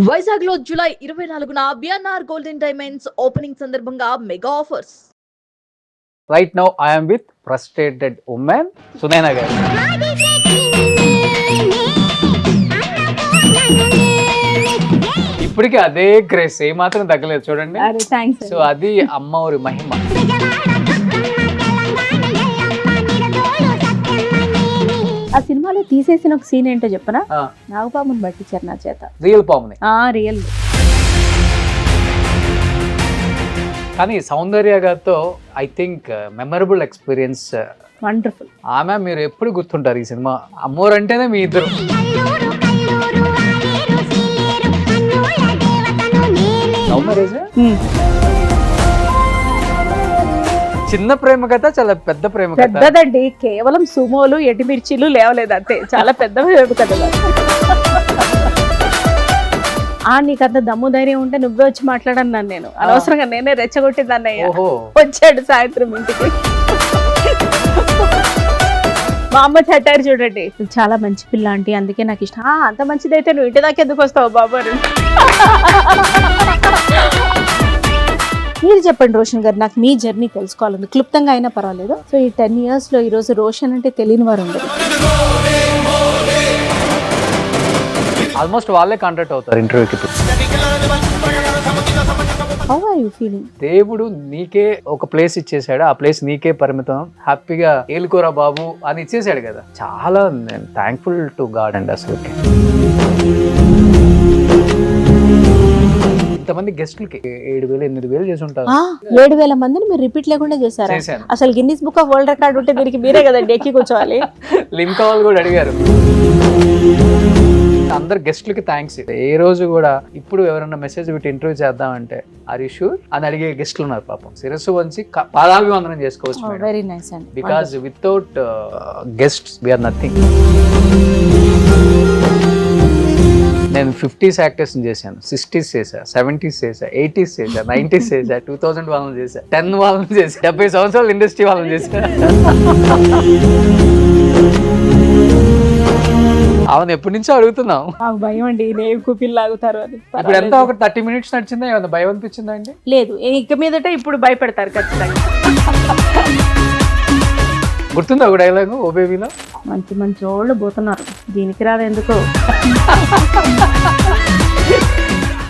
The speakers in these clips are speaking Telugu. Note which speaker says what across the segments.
Speaker 1: వైజాగ్ లో జూలై 24న బిఎన్ఆర్ గోల్డెన్ డైమండ్స్ ఓపెనింగ్ సందర్భంగా mega offers.
Speaker 2: Right now I am with frustrated woman Sunaina garu. ఇప్పటికీ అదే గ్రేస్ ఏ మాత్రం తగ్గలేదు చూడండి. సో అది అమ్మ ఊరి మహిమ.
Speaker 3: ఆ సినిమాలో తీసేసిన ఒక సీన్ ఏంటో చెప్పనా? నాగపాముని పట్టించారు నా చేత.
Speaker 2: రియల్ పాముని.
Speaker 3: రియల్.
Speaker 2: కానీ సౌందర్య గారితో I think memorable experience.
Speaker 3: Wonderful.
Speaker 2: ఆమె మీరు ఎప్పుడు గుర్తుంటారు ఈ సినిమా. అమ్మోరు అంటేనే మీ ఇద్దరు. Love marriage? చిన్న ప్రేమ కథ, చాలా పెద్ద ప్రేమ కథ.
Speaker 3: పెద్దదండి, కేవలం సుమోలు ఎటిమిర్చీలు లేవలేదు అంతే. చాలా పెద్ద ప్రేమ కథ. నీకంత దమ్ము ధైర్యం ఉంటే నువ్వే వచ్చి మాట్లాడన్నాను నేను. అనవసరంగా నేనే రెచ్చగొట్టింది అన్నయ్య. వచ్చాడు సాయంత్రం ఇంటికి. మా అమ్మ చట్టారు చూడండి, చాలా మంచి పిల్ల ఆంటీ, అందుకే నాకు ఇష్టం. అంత మంచిదైతే నువ్వు ఇంటి దాకా ఎందుకు వస్తావు బాబు? మీరు చెప్పండి రోషన్ గారు, నాకు మీ జర్నీ తెలుసుకోవాలండి, క్లుప్తంగా అయినా పర్వాలేదు. సో ఈ 10 years లో ఈరోజు రోషన్ అంటే తెలియని వారు ఉండదు.
Speaker 2: ఆల్మోస్ట్ వాళ్ళే కాంటాక్ట్ అవుతారు ఇంటర్వ్యూకి.
Speaker 3: How are you feeling?
Speaker 2: దేవుడు నీకే ఒక ప్లేస్ ఇచ్చేసాడు, ఆ ప్లేస్ నీకే పరిమితం, హ్యాపీగా ఏలుకోరా బాబు అని ఇచ్చేసాడు కదా. చాలా నేను థ్యాంక్ఫుల్ టు గాడ్ అండి. అసలు ఇంతమంది గెస్ట్లకి 7,000 8,000 చేసి ఉంటారు.
Speaker 3: 7,000 మందిని మీరు రిపీట్ లేకుండా చేశారు. అసలు Guinness book of world record ఉంటే దీనికి మీరే కదండి ఎక్కి కూర్చోవాలి.
Speaker 2: లింక్ వాళ్ళు కూడా అడిగారు. అందరు గెస్ట్లకి థ్యాంక్స్. ఏ రోజు కూడా ఇప్పుడు ఎవరైనా మెసేజ్ పెట్టి ఇంటర్వ్యూ చేద్దామంటే ఆర్ యు షూర్ అని అడిగే గెస్ట్లు ఉన్నారు. పాపం శిరస్సు వంచి పాదాభివందనం చేసుకోవచ్చు.
Speaker 3: వెరీ నైస్ అండి.
Speaker 2: Because without guests we are nothing. నేను 50s యాక్టర్స్ చేశాను, 60s చేశా, 70s చేశా, 80s చేశా, 90s చేశా, 2000 వాళ్ళని చేశా, 10 వాళ్ళని చేశా, 70 సంవత్సరాలు ఇండస్ట్రీ వాళ్ళని చేశా. అవును, ఎప్పటి నుంచో అడుగుతున్నాం.
Speaker 3: భయం అండి, కూపిల్ లాగుతారు అని.
Speaker 2: ఇప్పుడు ఎంత ఒక 30 minutes నడిచిందా? ఏమన్నా భయం అనిపించిందా అండి?
Speaker 3: లేదు, ఇక మీదట ఇప్పుడు భయపెడతారు ఖచ్చితంగా.
Speaker 2: గుర్తుందా ఒక డైలాగు ఓ బేబీలో?
Speaker 3: మంచి మంచి వాళ్ళు పోతున్నారు, దీనికి రాదు ఎందుకు.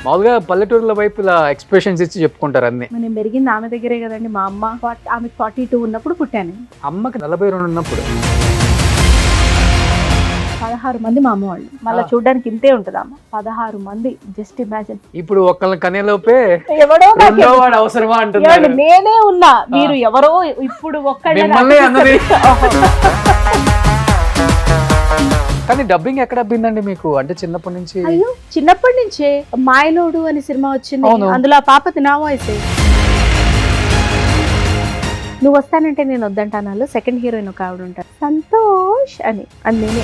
Speaker 2: మామూలుగా పల్లెటూరుల వైపు ఇలా ఎక్స్ప్రెషన్స్ ఇచ్చి చెప్పుకుంటారు అన్ని.
Speaker 3: నేను పెరిగింది ఆమె దగ్గరే కదండి. మా అమ్మ ఆమె 42 ఉన్నప్పుడు పుట్టాను.
Speaker 2: అమ్మకి 42 ఉన్నప్పుడు
Speaker 3: 16 మంది మా అమ్మ వాళ్ళు. మళ్ళీ చూడడానికి ఇంతే ఉంటుంది అమ్మ. 16 మంది, జస్ట్ ఇమాజిన్.
Speaker 2: ఇప్పుడు ఒకళ్ళ కనేలోపే
Speaker 3: ఎవడో
Speaker 2: వాడు అవసరమా అంటున్నారు.
Speaker 3: నేనే ఉన్నా, మీరు ఎవరో ఇప్పుడు ఒక్కడే.
Speaker 2: కానీ డబ్బింగ్ ఎక్కడ అబ్బిందండి మీకు? అంటే చిన్నప్పటి నుంచి?
Speaker 3: అయ్యో, చిన్నప్పటి నుంచే. మాయనోడు అని సినిమా వచ్చింది, అందులో ఆ పాపతి నా వాయిసే. నువ్వు వస్తానంటే నేను వద్దంటాను. సెకండ్ హీరోయిన్ ఒక ఆవిడ ఉంటారు, సంతోష్ అని, అది నేనే.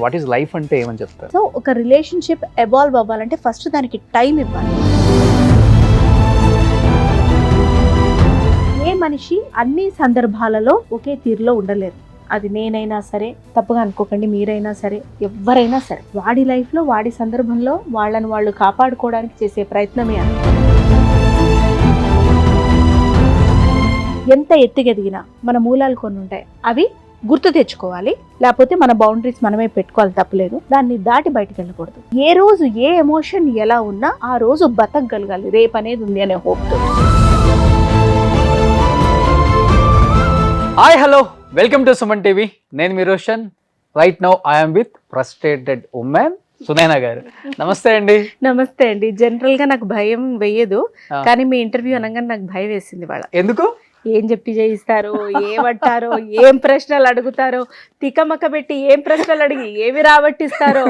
Speaker 2: వాట్ ఈస్ లైఫ్ అంటే ఏమని చెప్తారు?
Speaker 3: సో ఒక రిలేషన్షిప్ ఎవాల్వ్ అవ్వాలంటే ఫస్ట్ దానికి టైం ఇవ్వాలి. ఏ మనిషి అన్ని సందర్భాలలో ఒకే తీరులో ఉండలేరు. అది నేనైనా సరే, తప్పుగా అనుకోకండి, మీరైనా సరే, ఎవరైనా సరే. వాడి లైఫ్లో వాడి సందర్భంలో వాళ్ళని వాళ్ళు కాపాడుకోవడానికి చేసే ప్రయత్నమే అది. ఎంత ఎత్తుకెదిగినా మన మూలాలు కొన్ని ఉంటాయి, అవి గుర్తు తెచ్చుకోవాలి. లేకపోతే మన బౌండరీస్ మనమే పెట్టుకోవాలి, తప్పలేదు. దాన్ని దాటి బయటకు వెళ్ళకూడదు. ఏ రోజు ఏ ఎమోషన్ ఎలా ఉన్నా ఆ రోజు బతకగలగాలి. రేపు అనేది ఉంది అనే హోప్తో.
Speaker 2: Hi, hello, welcome to Suman TV. నేను మీ Roshan. Right now I'm with frustrated women Sunaina గారు. నమస్తే అండి.
Speaker 3: నమస్తే అండి. జనరల్ గా నాకు భయం వేయదు, కానీ మీ ఇంటర్వ్యూ అనగానే నాకు భయం వేసింది. వాళ్ళ
Speaker 2: ఎందుకు?
Speaker 3: ఏం చెప్పి చేయిస్తారో, ఏమంటారో, ఏం ప్రశ్నలు అడుగుతారో, తికమక పెట్టి ఏం ప్రశ్నలు అడిగి ఏమి రాబట్టిస్తారో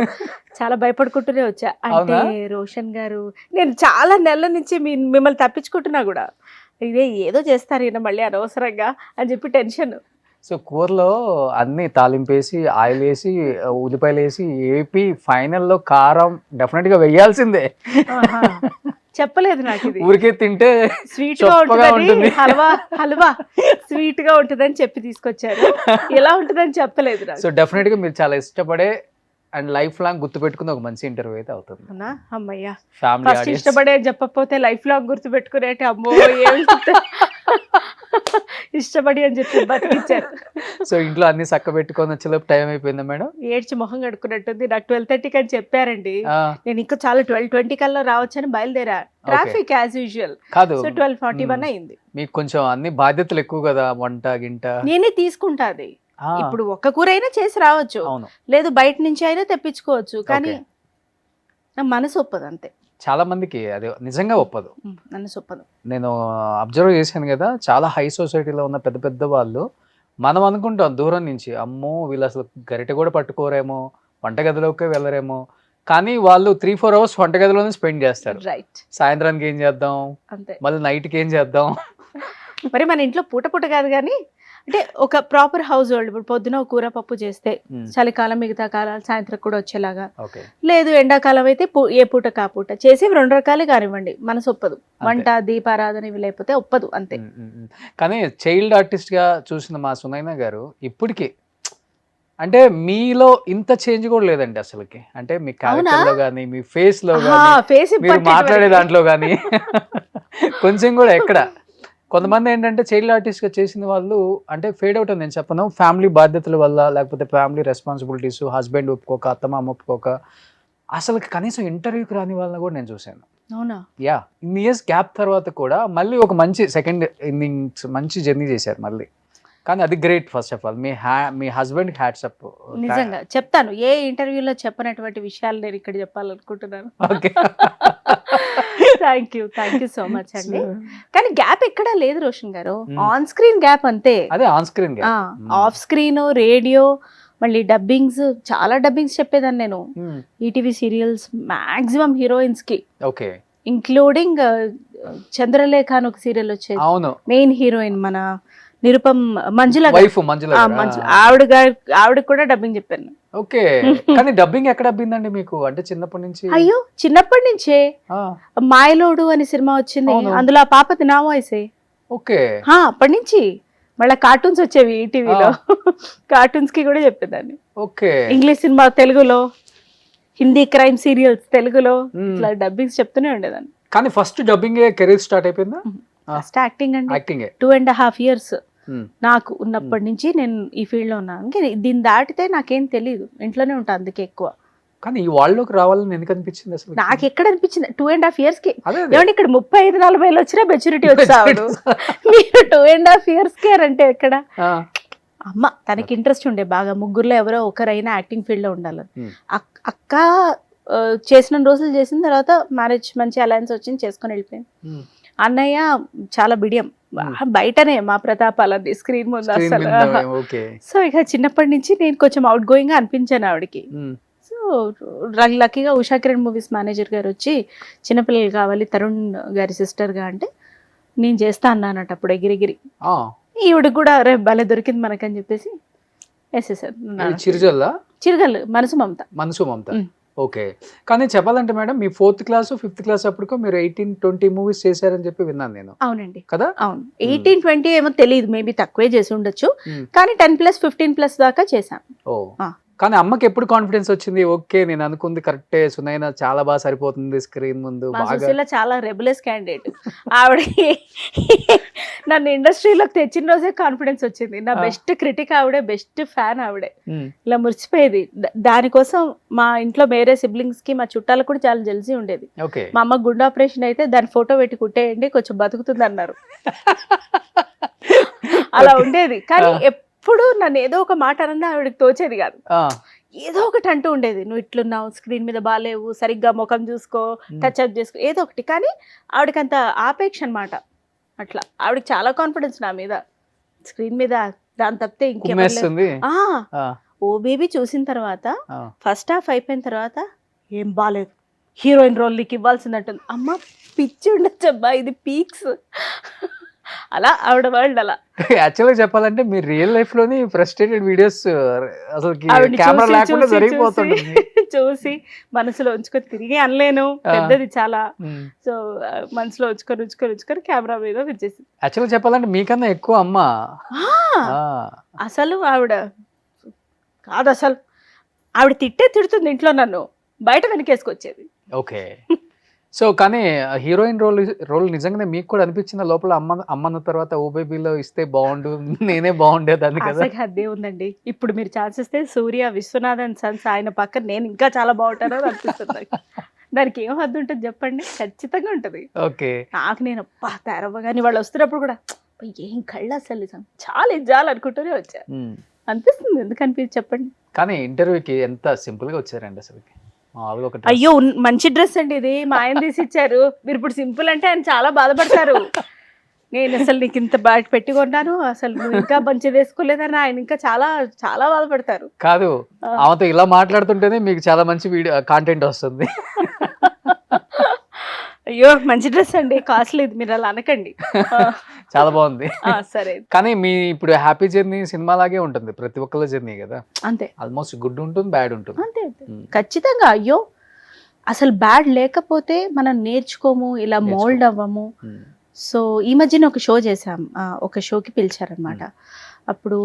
Speaker 3: చాలా భయపడుకుంటూనే వచ్చా. అంటే రోషన్ గారు, నేను చాలా నెలల నుంచి మిమ్మల్ని తప్పించుకుంటున్నా కూడా, ఇదే ఏదో చేస్తారు ఈయన మళ్ళీ అనవసరంగా అని చెప్పి టెన్షన్.
Speaker 2: సో కూరలో అన్ని తాలింపేసి, ఆయిల్ వేసి, ఉల్లిపాయలు వేసి ఏపీ ఫైనల్లో కారం డెఫినెట్ గా వేయాల్సిందే.
Speaker 3: చెప్పలేదు నాకు, ఇది
Speaker 2: ఊరికే తింటే
Speaker 3: స్వీట్ గా ఉంటుంది, హల్వా స్వీట్ గా ఉంటుందని చెప్పి తీసుకొచ్చారు. ఎలా ఉంటుందని చెప్పలేదు.
Speaker 2: సో డెఫినెట్ గా మీరు చాలా ఇష్టపడే అండ్ లైఫ్ లాంగ్ గుర్తుపెట్టుకుని ఒక మంచి ఇంటర్వ్యూ అయితే అవుతుంది.
Speaker 3: అవునా అమ్మయ్యా.
Speaker 2: ఫ్యామిలీ
Speaker 3: ఫస్ట్
Speaker 2: ఆడియన్స్
Speaker 3: ఇష్టపడే చెప్పకపోతే లైఫ్ లాంగ్ గుర్తు పెట్టుకునేటి అమ్మో ఏమి ఇష్టపడి అని చెప్పి బతికిచ్చారు.
Speaker 2: సో ఇంట్లో అన్ని చక్క పెట్టుకొని వచ్చేలోపు టైం అయిపోయిందా మేడం?
Speaker 3: ఏడ్చి మొహం కడుక్కున్నట్టుంది. నాకు 12:30 అని చెప్పారండి. నేను ఇంకా చాలా 12:20 కల్లా రావచ్చని బయలుదేరా. Traffic as usual.
Speaker 2: కాదు,
Speaker 3: సో 12:41 అయింది.
Speaker 2: మీకు కొంచెం అన్ని బాధ్యతలు ఎక్కువ కదా, వంట గింట.
Speaker 3: నేనే తీసుకుంటాది.
Speaker 2: ఆ,
Speaker 3: ఇప్పుడు ఒక్క కూర అయినా చేసి రావచ్చు,
Speaker 2: అవును.
Speaker 3: లేదు బయట నుంచి అయినా తెప్పించుకోవచ్చు, కానీ
Speaker 2: Okay.
Speaker 3: నా మనసు ఒప్పదు అంతే.
Speaker 2: చాలా మందికి అది నిజంగా ఒప్పదు.
Speaker 3: మనసు ఒప్పదు.
Speaker 2: నేను అబ్జర్వ్ చేశాను కదా, చాలా హై సొసైటీలో ఉన్న పెద్ద పెద్ద వాళ్ళు, మనం అనుకుంటాం దూరం నుంచి, అమ్మో వీళ్ళు అసలు గరిటె కూడా పట్టుకోరేమో, వంటగదిలోకి వెళ్ళరేమో, కానీ వాళ్ళు 3-4 అవర్స్ వంటగదిలోనే స్పెండ్ చేస్తారు.
Speaker 3: రైట్,
Speaker 2: సాయంత్రానికి ఏం చేద్దాం,
Speaker 3: అంతే.
Speaker 2: మళ్ళీ నైట్కి ఏం చేద్దాం.
Speaker 3: మరి మన ఇంట్లో పూట పూట కాదు కానీ, అంటే ఒక ప్రాపర్ హౌస్ హోల్డ్. ఇప్పుడు పొద్దున ఒక కూర పప్పు చేస్తే చలికాలం మిగతా కాలాలు సాయంత్రం కూడా వచ్చేలాగా,
Speaker 2: ఓకే.
Speaker 3: లేదు ఎండాకాలం అయితే ఏ పూట కాపూట చేసి 2 రకాలే కానివ్వండి, మనసు ఒప్పదు. వంట దీపారాధన ఇవి లేకపోతే ఒప్పదు అంతే.
Speaker 2: కానీ చైల్డ్ ఆర్టిస్ట్ గా చూసిన మా సునైనా గారు ఇప్పటికి అంటే మీలో ఇంత చేంజ్ కూడా లేదండి అసలుకి. అంటే మీ క్యారెక్టర్ లో కానీ, మీ ఫేస్ లో కానీ,
Speaker 3: ఫేస్
Speaker 2: మీరు మాట్లాడే దాంట్లో కానీ కొంచెం కూడా ఎక్కడ. కొంతమంది ఏంటంటే చైల్డ్ ఆర్టిస్ట్ గా చేసిన వాళ్ళు అంటే ఫేడ్ అవుట్ అని నేను చెప్పను, ఫ్యామిలీ బాధ్యతల వల్ల, లేకపోతే ఫ్యామిలీ రెస్పాన్సిబిలిటీస్, హస్బెండ్ ఒప్పుకోక, అత్తమామ ఒప్పుకోక, అసలు కనీసం ఇంటర్వ్యూకి రాని వాళ్ళని కూడా నేను చూశాను.
Speaker 3: అవునా?
Speaker 2: యా, ఇన్ని ఇయర్స్ గ్యాప్ తర్వాత కూడా మళ్ళీ ఒక మంచి సెకండ్ ఇన్నింగ్స్ మంచి జర్నీ చేశారు మళ్ళీ. కానీ అది great. First of all me husband hats up.
Speaker 3: నిజంగా చెప్తాను, ఏ ఇంటర్వ్యూలో చెప్పనటువంటి విషయాలు నేను ఇక్కడ చెప్పాలనుకుంటున్నాను.
Speaker 2: Okay.
Speaker 3: Thank you so much అండి. కానీ గ్యాప్ ఎక్కడా లేదు రోషన్ గారు, ఆన్ స్క్రీన్ గ్యాప్ అంతే.
Speaker 2: అదే on screen
Speaker 3: off screen, radio, మళ్ళీ డబ్బింగ్స్, చాలా డబ్బింగ్స్ చెప్పేదాన్ని నేను. ఈటీవీ సీరియల్స్ మాక్సిమం హీరోయిన్స్ కి,
Speaker 2: ఓకే,
Speaker 3: ఇంక్లూడింగ్ చంద్రలేఖ అని ఒక సీరియల్ వచ్చేది.
Speaker 2: అవును,
Speaker 3: మెయిన్ హీరోయిన్ మన నిరుపం మంజుల
Speaker 2: వైఫ్ మంజుల.
Speaker 3: ఆవిడ కూడా డబ్బింగ్ చెప్పాను.
Speaker 2: ఓకే. కానీ డబ్బింగ్ ఎక్కడ అబ్బిందండి మీకు? అంటే చిన్నప్పటి నుంచి?
Speaker 3: అయ్యో చిన్నప్పటి నుంచే. మాయలోడు అని సినిమా వచ్చింది, అందులో ఆ పాపది నా వాయిసే.
Speaker 2: ఓకే.
Speaker 3: అప్పటి నుంచి మళ్ళీ కార్టూన్స్ వచ్చేవి ఈటీవీలో, కార్టూన్స్ కి కూడా చెప్పేదాన్ని.
Speaker 2: ఓకే.
Speaker 3: ఇంగ్లీష్ సినిమా తెలుగులో, హిందీ క్రైమ్ సీరియల్స్ తెలుగులో, ఇట్లా డబ్బింగ్స్ చెప్తూనే ఉండేదాన్ని.
Speaker 2: కానీ ఫస్ట్ డబ్బింగ్ కెరీర్ స్టార్ట్ అయిపోయిందా?
Speaker 3: ఫస్ట్ యాక్టింగ్ అండి.
Speaker 2: యాక్టింగ్
Speaker 3: 2.5 years నాకు ఉన్నప్పటి నుంచి నేను ఈ ఫీల్డ్ లో ఉన్నాను. దీన్ని దాటితే నాకేం తెలియదు, ఇంట్లోనే ఉంటాను అందుకే ఎక్కువ.
Speaker 2: కానీ ఈ వాళ్ళలోకి రావాలని ఎందుకు అనిపించింది అసలు?
Speaker 3: నాకు ఎక్కడ అనిపించింది 2.5 years కి.
Speaker 2: అదే
Speaker 3: ఏమంటే ఇక్కడ 35-40 వచ్చినా మెచ్యూరిటీ వచ్చాడు, మీరు 2.5 years కి అంటే ఎక్కడ? అమ్మ తనకి ఇంట్రెస్ట్ ఉండే బాగా, ముగ్గురులో ఎవరో ఒకరైనా యాక్టింగ్ ఫీల్డ్ లో ఉండాలని. అక్క చేసిన రోజులు చేసిన తర్వాత మ్యారేజ్ మంచి అలయన్స్ వచ్చింది, చేసుకొని వెళ్ళిపోయింది. అన్నయ్య చాలా బిడియం, బయటనే మా ప్రతాపాలన్నీ, స్క్రీన్ ముందు అసలు. సో ఇక చిన్నప్పటి నుంచి నేను కొంచెం అవుట్ గోయింగ్ గా అనిపించాను ఆవిడకి. సో లక్కీగా ఉషా కిరణ్ మూవీస్ మేనేజర్ గారు వచ్చి చిన్నపిల్లలు కావాలి తరుణ్ గారి సిస్టర్ గా అంటే నేను చేస్తా అన్నానట అప్పుడు ఎగిరిగిరి. ఈవిడికి కూడా రే భలే దొరికింది మనకని చెప్పేసి వేసేసారు. చిరుగల్లు మనసు మమత.
Speaker 2: ఓకే. కానీ చెప్పాలంటే మేడం మీ 4th class 5th class అప్పటికో మీరు 18-20 మూవీస్ చేశారని చెప్పి విన్నాను నేను.
Speaker 3: అవునండి
Speaker 2: కదా?
Speaker 3: అవును, 18-20 ఏమో తెలియదు, మేబీ తక్కువే చేసి ఉండొచ్చు, కానీ 10+, 15+ దాకా చేశాను.
Speaker 2: కానీ అమ్మకి ఎప్పుడు కాన్ఫిడెన్స్ వచ్చింది? ఓకే నేను అనుకుంది కరెక్టే, సునైనా చాలా బాగా సరిపోతుంది స్క్రీన్ ముందు.
Speaker 3: చాలా రెబులెస్ క్యాండిడేట్ ఆవిడ, నన్ను ఇండస్ట్రీలోకి తెచ్చిన రోజే కాన్ఫిడెన్స్ వచ్చింది. నా బెస్ట్ క్రిటిక్ ఆవిడే, బెస్ట్ ఫ్యాన్ ఆవిడే. ఇలా మురిసిపోయేది. దానికోసం మా ఇంట్లో వేరే సిబ్లింగ్స్ కి, మా చుట్టాలకు కూడా చాలా జెల్సీ ఉండేది. మా అమ్మ గుండె ఆపరేషన్ అయితే దాని ఫోటో పెట్టి కుట్టేయండి కొంచెం బతుకుతుంది అన్నారు. అలా ఉండేది. కానీ ఎప్పుడు నన్ను ఏదో ఒక మాట అన్నా ఆవిడకి తోచేది కాదు, ఏదో ఒకటి అంటూ ఉండేది. నువ్వు ఇట్లున్నావు, స్క్రీన్ మీద బాగాలేవు, సరిగ్గా ముఖం చూసుకో, టచ్ అప్ చేసుకో, ఏదో ఒకటి. కానీ ఆవిడకి అంత ఆపేక్ష అనమాట. అట్లా ఆవిడకి చాలా కాన్ఫిడెన్స్ నా మీద, స్క్రీన్ మీద. దాని తప్పితే ఇంకేమీ. ఓ బేబీ చూసిన తర్వాత ఫస్ట్ హాఫ్ అయిపోయిన తర్వాత ఏం బాగాలేదు, హీరోయిన్ రోల్ నీకు ఇవ్వాల్సిందంటుంది. అమ్మ పిచ్చి ఉండొచ్చబ్బా, ఇది పీక్స్. అలా ఆవిడ వరల్డ్ అలా.
Speaker 2: యాక్చువల్గా చెప్పాలంటే మీరు రియల్ లైఫ్ లోని ఫ్రస్ట్రేటెడ్ వీడియోస్ అసలు కెమెరా లేకుండా జరిగిపోతుంది.
Speaker 3: చూసి మనసులో ఉంచుకొని తిరిగి అనలేను, పెద్దది చాలా. సో మనసులో ఉంచుకొని కెమెరా మీద వచ్చేసి.
Speaker 2: యాక్చువల్గా చెప్పాలంటే మీకన్నా ఎక్కువ అమ్మ
Speaker 3: అసలు ఆవిడ కాదు, అసలు ఆవిడ తిడుతుంది ఇంట్లో నన్ను, బయట వెనకేసుకొచ్చేది.
Speaker 2: ఓకే. సో కానీ హీరోయిన్ రోల్ నిజంగానే మీకు కూడా అనిపించిన లోపల అమ్మన్న తర్వాత ఓ బేబీలో ఇస్తే బాగుండు, నేనే బాగుండేదాన్ని కదా?
Speaker 3: అసలు అదే ఉందండి. ఇప్పుడు మీరు ఛాన్స్ ఇస్తే సూర్య, విశ్వనాథన్ సన్స్ ఆయన పక్కన నేను ఇంకా చాలా బాగుంటానో అని అనిపిస్తుంది నాకు. దానికి ఏం హద్దు ఉంటుంది చెప్పండి? ఖచ్చితంగా ఉంటుంది.
Speaker 2: ఓకే.
Speaker 3: నాకు నేను అబ్బా తెరవగాని వాళ్ళు వస్తున్నప్పుడు కూడా ఏం కళ్ళు అసలు నిజం చాలా ఇజ్జాలనుకుంటూనే వచ్చా అనిపిస్తుంది. ఎందుకు అనిపించి చెప్పండి?
Speaker 2: కానీ ఇంటర్వ్యూకి ఎంత సింపుల్ గా వచ్చారండి అసలు. మామూలుగా ఒక
Speaker 3: అయ్యో మంచి డ్రెస్ అండి ఇది, మా ఆయన తీసి ఇచ్చారు. మీరు ఇప్పుడు సింపుల్ అంటే ఆయన చాలా బాధపడతారు. నేను అసలు నీకు ఇంత బాగా పెట్టుకున్నాను, అసలు నువ్వు ఇంకా మంచిది వేసుకోలేదని ఆయన ఇంకా చాలా చాలా బాధపడతారు.
Speaker 2: కాదు, ఆమెతో ఇలా మాట్లాడుతుంటేనే మీకు చాలా మంచి వీడియో కాంటెంట్ వస్తుంది.
Speaker 3: అయ్యో మంచి డ్రెస్ అండి, కాస్ట్లీ, మీరు అలా అనకండి.
Speaker 2: చాలా బాగుంది.
Speaker 3: సరే.
Speaker 2: కానీ మీ ఇప్పుడు హ్యాపీ జర్నీ సినిమా లాగే ఉంటుంది, ప్రతి ఒక్కళ్ళ జర్నీ కదా.
Speaker 3: అంతే,
Speaker 2: ఆల్మోస్ట్ గుడ్ ఉంటుంది, బ్యాడ్ ఉంటుంది.
Speaker 3: అంతే ఖచ్చితంగా. అయ్యో అసలు బ్యాడ్ లేకపోతే మనం నేర్చుకోము, ఇలా మోల్డ్ అవ్వము. సో ఈ మధ్యన ఒక షో చేసాం, ఒక షోకి పిలిచారనమాట. అప్పుడు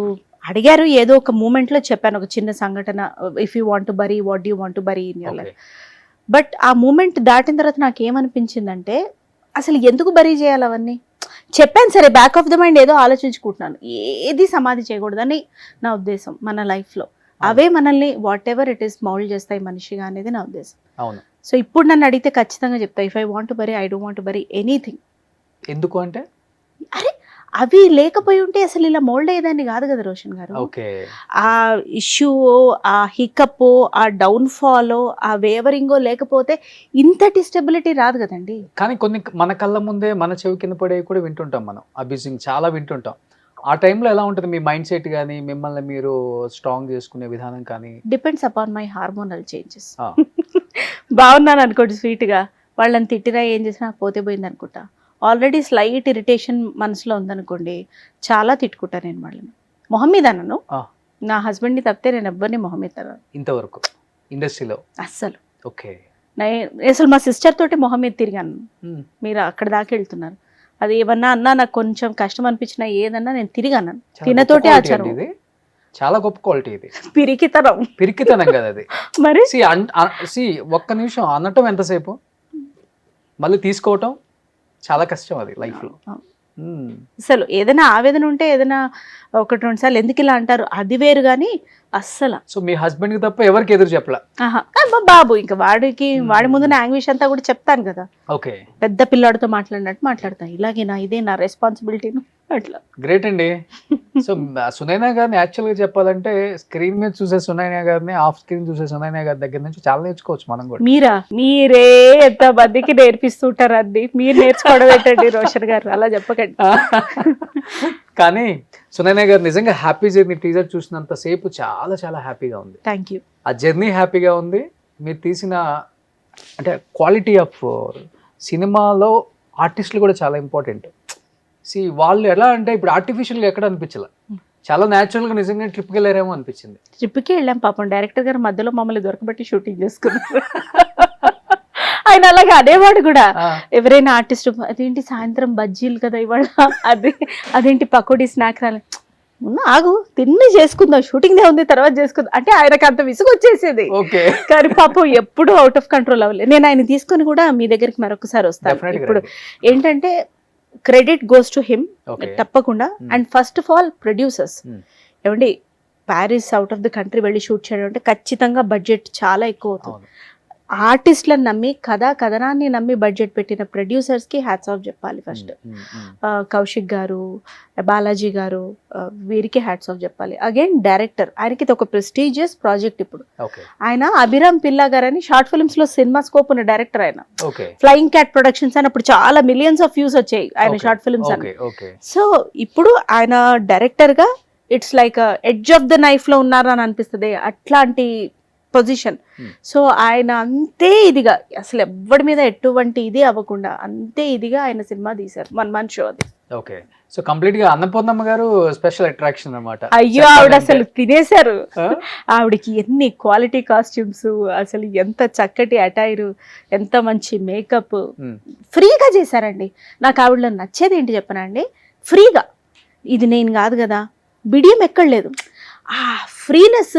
Speaker 3: అడిగారు, ఏదో ఒక మూమెంట్ లో చెప్పాను ఒక చిన్న సంఘటన, if you want to bury what you want to bury in your life. But ఆ మూమెంట్ దాటిన తర్వాత నాకు ఏమనిపించిందంటే అసలు ఎందుకు బరీ చేయాలి అవన్నీ. చెప్పాను సరే, బ్యాక్ ఆఫ్ ద మైండ్ ఏదో ఆలోచించుకుంటున్నాను, ఏది సమాధి చేయకూడదని నా ఉద్దేశం. మన లైఫ్లో అవే మనల్ని what ever it is mould చేస్తాయి మనిషిగా అనేది నా ఉద్దేశం.
Speaker 2: అవును.
Speaker 3: సో ఇప్పుడు నన్ను అడిగితే ఖచ్చితంగా చెప్తా, if I want to bury I don't want to bury anything.
Speaker 2: ఎందుకు అంటే
Speaker 3: అరే అవి లేకపోయి ఉంటే అసలు ఇలా మోల్డ్ అయ్యేదాన్ని కాదు కదా రోషన్ గారు. ఆ ఇష్యూ, ఆ హికప్, ఆ డౌన్ ఫాల్, ఆ వేవరింగో లేకపోతే ఇంతటి స్టెబిలిటీ రాదు కదండి.
Speaker 2: కానీ కొన్ని మన కళ్ళ ముందే మన చెవి కింద పడే కూడా వింటుంటాం మనం, అబ్యూజింగ్ చాలా వింటుంటాం. ఆ టైంలో ఎలా ఉంటుంది మీ మైండ్ సెట్ కానీ, మిమ్మల్ని మీరు స్ట్రాంగ్ చేసుకునే విధానం కానీ?
Speaker 3: Depends upon my hormonal changes. బాగున్నాను అనుకోండి స్వీట్గా, వాళ్ళని తిట్టినా ఏం చేసినా పోతే పోయింది అనుకుంటా. ఆల్రెడీ స్లైట్ ఇరిటేషన్ మనసులో ఉందనుకోండి, చాలా తిట్టుకుంటా నేను వాళ్ళని. మొహం మీద అన్నాను, నా హస్బెండ్ని తప్పితే నేను ఎవ్వరిని మొహం మీద అన్నాను
Speaker 2: ఇంతవరకు ఇండస్ట్రీలో అస్సలు.
Speaker 3: ఓకే. అసలు మా సిస్టర్ తోటి మొహం మీద తిరిగాను. మీరు అక్కడ దాకా వెళ్తున్నారు, అది ఏమన్నా అన్నా నాకు కొంచెం కష్టం అనిపించినా ఏదన్నా నేను తిరిగి అన్నాను. తినతోటి ఆచారం,
Speaker 2: చాలా గొప్ప క్వాలిటీ ఇది.
Speaker 3: పిరికితనం
Speaker 2: కదా అది.
Speaker 3: మరి
Speaker 2: ఒక్క నిమిషం అనటం ఎంతసేపు, మళ్ళీ తీసుకోవటం చాలా కష్టం అది లైఫ్ లో.
Speaker 3: అసలు ఏదైనా ఆవేదన ఉంటే ఏదైనా ఒకటి రెండు సార్లు ఎందుకు ఇలా అంటారు, అది వేరు కానీ అస్సలు.
Speaker 2: సో మీ హస్బెండ్ కి తప్ప ఎవరికి ఎదురు చెప్పలా?
Speaker 3: బాబు ఇంకా వాడి ముందు నా యాంగ్విష్ అంతా కూడా చెప్తాను కదా.
Speaker 2: ఓకే.
Speaker 3: పెద్ద పిల్లాడితో మాట్లాడినట్టు మాట్లాడతాను, ఇలాగేనా ఇదే నా రెస్పాన్సిబిలిటీను అట్లా.
Speaker 2: గ్రేట్ అండి. సో సునైనా గారిని యాక్చువల్ గా చెప్పాలంటే స్క్రీన్ మీద చూసే సునైనా గారిని, ఆఫ్ స్క్రీన్ చూసే సునైనా గారి దగ్గర నుంచి చాలా నేర్చుకోవచ్చు మనం కూడా.
Speaker 3: మీరే ఎంత మందికి నేర్పిస్తుంటారు అండి, మీరు నేర్చుకోవడం ఏంటండి రోషన్ గారు, అలా చెప్పకండి.
Speaker 2: కానీ సునైనా గారు నిజంగా హ్యాపీ జర్నీ టీజర్ చూసినంత సేపు చాలా చాలా హ్యాపీగా ఉంది.
Speaker 3: Thank you.
Speaker 2: ఆ జర్నీ హ్యాపీగా ఉంది. మీరు తీసిన అంటే క్వాలిటీ ఆఫ్ సినిమాలో ఆర్టిస్టులు కూడా చాలా ఇంపార్టెంట్. వాళ్ళు ఎలా అంటే ఇప్పుడు ఆర్టిఫిషియల్గా ఎక్కడ అనిపించలే, చాలా న్యాచురల్గా నిజంగా ట్రిప్కి వెళ్ళారేమో అనిపించింది.
Speaker 3: ట్రిప్కి వెళ్ళాం పాపం, డైరెక్టర్ గారు మధ్యలో మమ్మల్ని దొరకబట్టి షూటింగ్ చేసుకున్నారు. ఆయన అలాగే అనేవాడు కూడా, ఎవరైనా ఆర్టిస్ట్ అదేంటి సాయంత్రం బజ్జీలు కదా ఇవాళ, అదేంటి పకోడీ స్నాక్ రాలే, ఆగు తిన్ని చేసుకుందాం, షూటింగ్ దే ఉంది తర్వాత చేసుకుందాం అంటే ఆయనకు అంత విసుగు వచ్చేసేది. కానీ పాపం ఎప్పుడు అవుట్ ఆఫ్ కంట్రోల్ అవ్వలేదు. నేను ఆయన తీసుకొని కూడా మీ దగ్గరికి మరొకసారి వస్తాను. ఇప్పుడు ఏంటంటే క్రెడిట్ గోస్ టు హిమ్ తప్పకుండా. And first of all producers, ఏమండి Paris out of the country వెళ్ళి షూట్ చేయడం అంటే ఖచ్చితంగా బడ్జెట్ చాలా ఎక్కువ అవుతుంది. ఆర్టిస్ట్లను నమ్మి కథనాన్ని నమ్మి బడ్జెట్ పెట్టిన ప్రొడ్యూసర్స్కి హ్యాట్స్ ఆఫ్ చెప్పాలి ఫస్ట్. కౌశిక్ గారు, బాలాజీ గారు, వీరికి హ్యాట్స్ ఆఫ్ చెప్పాలి. అగైన్ డైరెక్టర్, ఆయనకి ఇది ఒక ప్రెస్టీజియస్ ప్రాజెక్ట్. ఇప్పుడు ఆయన అభిరామ్ పిల్లా గారు అని షార్ట్ ఫిల్మ్స్ లో సినిమా స్కోప్ ఉన్న డైరెక్టర్. ఆయన ఫ్లయింగ్ క్యాట్ ప్రొడక్షన్స్ అని అప్పుడు చాలా మిలియన్స్ ఆఫ్ వ్యూస్ వచ్చాయి ఆయన షార్ట్ ఫిల్మ్స్ అని. సో ఇప్పుడు ఆయన డైరెక్టర్ గా it's like edge of the knife లో ఉన్నారు అని అనిపిస్తుంది, అట్లాంటి పొజిషన్. సో ఆయన అంతే ఇదిగా, అసలు ఎవ్వడి మీద ఎటువంటి ఇది అవ్వకుండా అంతే ఇదిగా ఆయన సినిమా తీశారు. 1 month షో అది.
Speaker 2: ఓకే. సో కంప్లీట్ గా అన్నపూర్ణమ్మ గారు స్పెషల్ అట్రాక్షన్ అన్నమాట.
Speaker 3: అయ్యో ఆవిడ అసలు తినేశారు. ఆవిడకి ఎన్ని క్వాలిటీ కాస్ట్యూమ్స్, అసలు ఎంత చక్కటి అటైర్, ఎంత మంచి మేకప్, ఫ్రీగా చేశారండి. నాకు ఆవిడలో నచ్చేది ఏంటి చెప్పనండి, ఫ్రీగా. ఇది నేను కాదు కదా, బిడియం ఎక్కడ లేదు, ఆ ఫ్రీనెస్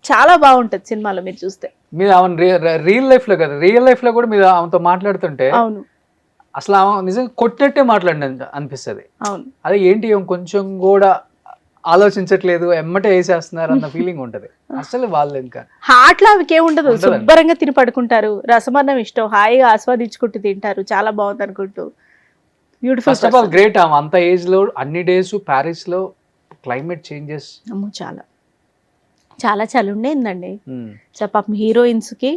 Speaker 3: చాలా బాగుంటది సినిమాలో మీరు చూస్తే.
Speaker 2: మీరు ఆమె రియల్ లైఫ్ లో కదా, రియల్ లైఫ్ లో కూడా మీరు ఆమెతో మాట్లాడుతుంటే
Speaker 3: అవును
Speaker 2: అసలు ఆమె నిజంగా కొట్టినట్టే మాట్లాడిన అనిపిస్తుంది.
Speaker 3: అవును
Speaker 2: అదే ఏంటి ఏం కొంచెం కూడా ఆలోచించట్లేదు, ఎమ్మటే వేసేస్తున్నారు అన్న ఫీలింగ్ ఉంటది. అసలు వాళ్ళు ఇంకా
Speaker 3: హార్ట్ లో అవికే ఉండదు,
Speaker 2: ఉండదండి.
Speaker 3: శుభ్రంగా తిని పడుకుంటారు, రసమన్నం ఇష్టం, హాయిగా ఆస్వాదించుకుంటూ తింటారు, చాలా బాగుంది అనుకుంటూ. Beautiful.
Speaker 2: First of all great. ఆమె అంత ఏజ్ లో అన్ని డేస్ ప్యారిస్ లో క్లైమేట్ చేంజెస్
Speaker 3: అమ్మో చాలా చాలా చలి ఉండేందండి. పాపం హీరోయిన్స్ కి,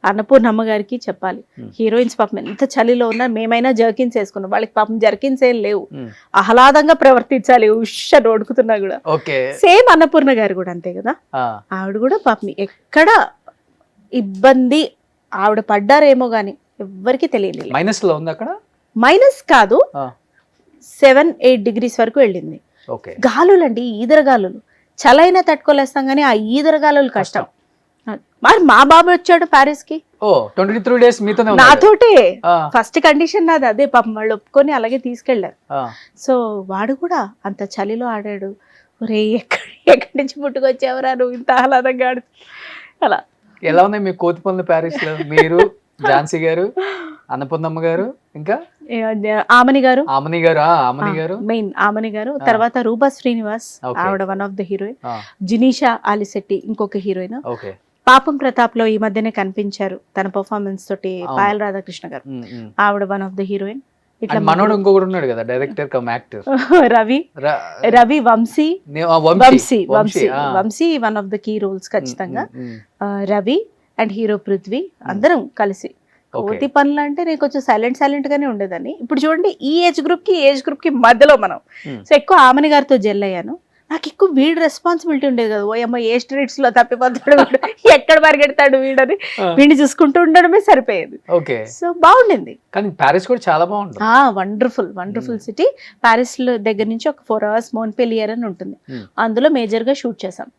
Speaker 3: అన్నపూర్ణమ్మ గారికి చెప్పాలి, హీరోయిన్స్ పాపం ఎంత చలిలో ఉన్నా మేమైనా జర్కిన్స్ వేసుకున్నాం, వాళ్ళకి పాపం జర్కిన్స్ ఏం లేవు, ఆహ్లాదంగా ప్రవర్తించాలి ఉష్షని వణుకుతున్నా కూడా. సేమ్ అన్నపూర్ణ గారు కూడా అంతే కదా, ఆవిడ కూడా పాపం ఎక్కడ ఇబ్బంది ఆవిడ పడ్డారేమో గాని ఎవ్వరికి తెలియలేదు.
Speaker 2: మైనస్ లో ఉంది అక్కడ,
Speaker 3: మైనస్ కాదు 7-8 degrees వరకు వెళ్ళింది. గాలులండి, ఈదరగాలులు, చలైనా తట్టుకోలేస్తాం కానీ ఆ ఈదరగాలులు కష్టం. మరి మా బాబు వచ్చాడు ప్యారిస్ కి,
Speaker 2: 23 days మీతోనే
Speaker 3: నాతోటే. ఫస్ట్ కండిషన్ నాది అదే, పాపం వాళ్ళు ఒప్పుకొని అలాగే తీసుకెళ్లారు. సో వాడు కూడా అంత చలిలో ఆడాడు. ఒరే ఎక్కడి నుంచి పుట్టుకొచ్చావరా నువ్వు ఇంత ఆహ్లాదంగా ఆడు. అలా
Speaker 2: ఎలా ఉన్నాయి మీ కోతి పనులు ప్యారిస్ లో? మీరు, ఝాన్సీ గారు, అన్నపూర్ణమ్మ గారు, ఇంకా
Speaker 3: ఆమని గారు,
Speaker 2: ఆమని గారు
Speaker 3: మెయిన్ ఆమని గారు, తర్వాత రూపా శ్రీనివాస్ ఆవిడ వన్ ఆఫ్ ద హీరోయిన్, జినీషా ఆలిశెట్టి ఇంకొక హీరోయిన్, పాపం ప్రతాప్ లో ఈ మధ్యనే కనిపించారు తన పర్ఫార్మెన్స్ తోటి, పాయల్ రాధాకృష్ణ గారు ఆవిడ వన్ ఆఫ్ ద హీరోయిన్. ఇట్లా
Speaker 2: మనోడు ఇంకొకడు ఉన్నాడు కదా director cum actor,
Speaker 3: Ravi Vamsi one of the key roles ఖచ్చితంగా. రవి అండ్ హీరో పృథ్వీ అందరం కలిసి. కోతి పనులు అంటే నేను కొంచెం సైలెంట్ గానే ఉండేదాన్ని. ఇప్పుడు చూడండి ఈ ఏజ్ గ్రూప్ కి మధ్యలో మనం, సో ఎక్కువ ఆమని గారితో జెల్ అయ్యాను. నాకు ఎక్కువ వీడి రెస్పాన్సిబిలిటీ ఉండేది కదా, ఓ అమ్మ ఏ స్ట్రీట్స్ లో తప్పిపోతాడు ఎక్కడ పరిగెడతాడు వీడని, వీడిని చూసుకుంటూ ఉండడమే సరిపోయేది. సో బాగుండింది.
Speaker 2: కానీ ప్యారిస్ కూడా చాలా బాగుంది.
Speaker 3: Wonderful city. ప్యారిస్ లో దగ్గర నుంచి ఒక 4 hours మోన్పెలియర్ అని ఉంటుంది, అందులో మేజర్ గా షూట్ చేసాం.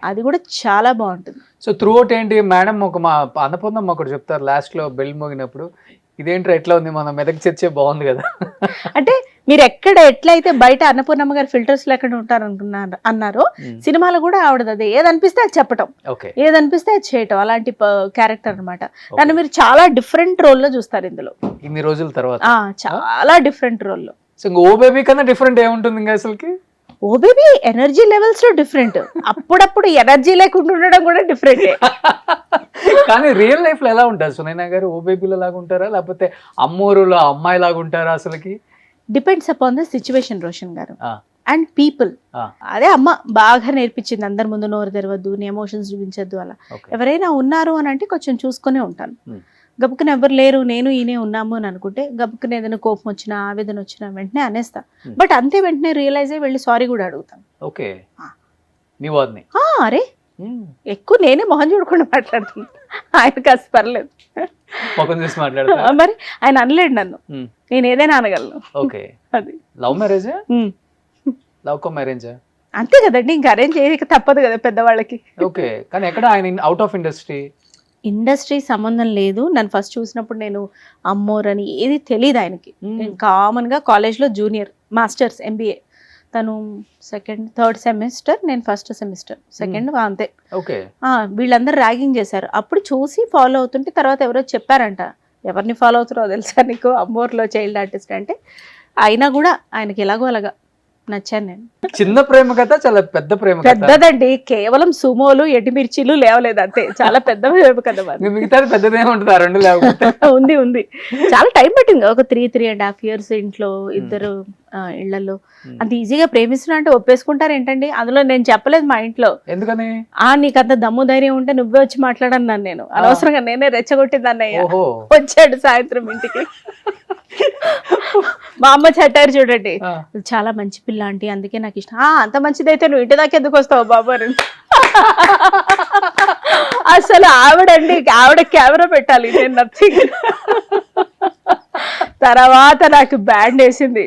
Speaker 3: అది కూడా చాలా బాగుంటుంది.
Speaker 2: సో త్రూ అవుట్ ఏంటి మేడం, ఒక మా అన్నపూర్ణమ్మ ఒకటి చెప్తారు లాస్ట్ లో బెల్ మోగినప్పుడు, ఇదేంట్రా ఎట్లా ఉంది మన మెదక్ చర్చే బాగుంది కదా.
Speaker 3: అంటే మీరు ఎట్లయితే బయట అన్నపూర్ణమ్మ గారు ఫిల్టర్స్ లేకుండా ఉంటారు అన్నారో, సినిమాలో కూడా ఆవిడది అదే, ఏదనిపిస్తే అది చెప్పటం, ఏదనిపిస్తే అది చేయటం, అలాంటి క్యారెక్టర్ అనమాట. నన్ను మీరు చాలా డిఫరెంట్ రోల్ లో చూస్తారు ఇందులో
Speaker 2: ఇన్ని రోజుల తర్వాత,
Speaker 3: చాలా డిఫరెంట్ రోల్ లో.
Speaker 2: సో ఓ బేబీ కన్నా డిఫరెంట్ ఏముంటుంది ఇంకా అసలుకి?
Speaker 3: ఓ బేబీ ఎనర్జీ లెవెల్స్ లో డిఫరెంట్, అప్పుడప్పుడు ఎనర్జీ లేకుండా ఉండడం కూడా డిఫరెంట్.
Speaker 2: కానీ రియల్ లైఫ్ లో ఎలా ఉంటారు సునైనా గారు? ఓ బేబీలో లాగా ఉంటారా, లేకపోతే అమ్మోరులో అమ్మాయి లాగా ఉంటారా అసలుకి?
Speaker 3: Depends upon the situation Roshan గారు అండ్ పీపుల్. అదే అమ్మ బాగా నేర్పించింది, అందరి ముందు నోరు తెరవద్దు, నీ ఎమోషన్స్ చూపించద్దు అలా. ఎవరైనా ఉన్నారు అని అంటే కొంచెం చూసుకునే ఉంటాను. గబుక్కున ఎవరు లేరు, నేను ఈయనే ఉన్నాము అని అనుకుంటే గబుక్కున ఏదైనా కోపం వచ్చినా ఆవేదన వచ్చినా వెంటనే అనేస్తా. బట్ అంతే వెంటనే రియలైజ్ అయ్యి వెళ్ళి సారీ కూడా అడుగుతాను. అరే ఎక్కువ నేనే మొహం చూడకుండా మాట్లాడుతున్నా, ఆయన కాస్త పర్లేదు. మరి ఆయన అనలేడు నన్ను, నేను ఏదైనా అనగలను. అది
Speaker 2: love marriage, love come marriage
Speaker 3: అంతే కదండి, ఇంకా అరేంజ్ చేయక తప్పదు కదా పెద్దవాళ్ళకి.
Speaker 2: ఓకే, కానీ ఎక్కడ ఆయన అవుట్ ఆఫ్ ఇండస్ట్రీ
Speaker 3: సంబంధం లేదు. నన్ను ఫస్ట్ చూసినప్పుడు నేను అమ్మోర్ అని ఏది తెలియదు ఆయనకి. నేను కామన్ గా కాలేజ్ లో జూనియర్, మాస్టర్స్ MBA, తను థర్డ్ సెమిస్టర్, నేను ఫస్ట్ సెమిస్టర్ సెకండ్, అంతే. వీళ్ళందరూ ర్యాగింగ్ చేశారు. అప్పుడు చూసి ఫాలో అవుతుంటే తర్వాత ఎవరో చెప్పారంట, ఎవరిని ఫాలో అవుతారో తెలుసా నీకు, అమ్మోర్లో చైల్డ్ ఆర్టిస్ట్ అంటే. అయినా కూడా ఆయనకి ఎలాగో అలాగా నచ్చాను నేను.
Speaker 2: చిన్న ప్రేమ కథ, చాలా పెద్ద ప్రేమ కథ.
Speaker 3: పెద్దదండి, కేవలం సుమోలు ఎటిమిర్చీలు లేవలేదు అంతే, చాలా పెద్ద ప్రేమ కథ.
Speaker 2: మిగతాది పెద్దదే ఉంటుంది, రెండు లేకపోతే.
Speaker 3: ఉంది చాలా టైం పట్టింది, ఒక 3.5 years ఇంట్లో, ఇద్దరు ఇళ్లలో. అంత ఈజీగా ప్రేమిస్తున్నా అంటే ఒప్పేసుకుంటారు ఏంటండి? అందులో నేను చెప్పలేదు మా ఇంట్లో.
Speaker 2: ఎందుకని?
Speaker 3: నీకు అంత దమ్ము ధైర్యం ఉంటే నువ్వే వచ్చి మాట్లాడన్నాను నేను. అనవసరంగా నేనే రెచ్చగొట్టింది అన్నయ్య. వచ్చాడు సాయంత్రం ఇంటికి, మా అమ్మ చట్టారు చూడండి, చాలా మంచి పిల్ల ఆంటీ, అందుకే నాకు ఇష్టం. అంత మంచిదైతే నువ్వు ఇంటి దాకా ఎందుకు వస్తావు బాబు అని. అసలు ఆవిడ కెమెరా పెట్టాలి, నేను నథింగ్. తర్వాత నాకు బ్యాండ్ వేసింది,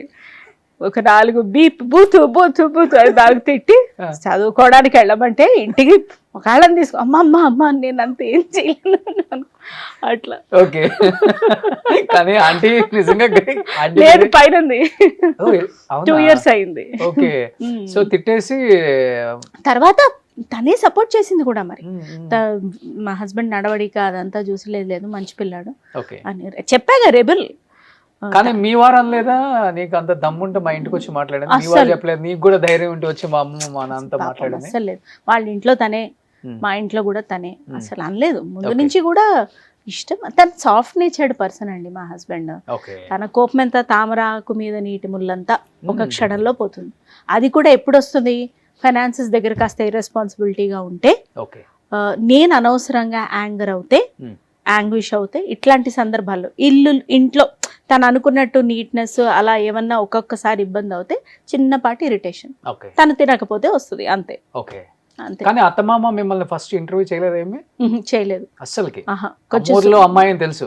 Speaker 3: ఒక 4 బీప్ బూతు బూతు బూతు అని దానికి తిట్టి, చదువుకోవడానికి వెళ్ళమంటే ఇంటికి ఒకళ్ళని తీసుకో, అమ్మ నేను అంత ఏం చేయలేను అట్లా.
Speaker 2: ఓకే, కానీ ఆంటీ నిజంగా
Speaker 3: లేదు పైన 2 years అయింది.
Speaker 2: ఓకే, సో తిట్టేసి
Speaker 3: తర్వాత తనే సపోర్ట్ చేసింది కూడా మరి. మా హస్బెండ్ నడవడిక అదంతా చూసి లేదు మంచి పిల్లాడు
Speaker 2: ఓకే
Speaker 3: అని చెప్పాగా రెబెల్.
Speaker 2: కానీ మీ వారం లేదా నీకు అంత దమ్ముంటే మా ఇంటికి వచ్చి మాట్లాడాను, మీ వారు చెప్పలేదు, నీకు కూడా ధైర్యం ఉంటే వచ్చి మా అమ్మ మా నాన్నతో మాట్లాడాను.
Speaker 3: అసలు లేదు, వాళ్ళ ఇంట్లో తనే, మా ఇంట్లో కూడా తనే, అసలు అనలేదు ముందు నుంచి కూడా. ఇష్టం, తను సాఫ్ట్ నేచర్డ్ పర్సన్ అండి మా హస్బెండ్. తన కోపం ఎంత తామరాకు మీద నీటి ముళ్ళంతా ఒక క్షణంలో పోతుంది. అది కూడా ఎప్పుడు వస్తుంది, ఫైనాన్సెస్ దగ్గర కాస్త ఇర్రెస్పాన్సిబిలిటీగా ఉంటే, నేను అనవసరంగా యాంగర్ అవుతే, యాంగ్విష్ అవుతే, ఇట్లాంటి సందర్భాల్లో ఇంట్లో తను అనుకున్నట్టు నీట్నెస్ అలా ఏమన్నా ఒక్కొక్కసారి ఇబ్బంది అవుతే చిన్నపాటి ఇరిటేషన్, తను తినకపోతే వస్తుంది అంతే. అంతే.
Speaker 2: కానీ అత్తమామ మిమ్మల్ని ఫస్ట్ ఇంటర్వ్యూ చేయలేదేమి?
Speaker 3: చేయలేదు
Speaker 2: అస్సలకి.
Speaker 3: కొంచెం
Speaker 2: అమ్మాయి అని తెలుసు,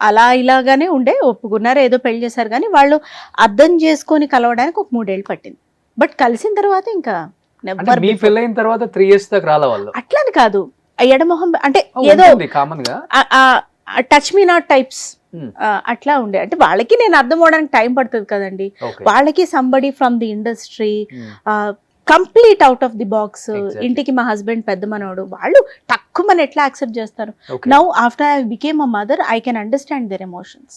Speaker 3: అలా ఇలాగానే ఉండే, ఒప్పుకున్నారు, ఏదో పెళ్లి చేశారు. కానీ వాళ్ళు అర్థం చేసుకొని కలవడానికి ఒక 3 ఏళ్ళు పట్టింది. బట్ కలిసిన తర్వాత ఇంకా
Speaker 2: మీ పెళ్ళైన తర్వాత 3 years దాకా రాలే వాళ్ళు.
Speaker 3: అట్లని కాదు, ఎడమొహం అంటే ఏదో
Speaker 2: కామన్ గా
Speaker 3: టచ్ మీ నాట్ టైప్స్ అట్లా ఉండే. అంటే వాళ్ళకి నేను అర్థం అవడానికి టైం పడుతుంది కదండి. వాళ్ళకి somebody from the industry, complete out of the box. ఇంటికి మా హస్బెండ్ పెద్ద మనోడు, వాళ్ళు తక్కువ మన ఎట్లా యాక్సెప్ట్ చేస్తారు. Now after I became a mother I can understand their emotions.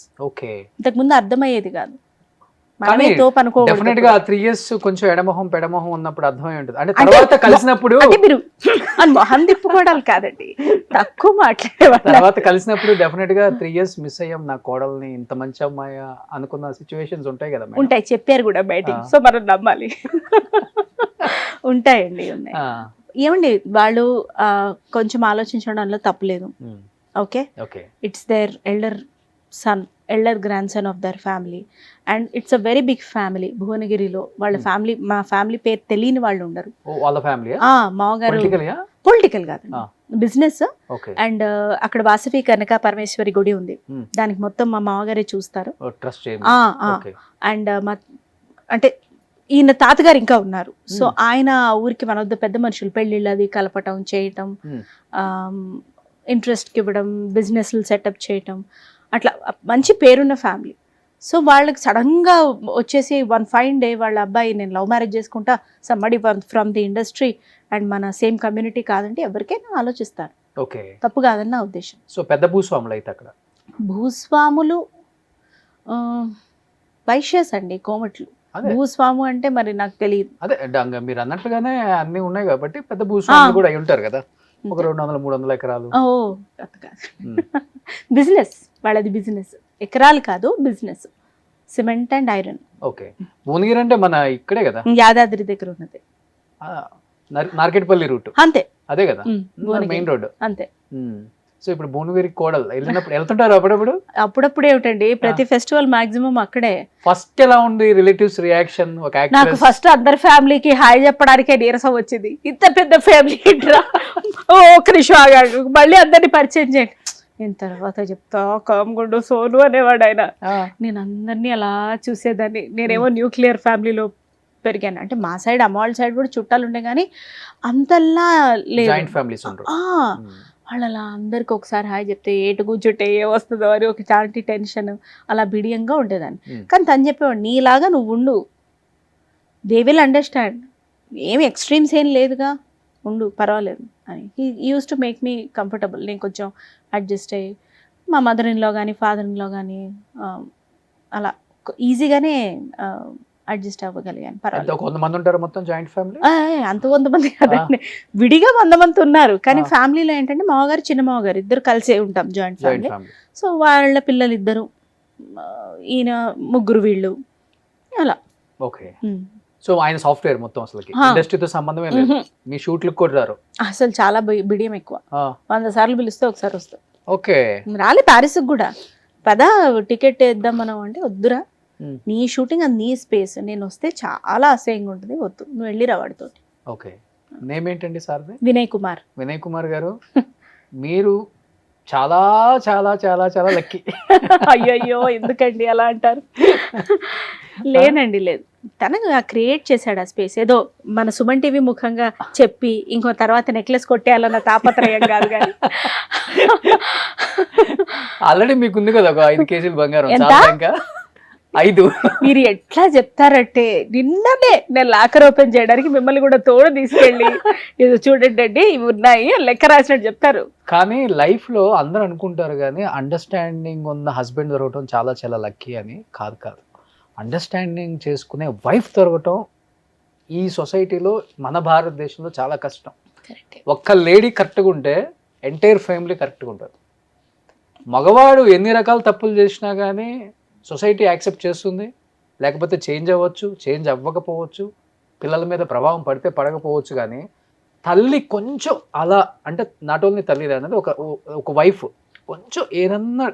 Speaker 3: ఇంతకు ముందు అర్థమయ్యేది కాదు.
Speaker 2: డెఫినెట్ గా 3 years కొంచెం ఎడమొహం పెడమొహం ఉన్నప్పుడు అర్థమై ఉంటుంది. అంటే తర్వాత కలిసినప్పుడు
Speaker 3: మీరు మొహం తిప్పుకోవడాలు కాదండి, తక్కువ మాట్లాడేవాళ్ళు.
Speaker 2: తర్వాత కలిసినప్పుడు డెఫినెట్ గా 3 years మిస్ అయ్యాం నా కోడల్ని, ఇంత మంచి అమ్మాయి అనుకున్న సిచ్యువేషన్స్ ఉంటాయి కదా.
Speaker 3: ఉంటాయి, చెప్పారు కూడా బయటికి, సో మనం నమ్మాలి. ఉంటాయండి, ఉన్నాయి. ఏమండి వాళ్ళు కొంచెం ఆలోచించడంలో తప్పులేదు. Okay, it's their elder grandson of their family and it's a very big family. భువనగిరిలో వాళ్ళ ఫ్యామిలీ, మా ఫ్యామిలీ పేరు తెలియని వాళ్ళు ఉండరు. మామగారు పొలిటికల్ కాదు, బిజినెస్. అండ్ అక్కడ వాసవి కనక పరమేశ్వరి గుడి ఉంది, దానికి మొత్తం మా మామగారే చూస్తారు. అండ్ అంటే ఈయన తాతగారు ఇంకా ఉన్నారు. సో ఆయన ఊరికి మన వద్ద పెద్ద మనుషులు, పెళ్లిళ్ళు అది కలపటం చేయటం, ఇంట్రెస్ట్కి ఇవ్వడం, బిజినెస్లు సెటప్ చేయటం, అట్లా మంచి పేరున్న ఫ్యామిలీ. సో వాళ్ళకి సడన్గా వచ్చేసి వన్ ఫైన్ డే వాళ్ళ అబ్బాయి నేను లవ్ మ్యారేజ్ చేసుకుంటా, సమ్మడి ఫ్రమ్ ది ఇండస్ట్రీ అండ్ మన సేమ్ కమ్యూనిటీ కాదంటే ఎవరికైనా ఆలోచిస్తారు, తప్పు కాదని నా ఉద్దేశం.
Speaker 2: సో పెద్ద భూస్వాములు అయితే అక్కడ
Speaker 3: భూస్వాములు వైశ్యస్ అండి, కోమట్లు. భూస్వాము అంటే మరి నాకు తెలియదు.
Speaker 2: అదే మీరు అన్నట్టుగానే అన్ని ఉన్నాయి కాబట్టి పెద్ద భూస్వాములు కూడా అయి ఉంటారు కదా, ఒక 200-300 ఎకరాలు.
Speaker 3: బిజినెస్ వాళ్ళది, బిజినెస్ ఎకరాలు కాదు, business cement and iron.
Speaker 2: Okay, Bhuvanagiri అంటే మన ఇక్కడే కదా,
Speaker 3: యాదాద్రి దగ్గర ఉన్నది,
Speaker 2: నార్కెట్పల్లి రూట్.
Speaker 3: అంతే,
Speaker 2: అదే కదా మెయిన్ రోడ్,
Speaker 3: అంతే.
Speaker 2: సో ఇప్పుడు భువనగిరి కోడలు వెళ్ళినప్పుడు వెళ్తుంటారు అప్పుడప్పుడు?
Speaker 3: అప్పుడప్పుడు ఏమిటండి, ప్రతి ఫెస్టివల్ మాక్సిమం అక్కడే.
Speaker 2: ఫస్ట్ ఎలా ఉంది రిలేటివ్స్ రియాక్షన్?
Speaker 3: నాకు ఫస్ట్ అందరి ఫ్యామిలీకి హాయ్ చెప్పడానికే నీరసం వచ్చింది. ఇంత పెద్ద ఫ్యామిలీ ఒక నిమిషం ఆగాడు, మళ్ళీ అందరినీ పరిచయం చేయండి. నేను తర్వాత చెప్తా కామ్గుండు సోను అనేవాడు ఆయన. నేను అందరినీ అలా చూసేదాన్ని. నేనేమో న్యూక్లియర్ ఫ్యామిలీలో పెరిగాను, అంటే మా సైడ్ అమ్మ వాళ్ళ సైడ్ కూడా చుట్టాలు ఉండే కానీ అంతల్లా లేదు. వాళ్ళు అలా అందరికి ఒకసారి హాయ్ చెప్తే ఏటు కూర్చుంటే ఏ వస్తుందో అని ఒక చాంటి టెన్షన్, అలా బిడియంగా ఉండేదాన్ని. కానీ తను చెప్పేవాడు నీలాగా నువ్వు ఉండు, దే విల్ అండర్స్టాండ్, ఏమి ఎక్స్ట్రీమ్స్ ఏం లేదుగా, ఉండు పర్వాలేదు అని. He use to make me comfortable. నేను కొంచెం అడ్జస్ట్ అయ్యి మా మదర్ ఇన్లో కానీ ఫాదర్ ఇన్లో కానీ అలా ఈజీగానే అడ్జస్ట్ అవ్వగలిగాను.
Speaker 2: కొంతమంది ఉంటారు మొత్తం జాయింట్ ఫ్యామిలీ,
Speaker 3: అంత 100 మంది కదండి, విడిగా 100 మంది ఉన్నారు. కానీ ఫ్యామిలీలో ఏంటంటే మామగారు చిన్న మామగారు ఇద్దరు కలిసే ఉంటాం, జాయింట్ ఫ్యామిలీ. సో వాళ్ళ పిల్లలు 2, ఈయన 3 వీళ్ళు అలా.
Speaker 2: ఓకే, సో ఆయన సాఫ్ట్వేర్ మొత్తం అసలు ఇండస్ట్రీతో సంబంధమే లేదు, మీ షూట్లకు కూడా రారు
Speaker 3: అసలు. చాలా బిడియం ఎక్కువ, 100 సార్లు పిలిస్తే ఒకసారి వస్తాం.
Speaker 2: ఓకే,
Speaker 3: రాలే ప్యారిస్కి కూడా, పదా టికెట్ వేద్దాం మనం అంటే వద్దురా, నీ షూటింగ్ అది నీ స్పేస్, నేను వస్తే చాలా అసహ్యంగా ఉంటుంది, వద్దు నువ్వు వెళ్ళి రావాడితో.
Speaker 2: ఓకే, నేమ్ ఏంటండి సార్?
Speaker 3: వినయ్ కుమార్.
Speaker 2: వినయ్ కుమార్ గారు, మీరు చాలా చాలా చాలా చాలా లక్కీ.
Speaker 3: అయ్యయ్యో ఎందుకండి అలా అంటారు? లేనండి, లేదు, తనకు క్రియేట్ చేశాడు ఆ స్పేస్. ఏదో మన సుమన్ టీవీ ముఖంగా చెప్పి ఇంకో తర్వాత నెక్లెస్ కొట్టేయాలన్న తాపత్రయం కాదు కానీ
Speaker 2: ఆల్రెడీ మీకుంది కదా ఒక 5 కేజీలు బంగారం. 5
Speaker 3: మీరు ఎట్లా చెప్తారంటే నిన్ననే నేను లాకర్ ఓపెన్ చేయడానికి మిమ్మల్ని కూడా తోడు తీసుకెళ్ళి ఇది చూడండి అండి ఇవి ఉన్నాయి లెక్క రాసినట్టు చెప్తారు.
Speaker 2: కానీ లైఫ్ లో అందరూ అనుకుంటారు కానీ అండర్స్టాండింగ్ ఉన్న హస్బెండ్ దొరకటం చాలా చాలా లక్కీ అని. కాదు, అండర్స్టాండింగ్ చేసుకునే వైఫ్ దొరకటం ఈ సొసైటీలో మన భారతదేశంలో చాలా కష్టం. ఒక్క లేడీ కరెక్ట్గా ఉంటే ఎంటైర్ ఫ్యామిలీ కరెక్ట్గా ఉంటుంది. మగవాడు ఎన్ని రకాల తప్పులు చేసినా కానీ సొసైటీ యాక్సెప్ట్ చేస్తుంది, లేకపోతే చేంజ్ అవ్వచ్చు, చేంజ్ అవ్వకపోవచ్చు, పిల్లల మీద ప్రభావం పడితే పడకపోవచ్చు. కానీ తల్లి కొంచెం అలా అంటే నాట్ ఓన్లీ తల్లి అనేది ఒక వైఫ్ కొంచెం ఏదన్నా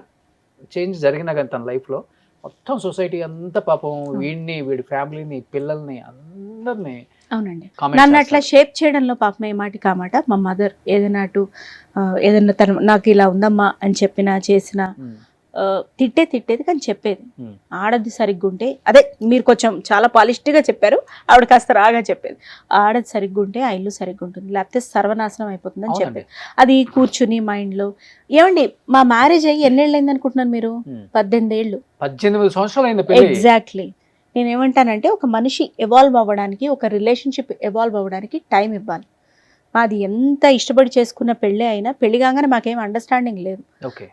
Speaker 2: చేంజ్ జరిగినా కానీ తన లైఫ్లో మొత్తం సొసైటీ అంతా పాపం వీడిని, వీడి ఫ్యామిలీని, పిల్లల్ని అందరినీ.
Speaker 3: అవునండి, నన్ను అట్లా షేప్ చేయడంలో పాపం ఏ మాటి కామాట మా మదర్ ఏదైనా ఏదైనా తను నాకు ఇలా ఉందమ్మా అని చెప్పినా చేసినా తిట్టేది కానీ చెప్పేది. ఆడది సరిగ్గా ఉంటే అదే మీరు కొంచెం చాలా పాలిష్డ్గా చెప్పారు, ఆవిడ కాస్త రాగా చెప్పేది. ఆడది సరిగ్గా ఉంటే ఆ ఇల్లు సరిగ్గా ఉంటుంది, లేకపోతే సర్వనాశనం అయిపోతుంది అని చెప్పేది. అది కూర్చుని మైండ్లో. ఏమండి మా మ్యారేజ్ అయ్యి ఎన్నేళ్ళు అయింది అనుకుంటున్నారు మీరు? 18 ఏళ్ళు.
Speaker 2: 18 సంవత్సరాలు.
Speaker 3: ఎగ్జాక్ట్లీ. నేనేమంటానంటే ఒక మనిషి ఎవాల్వ్ అవ్వడానికి, ఒక రిలేషన్షిప్ ఎవాల్వ్ అవ్వడానికి టైం ఇవ్వాలి. మాది ఎంత ఇష్టపడి చేసుకున్న పెళ్ళే అయినా పెళ్లి కాగానే మాకేం అండర్స్టాండింగ్ లేదు.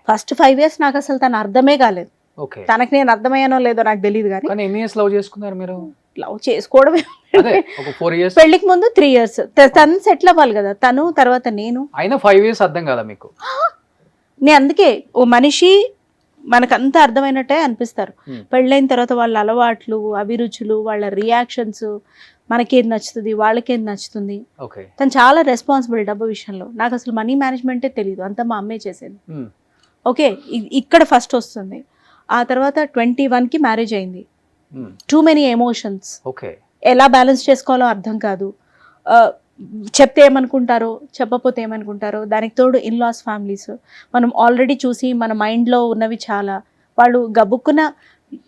Speaker 3: ఫస్ట్ 5 years నాకు అసలు తను అర్థమే కాలేదు. తనకి నేను అర్థమయ్యానో లేదో నాకు తెలియదు. కానీ లవ్ చేసుకోవడమే. పెళ్లికి ముందు 3 years తను సెటిల్ అవ్వాలి కదా, తను తర్వాత నేను.
Speaker 2: 5 years అర్థం కదా మీకు?
Speaker 3: నేను అందుకే ఓ మనిషి మనకు అంత అర్థమైనట్టే అనిపిస్తారు. పెళ్ళైన తర్వాత వాళ్ళ అలవాట్లు, అభిరుచులు, వాళ్ళ రియాక్షన్స్, మనకేది నచ్చుతుంది, వాళ్ళకేది నచ్చుతుంది. తను చాలా రెస్పాన్సిబుల్ డబ్బు విషయంలో. నాకు అసలు మనీ మేనేజ్మెంటే తెలియదు, అంతా మా అమ్మే చేసేది. ఓకే, ఇక్కడ ఫస్ట్ వస్తుంది. ఆ తర్వాత 21కి మ్యారేజ్ అయింది. టూ మెనీ ఎమోషన్స్, ఎలా బ్యాలెన్స్ చేసుకోవాలో అర్థం కాదు. చెప్తే ఏమనుకుంటారో, చెప్పకపోతే ఏమనుకుంటారో. దానికి తోడు ఇన్లాస్ ఫ్యామిలీస్ మనం ఆల్రెడీ చూసి మన మైండ్లో ఉన్నవి చాలా. వాళ్ళు గబుక్కున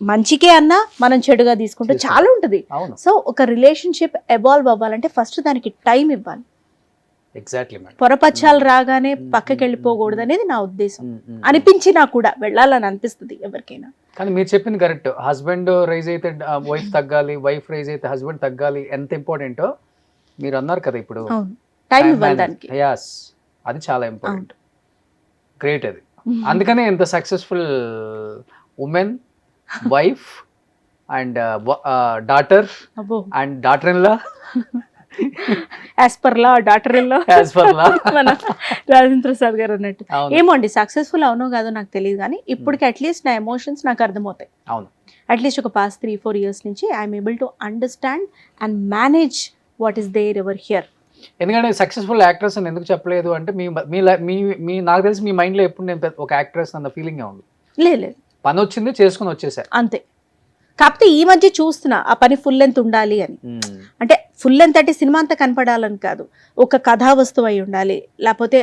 Speaker 3: మంచికే అన్నా మనం చెడుగా తీసుకుంటే చాలా ఉంటుంది. సో ఒక రిలేషన్షిప్ ఎవాల్వ్ అవ్వాలంటే ఫస్ట్ దానికి టైం ఇవ్వాలి. పొరపచ్చాలు రాగానే పక్కకి వెళ్ళిపోకూడదు అనేది నా ఉద్దేశం. అనిపించినా కూడా వెళ్ళాలని అనిపిస్తుంది ఎవరికైనా.
Speaker 2: కానీ మీరు చెప్పింది కరెక్ట్. హస్బెండ్ రైజ్ అయితే వైఫ్ తగ్గాలి, వైఫ్ రైజ్ అయితే హస్బెండ్ తగ్గాలి. ఎంత ఇంపార్టెంటో మీరు అన్నారు కదా ఇప్పుడు.
Speaker 3: టైం ఇవ్వాలి దానికి.
Speaker 2: అది చాలా ఇంపార్టెంట్. గ్రేట్ అది. అందుకనే ఎంత successful women, wife and daughter and daughter in law,
Speaker 3: as per law daughter in law, మన రాజేంద్ర ప్రసాద్ గారు అన్నట్టు. ఏమో అండి, సక్సెస్ఫుల్ అవునో కాదో నాకు తెలియదు, కానీ ఇప్పటికి అట్లీస్ట్ నా ఎమోషన్స్ నాకు అర్థమవుతాయి. అట్లీస్ట్ ఒక పాస్ట్ 3-4 years నుంచి I'm able to understand and manage what is there ever here.
Speaker 2: ఎందుకంటే సక్సెస్ఫుల్ యాక్ట్రెస్ అని ఎందుకు చెప్పలేదు అంటే మీ నాకు తెలిసి మీ మైండ్లో ఎప్పుడు నేను ఒక యాక్ట్రెస్ అన్న ఫీలింగ్ ఉంది.
Speaker 3: లేదు,
Speaker 2: పని వచ్చింది చేసుకుని వచ్చేసా అంతే.
Speaker 3: కాకపోతే ఈ మధ్య చూస్తున్నా ఆ పని ఫుల్ లెంత్ ఉండాలి అని. అంటే ఫుల్ లెంత్ అంటే సినిమా అంతా కనపడాలని కాదు, ఒక కథా వస్తువు అయి ఉండాలి, లేకపోతే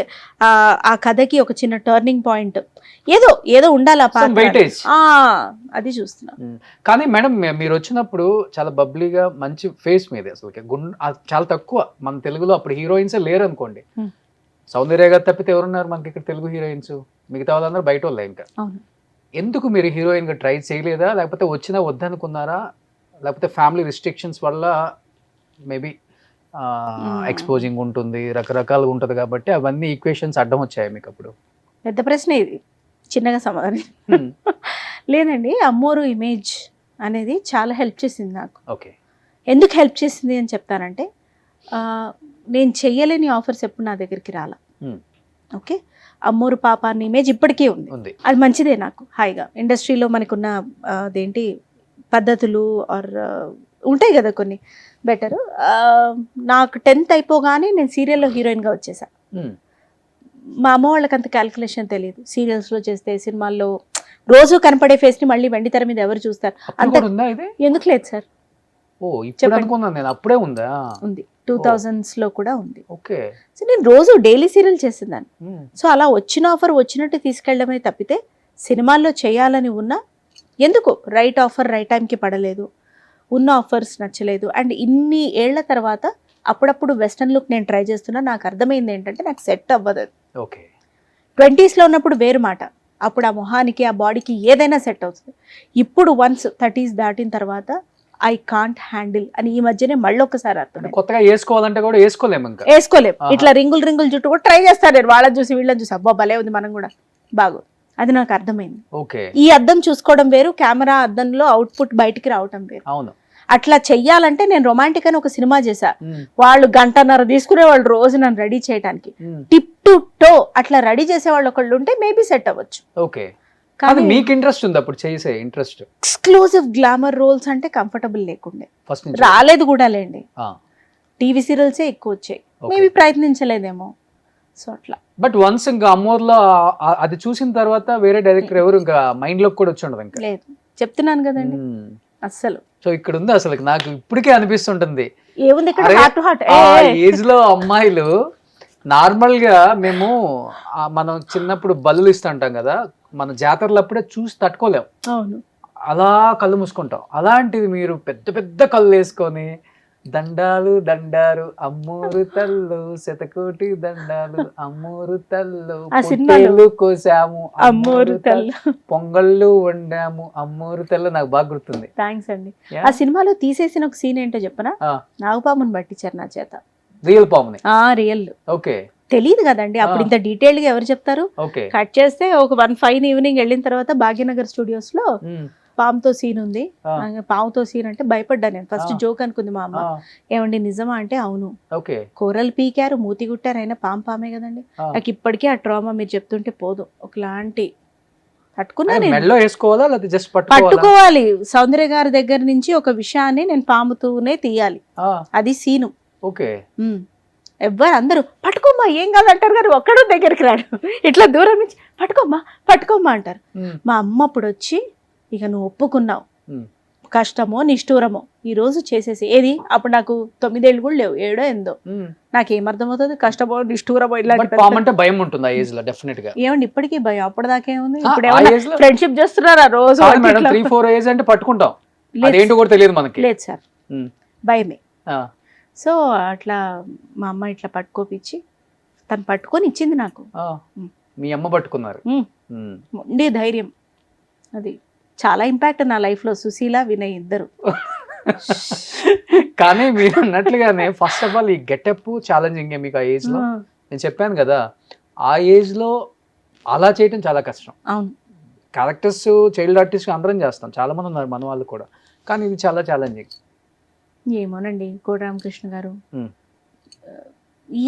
Speaker 3: ఆ కథకి ఒక చిన్న టర్నింగ్ పాయింట్ ఏదో ఉండాలి. అది చూస్తున్నా.
Speaker 2: కానీ మేడం మీరు వచ్చినప్పుడు చాలా బబ్లీగా మంచి ఫేస్ మీద అసలు చాలా తక్కువ మన తెలుగులో అప్పుడు హీరోయిన్స్ లేరు అనుకోండి. సౌందర్య గారు తప్పితే ఎవరున్నారు మనకి ఇక్కడ తెలుగు హీరోయిన్స్? మిగతా వాళ్ళందరూ బయట వాళ్ళే. ఇంకా ఎందుకు మీరు హీరోయిన్ గా ట్రై చేయలేదా, లేకపోతే వచ్చినా వద్దనుకున్నారా, లేకపోతే ఫ్యామిలీ రిస్ట్రిక్షన్స్ వల్ల మేబీ ఎక్స్పోజింగ్ ఉంటుంది, రకరకాలుగా ఉంటుంది కాబట్టి అవన్నీ ఈక్వేషన్స్ అడ్డం వచ్చాయి మీకు అప్పుడు?
Speaker 3: పెద్ద ప్రశ్న ఇది, చిన్నగా సమాధానం. లేదండి, అమ్మోరు ఇమేజ్ అనేది చాలా హెల్ప్ చేసింది నాకు. ఎందుకు హెల్ప్ చేసింది అని చెప్తానంటే, నేను చెయ్యలేని ఆఫర్స్ ఎప్పుడు నా దగ్గరికి రాలా. ఓకే, అమ్మోరు పాప అన్న ఇమేజ్ ఇప్పటికీ ఉంది. అది మంచిదే నాకు. హాయిగా ఇండస్ట్రీలో మనకున్న అదేంటి పద్ధతులు ఆర్ ఉంటాయి కదా కొన్ని బెటర్. నాకు 10th అయిపోగానే నేను సీరియల్లో హీరోయిన్గా వచ్చేసా. మా అమ్మ వాళ్ళకి అంత క్యాల్కులేషన్ తెలియదు. సీరియల్స్లో చేస్తే సినిమాల్లో రోజు కనపడే ఫేస్ని మళ్ళీ వెండి తెర మీద ఎవరు చూస్తారు? అంత ఎందుకు లేదు సార్? ఉంది, 2000s లో కూడా ఉంది. సో నేను రోజు డైలీ సీరియల్ చేసేదాన్ని. సో అలా వచ్చిన ఆఫర్ వచ్చినట్టు తీసుకెళ్ళడమే తప్పితే సినిమాల్లో చేయాలని ఉన్నా ఎందుకు రైట్ ఆఫర్ రైట్ టైంకి పడలేదు, ఉన్న ఆఫర్స్ నచ్చలేదు. అండ్ ఇన్ని ఏళ్ల తర్వాత అప్పుడప్పుడు వెస్టర్న్ లుక్ నేను ట్రై చేస్తున్నా. నాకు అర్థమైంది ఏంటంటే నాకు సెట్ అవ్వదు. 20s లో ఉన్నప్పుడు వేరు మాట, అప్పుడు ఆ మొహానికి ఆ బాడీకి ఏదైనా సెట్ అవుతుంది. ఇప్పుడు వన్స్ 30s దాటిన తర్వాత ఐ కాంట్ హ్యాండిల్ అని ఈ మధ్యనే మళ్ళీ ఒకసారి అర్థం.
Speaker 2: కొత్తగా వేసుకోవాలంటే కూడా వేసుకోలేము, ఇంకా
Speaker 3: వేసుకోలేము.
Speaker 2: ఆహా.
Speaker 3: ఇట్లా రింగులు జుట్టు కూడా ట్రై చేస్తారు నేను, వాళ్ళని చూసి వీళ్ళని చూసి అబ్బా భలే ఉంది మనం కూడా బాగోదు. అది నాకు అర్థమైంది.
Speaker 2: ఓకే,
Speaker 3: ఈ అద్దం చూసుకోవడం వేరు, కెమెరా అద్దంలో అవుట్పుట్ బయటికి రావటం వేరు.
Speaker 2: అవును.
Speaker 3: అట్లా చెయ్యాలంటే నేను రొమాంటిక్ అని ఒక సినిమా చేశా. వాళ్ళు 1.5 గంట తీసుకునే వాళ్ళు రోజు నన్ను రెడీ చేయడానికి, టిప్ టు టో అట్లా రెడీ చేసే వాళ్ళు ఒకళ్ళు ఉంటే మేబీ సెట్ అవ్వచ్చు.
Speaker 2: ఓకే, కానీ మీకు ఇంట్రెస్ట్ ఉంది అప్పుడు చేసే ఇంట్రెస్ట్?
Speaker 3: ఎక్స్క్లూజివ్ గ్లామర్ రోల్స్ అంటే కంఫర్టబుల్ లేకుండే,
Speaker 2: ఫస్ట్
Speaker 3: రాలేదు కూడా లేండి. టీవీ సీరియల్సే ఎక్కువ వచ్చాయి, మేబీ ప్రయత్నించలేదేమో. సో అట్లా.
Speaker 2: బట్ వన్స్ ఇంకా అమ్మోర్లో అది చూసిన తర్వాత వేరే డైరెక్టర్ ఎవరు ఇంకా మైండ్ లోకి కూడా వచ్చి ఉండదు ఇంకా?
Speaker 3: లేదు, చెప్తున్నాను కదండి అస్సలు.
Speaker 2: సో ఇక్కడ ఉంది అసలు నాకు ఇప్పటికే అనిపిస్తుంటుంది,
Speaker 3: ఏముంది ఇక్కడ హార్ట్ టు హార్ట్.
Speaker 2: ఏజ్ లో అమ్మాయిలు నార్మల్ గా మేము మనం చిన్నప్పుడు బల్లులు ఇస్తుంటాం కదా, మన జాతరలప్పుడే చూసి తట్టుకోలేం,
Speaker 3: అవును,
Speaker 2: అలా కళ్ళు మూసుకుంటాం. అలాంటిది మీరు పెద్ద పెద్ద కళ్ళు వేసుకొని దండాలు దండారు అమ్మూరు తల్లు శతకోటి దండాలు అమ్మూరు తల్లు పొట్టేలు కోసాము అమ్మూరు తల్లు పొంగళ్ళు వండాము అమ్మూరు తల్లు నాకు బాగా గుర్తుంది.
Speaker 3: థ్యాంక్స్ అండి. ఆ సినిమాలో తీసేసిన ఒక సీన్ ఏంటో చెప్పనా? నాగపాముని పట్టించారు నా చేత.
Speaker 2: రియల్ పాముని?
Speaker 3: రియల్.
Speaker 2: ఓకే,
Speaker 3: తెలియదు కదండి అప్పుడు, ఇంత డీటెయిల్ గా ఎవరు చెప్తారు? కట్ చేస్తే ఒక 1 ఫైన్ ఈవినింగ్ వెళ్ళిన తర్వాత భాగ్యనగర్ స్టూడియోస్ లో పాముతో సీన్ ఉంది. పాముతో సీన్ అంటే భయపడ్డా నేను. ఫస్ట్ జోక్ అనుకుంది మా అమ్మ. ఏమండి నిజమా అంటే అవును. కూరలు పీకారు, మూతి గుట్టారు, అయినా పామే కదండి. నాకు ఇప్పటికీ ఆ ట్రామా మీరు చెప్తుంటే పోదు, ఒకలాంటి పట్టుకోవాలి. సౌందర్య గారి దగ్గర నుంచి ఒక విషయాన్ని నేను పాముతూనే తీయాలి, అది సీను. ఎవ్వరు అందరూ పట్టుకోమ్మా ఏం కాదంటారు కానీ ఒక్కడో దగ్గరికి రాడు, ఇట్లా దూరం నుంచి పట్టుకోమ్మా అంటారు. మా అమ్మ అప్పుడు వచ్చి ఇక నువ్వు ఒప్పుకున్నావు, కష్టమో నిష్ఠూరమో ఈ రోజు చేసేసి. ఏది అప్పుడు నాకు 9 ఏళ్ళు కూడా లేవు, 7 8 నాకేమర్థమవుతుంది కష్టమో నిష్ఠూరమో ఇలాంటి
Speaker 2: భయం ఉంటుంది ఆ ఏజ్ లో డెఫినెట్ గా.
Speaker 3: ఏమండి ఇప్పటికీ భయం, అప్పటిదాకా ఏముంది, ఇప్పుడు ఫ్రెండ్షిప్ చేస్తున్నారా రోజు?
Speaker 2: 3-4 ఏజ్ అంటే పట్టుకుంటాం, అదేంటో కూడా తెలియదు మనకి.
Speaker 3: లేదు సార్, భయమే. సో అట్లా మా అమ్మ ఇట్లా పట్టుకోపిచ్చి తను పట్టుకొని ఇచ్చింది నాకు.
Speaker 2: మీ అమ్మ పట్టుకున్నారు,
Speaker 3: ఉండే ధైర్యం అది చాలా ఇంపాక్ట్ నా లైఫ్ లో. సుశీల, వినయ్ ఇద్దరు.
Speaker 2: కానీ మీరు అన్నట్లుగానే ఫస్ట్ ఆఫ్ ఆల్ ఈ గెటప్ ఛాలెంజింగ్ మీకు ఆ ఏజ్ లో. నేను చెప్పాను కదా, ఆ ఏజ్ లో అలా చేయటం చాలా కష్టం.
Speaker 3: అవును,
Speaker 2: క్యారెక్టర్స్ చైల్డ్ ఆర్టిస్ట్ అందరం చేస్తాం, చాలా మంది ఉన్నారు మన వాళ్ళు కూడా, కానీ ఇది చాలా ఛాలెంజింగ్.
Speaker 3: ఏమోనండి కోట రామకృష్ణ గారు,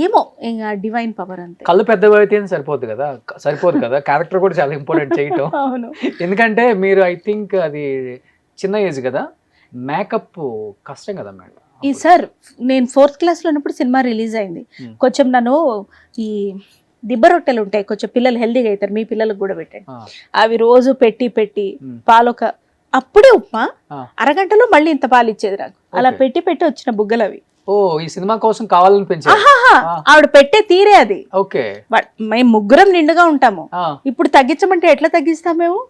Speaker 3: ఏమో ఇంకా డివైన్ పవర్ అంతే.
Speaker 2: కళ్ళు పెద్దవి అయితే సరిపోదు కదా, క్యారెక్టర్ కూడా చాలా ఇంపార్టెంట్ చేయటం.
Speaker 3: అవును,
Speaker 2: ఎందుకంటే మీరు ఐ థింక్ అది చిన్న ఏజ్ కదా, మేకప్ కష్టం కదా మేడం.
Speaker 3: ఈ సార్ నేను 4th క్లాస్ లో ఉన్నప్పుడు సినిమా రిలీజ్ అయింది. కొంచెం నన్ను ఈ దిబ్బ రొట్టెలు ఉంటాయి, కొంచెం పిల్లలు హెల్దీగా అవుతారు, మీ పిల్లలకు కూడా పెట్టండి, అవి రోజు పెట్టి పాలొక అప్పుడే ఉప్మా అరగంటలో మళ్ళీ ఇంత పాలు ఇచ్చేది నాకు. అలా పెట్టి వచ్చిన బుగ్గలు అవి.
Speaker 2: ఈ సినిమా కోసం కావాలని పెంచారు.
Speaker 3: ఆవిడ పెట్టే తీరే అది.
Speaker 2: ఓకే,
Speaker 3: మేము ముగ్గురం నిండుగా ఉంటాము, ఇప్పుడు తగ్గించమంటే ఎట్లా తగ్గిస్తాం మేము?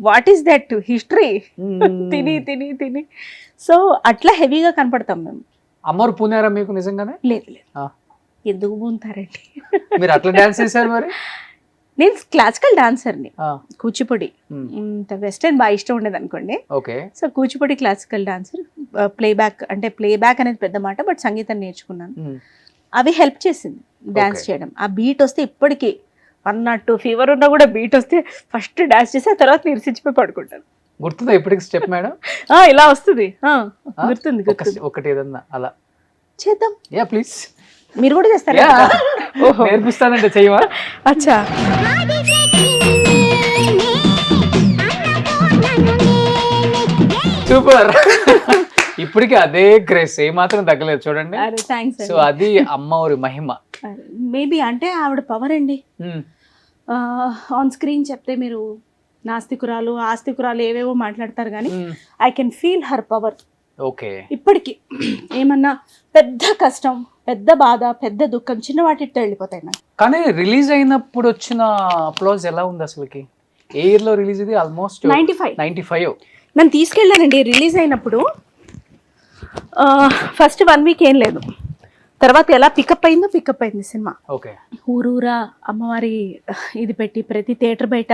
Speaker 3: What is that history? తిని సో అట్లా హెవీగా కనపడతాం మేము.
Speaker 2: అమ్మవారు పూనారా మీకు నిజంగానే?
Speaker 3: లేదు, ఎందుకు పూనుతారండి?
Speaker 2: మీరు అట్లా డాన్స్ చేశారు మరి?
Speaker 3: నేను క్లాసికల్ డాన్సర్ని, కూచిపూడి. వెస్టర్న్ బాగా ఇష్టం ఉండేది అనుకోండి. So Kuchipudi classical dancer. Playback అనేది పెద్ద మాట, బట్ సంగీతం నేర్చుకున్నాను. అవి హెల్ప్ చేసింది డాన్స్ చేయడం. ఆ బీట్ వస్తే ఇప్పటికీ 102 ఫీవర్ ఉన్నా కూడా బీట్ వస్తే ఫస్ట్ డాన్స్ చేసి ఆ తర్వాత నిరసించిపోయి పడుకుంటాను.
Speaker 2: గుర్తుందా ఇప్పటికి స్టెప్ మేడం?
Speaker 3: ఇలా వస్తుంది, గుర్తుంది.
Speaker 2: ఒకటి ఏదన్నా అలా
Speaker 3: చేద్దాం.
Speaker 2: Yeah please.
Speaker 3: మీరు కూడా చేస్తారా?
Speaker 2: నేర్పిస్తానంటే చెయ్యవా?
Speaker 3: అచ్చా,
Speaker 2: సూపర్. ఇప్పటికి అదే గ్రేస్ ఏమాత్రం తగ్గలేదు చూడండి. సో అది అమ్మవారి మహిమ.
Speaker 3: మేబీ అంటే ఆవిడ పవర్ అండి. ఆన్ స్క్రీన్ చెప్తే మీరు నాస్తికురాలు ఆస్తికురాలు ఏవేవో మాట్లాడతారు కానీ I can feel her power.
Speaker 2: Okay,
Speaker 3: ఇప్పటికి ఏమన్నా పెద్ద కష్టం, పెద్ద బాధ, పెద్ద దుఃఖం, చిన్న వాటితో వెళ్ళిపోతాయి నాకు.
Speaker 2: కానీ రిలీజ్ అయినప్పుడు వచ్చిన అప్లాజ్ ఎలా ఉంది అసలుకి? ఏ ఇయర్ లో రిలీజ్ ఇది? ఆల్మోస్ట్ 95.
Speaker 3: నన్ను తీసుకెళ్ళానండి రిలీజ్ అయినప్పుడు. ఫస్ట్ 1 వీక్ ఏం లేదు, తర్వాత ఎలా పికప్ అయింది సినిమా.
Speaker 2: ఓకే.
Speaker 3: ఊరూరా అమ్మవారి ఇది పెట్టి ప్రతి థియేటర్ బయట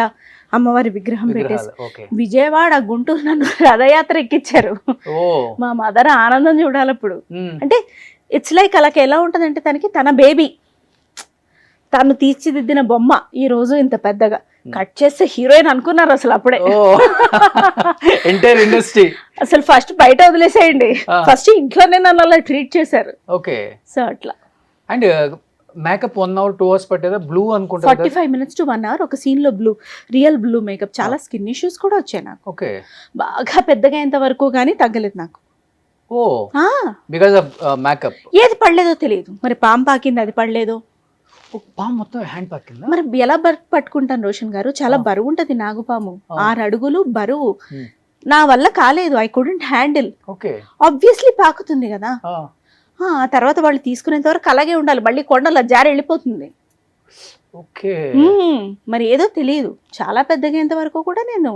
Speaker 3: అమ్మవారి విగ్రహం పెట్టేసి
Speaker 2: ఓకే.
Speaker 3: విజయవాడ గుంటూరు నన్ను రథయాత్ర ఎక్కించారు.
Speaker 2: ఓ.
Speaker 3: మా మదర్ ఆనందం చూడాలి అప్పుడు. అంటే ఇట్స్ లైక్ అలాగే ఎలా ఉంటదంటే తనకి తన బేబీ తను తీర్చిదిద్దిన బొమ్మ ఈ రోజు ఇంత పెద్దగా కట్ చేస్తే హీరోయిన్ అనుకున్నారు అసలు అప్పుడే.
Speaker 2: ఎంటైర్ ఇండస్ట్రీ
Speaker 3: అసలు ఫస్ట్ బయట వదిలేసేయండి, ఫస్ట్ ఇంట్లోనే నన్ను అలా ట్రీట్ చేశారు.
Speaker 2: ఓకే.
Speaker 3: సో అట్లా.
Speaker 2: అండ్ మేకప్ 1 hour 2 hours పట్టేదా? బ్లూ అనుకుంటా.
Speaker 3: 45 minutes to 1 hour ఒక సీన్ లో బ్లూ, రియల్ బ్లూ మేకప్. చాలా స్కిన్ ఇష్యూస్ కూడా వచ్చాయి నాకు.
Speaker 2: ఓకే.
Speaker 3: బాగా పెద్దగా అయ్యేంత వరకు కానీ తగ్గలేదు నాకు.
Speaker 2: ఓ, బికాజ్ ఆఫ్ మేకప్.
Speaker 3: ఏది పడలేదో తెలియదు, మరి పాము పాకింది అది పడలేదో.
Speaker 2: పాము మొత్తం హ్యాండ్ పాకిందా?
Speaker 3: మరి ఎలా పట్టుకుంటాను రోషన్ గారు, చాలా బరువు ఉంటది నాగుపాము, 6 అడుగులు బరువు. నా వల్ల కాలేదు, I couldn't handle.
Speaker 2: Okay.
Speaker 3: Obviously పాకుతుంది కదా. తర్వాత వాళ్ళు తీసుకునేంత వరకు అలాగే ఉండాలి, మళ్ళీ కొండల జారి వెళ్ళిపోతుంది.
Speaker 2: ఓకే.
Speaker 3: మరి ఏదో తెలియదు, చాలా పెద్దగా అయ్యేంత వరకు కూడా నేను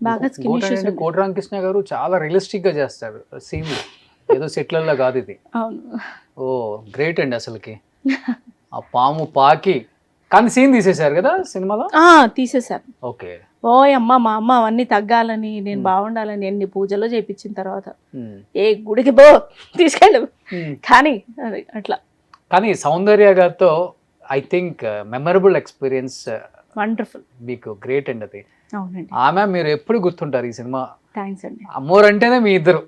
Speaker 3: బాగా స్కిన్ ఇష్యూస్.
Speaker 2: కోటి రామకృష్ణ గారు చాలా రియలిస్టిక్ గా చేస్తారు సీన్, ఏదో సెట్లల్లో కాదు ఇది.
Speaker 3: అవును.
Speaker 2: ఓ గ్రేట్ అండి అసలుకి. ఆ పాము పాకి కానీ సీన్ తీసేశారు కదా సినిమాలో?
Speaker 3: తీసేశారు.
Speaker 2: ఓకే.
Speaker 3: ఓ అమ్మ, మా అమ్మ అవన్నీ తగ్గాలని, నేను బాగుండాలని ఎన్ని పూజలో చేయించిన తర్వాత ఏ గుడికి పో తీసుకెళ్ళు కానీ అది అట్లా.
Speaker 2: కానీ సౌందర్య గారితో I think memorable experience.
Speaker 3: Wonderful.
Speaker 2: మీకు గ్రేట్ అండి అది.
Speaker 3: అవునండి.
Speaker 2: ఆమె మీరు ఎప్పుడు గుర్తుంటారు ఈ సినిమా.
Speaker 3: థ్యాంక్స్ అండి.
Speaker 2: అమ్మోరు అంటేనే మీ ఇద్దరు.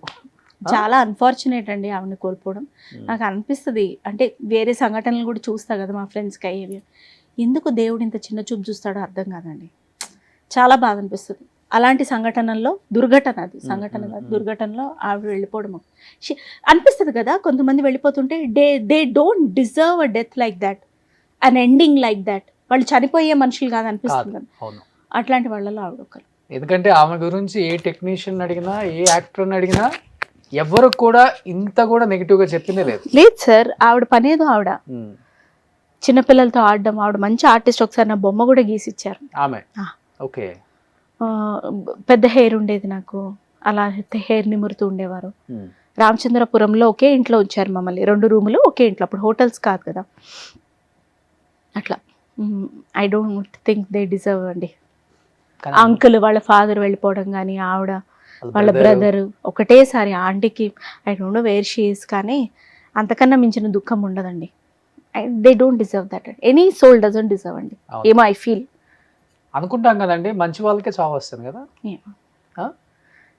Speaker 3: చాలా అన్ఫార్చునేట్ అండి ఆవిడని కోల్పోవడం. నాకు అనిపిస్తుంది, అంటే వేరే సంఘటనలు కూడా చూస్తా కదా మా ఫ్రెండ్స్కి అయ్యేవి, ఎందుకు దేవుడు ఇంత చిన్న చూపు చూస్తాడో అర్థం కాదండి. చాలా బాధ అనిపిస్తుంది. అలాంటి సంఘటనల్లో దుర్ఘటన, అది సంఘటన కాదు, దుర్ఘటనలో ఆవిడ వెళ్ళిపోవడం అనిపిస్తుంది కదా. కొంతమంది వెళ్ళిపోతుంటే they don't deserve a death like that, an ending like that. వాళ్ళు చనిపోయే మనుషులు కాదు అనిపిస్తుంది కదా. అట్లాంటి వాళ్ళలో ఆవిడ ఒకరు.
Speaker 2: ఎందుకంటే ఆమె గురించి ఏ టెక్నీషియన్ అడిగినా, ఏ యాక్టర్ని అడిగినా ఎవరు కూడా ఇంత కూడా నెగిటివ్ గా చెప్పిందే లేదు.
Speaker 3: లేదు సార్, ఆవిడ పనేదో ఆవిడ చిన్నపిల్లలతో ఆడడం. ఆవిడ మంచి ఆర్టిస్ట్. ఒకసారి నా బొమ్మ కూడా గీసిచ్చారు
Speaker 2: ఆమె. ఓకే.
Speaker 3: పెద్ద హెయిర్ ఉండేది నాకు, అలా హెయిర్ నిమురుతూ ఉండేవారు. రామచంద్రపురంలో ఒకే ఇంట్లో ఉంచారు మమ్మల్ని, 2 రూములు ఒకే ఇంట్లో. అప్పుడు హోటల్స్ కాదు కదా అట్లా. I don't think they deserve అండి. అంకుల్ వాళ్ళ ఫాదర్ వెళ్ళిపోవడం కానీ, ఆవిడ వాళ్ళ బ్రదర్ ఒకటేసారి ఆంటీకి, I don't know where she is, కానీ అంతకన్నా మించిన దుఃఖం ఉండదండి. They don't deserve that. Any soul doesn't deserve అండి. ఏమో ఐ ఫీల్
Speaker 2: అనుకుంటాం కదండి, మంచి వాళ్ళకే చావు వస్తుంది కదా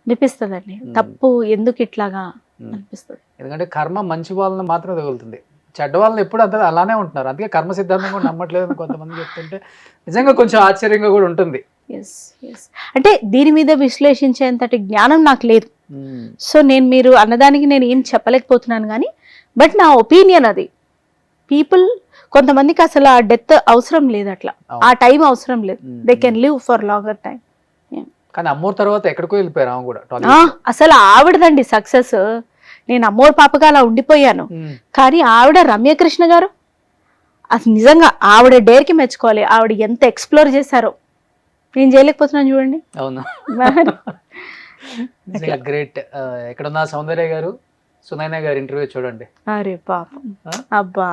Speaker 3: అనిపిస్తుందండి. తప్పు ఎందుకు ఇట్లాగా అనిపిస్తుంది.
Speaker 2: ఎందుకంటే కర్మ మంచి వాళ్ళని మాత్రమే తగులుతుంది, చెడ్డ వాళ్ళని ఎప్పుడు అంతా అలానే ఉంటున్నారు. అందుకే కర్మ సిద్ధాంతం కూడా నమ్మట్లేదు కొంతమంది చెప్తుంటే నిజంగా కొంచెం ఆశ్చర్యంగా కూడా ఉంటుంది.
Speaker 3: అంటే దీని మీద విశ్లేషించేంతటి జ్ఞానం నాకు లేదు. సో మీరు అన్నదానికి నేను ఏం చెప్పలేకపోతున్నాను కానీ, బట్ నా ఒపీనియన్ అది. పీపుల్ కొంతమందికి అసలు ఆ డెత్ అవసరం లేదు, అట్లా ఆ టైం అవసరం లేదు. They can live for longer time.
Speaker 2: కానీ అమ్మోరు తర్వాత ఎక్కడికో వెళ్ళిపోయారు ఆమె కూడా.
Speaker 3: అసలు ఆవిడదండి సక్సెస్. నేను అమ్మోరు పాపగా అలా ఉండిపోయాను, కానీ ఆవిడ రమ్యకృష్ణ గారు అసలు నిజంగా ఆవిడ డేర్కి మెచ్చుకోవాలి. ఆవిడ ఎంత ఎక్స్ప్లోర్ చేశారో నేను చేయలేకపోతున్నాను చూడండి.
Speaker 2: అవునా, గ్రేట్. ఎక్కడున్నా సౌందర్య గారు, సునైనా గారి ఇంటర్వ్యూ చూడండి.
Speaker 3: అరే పాపం, అబ్బా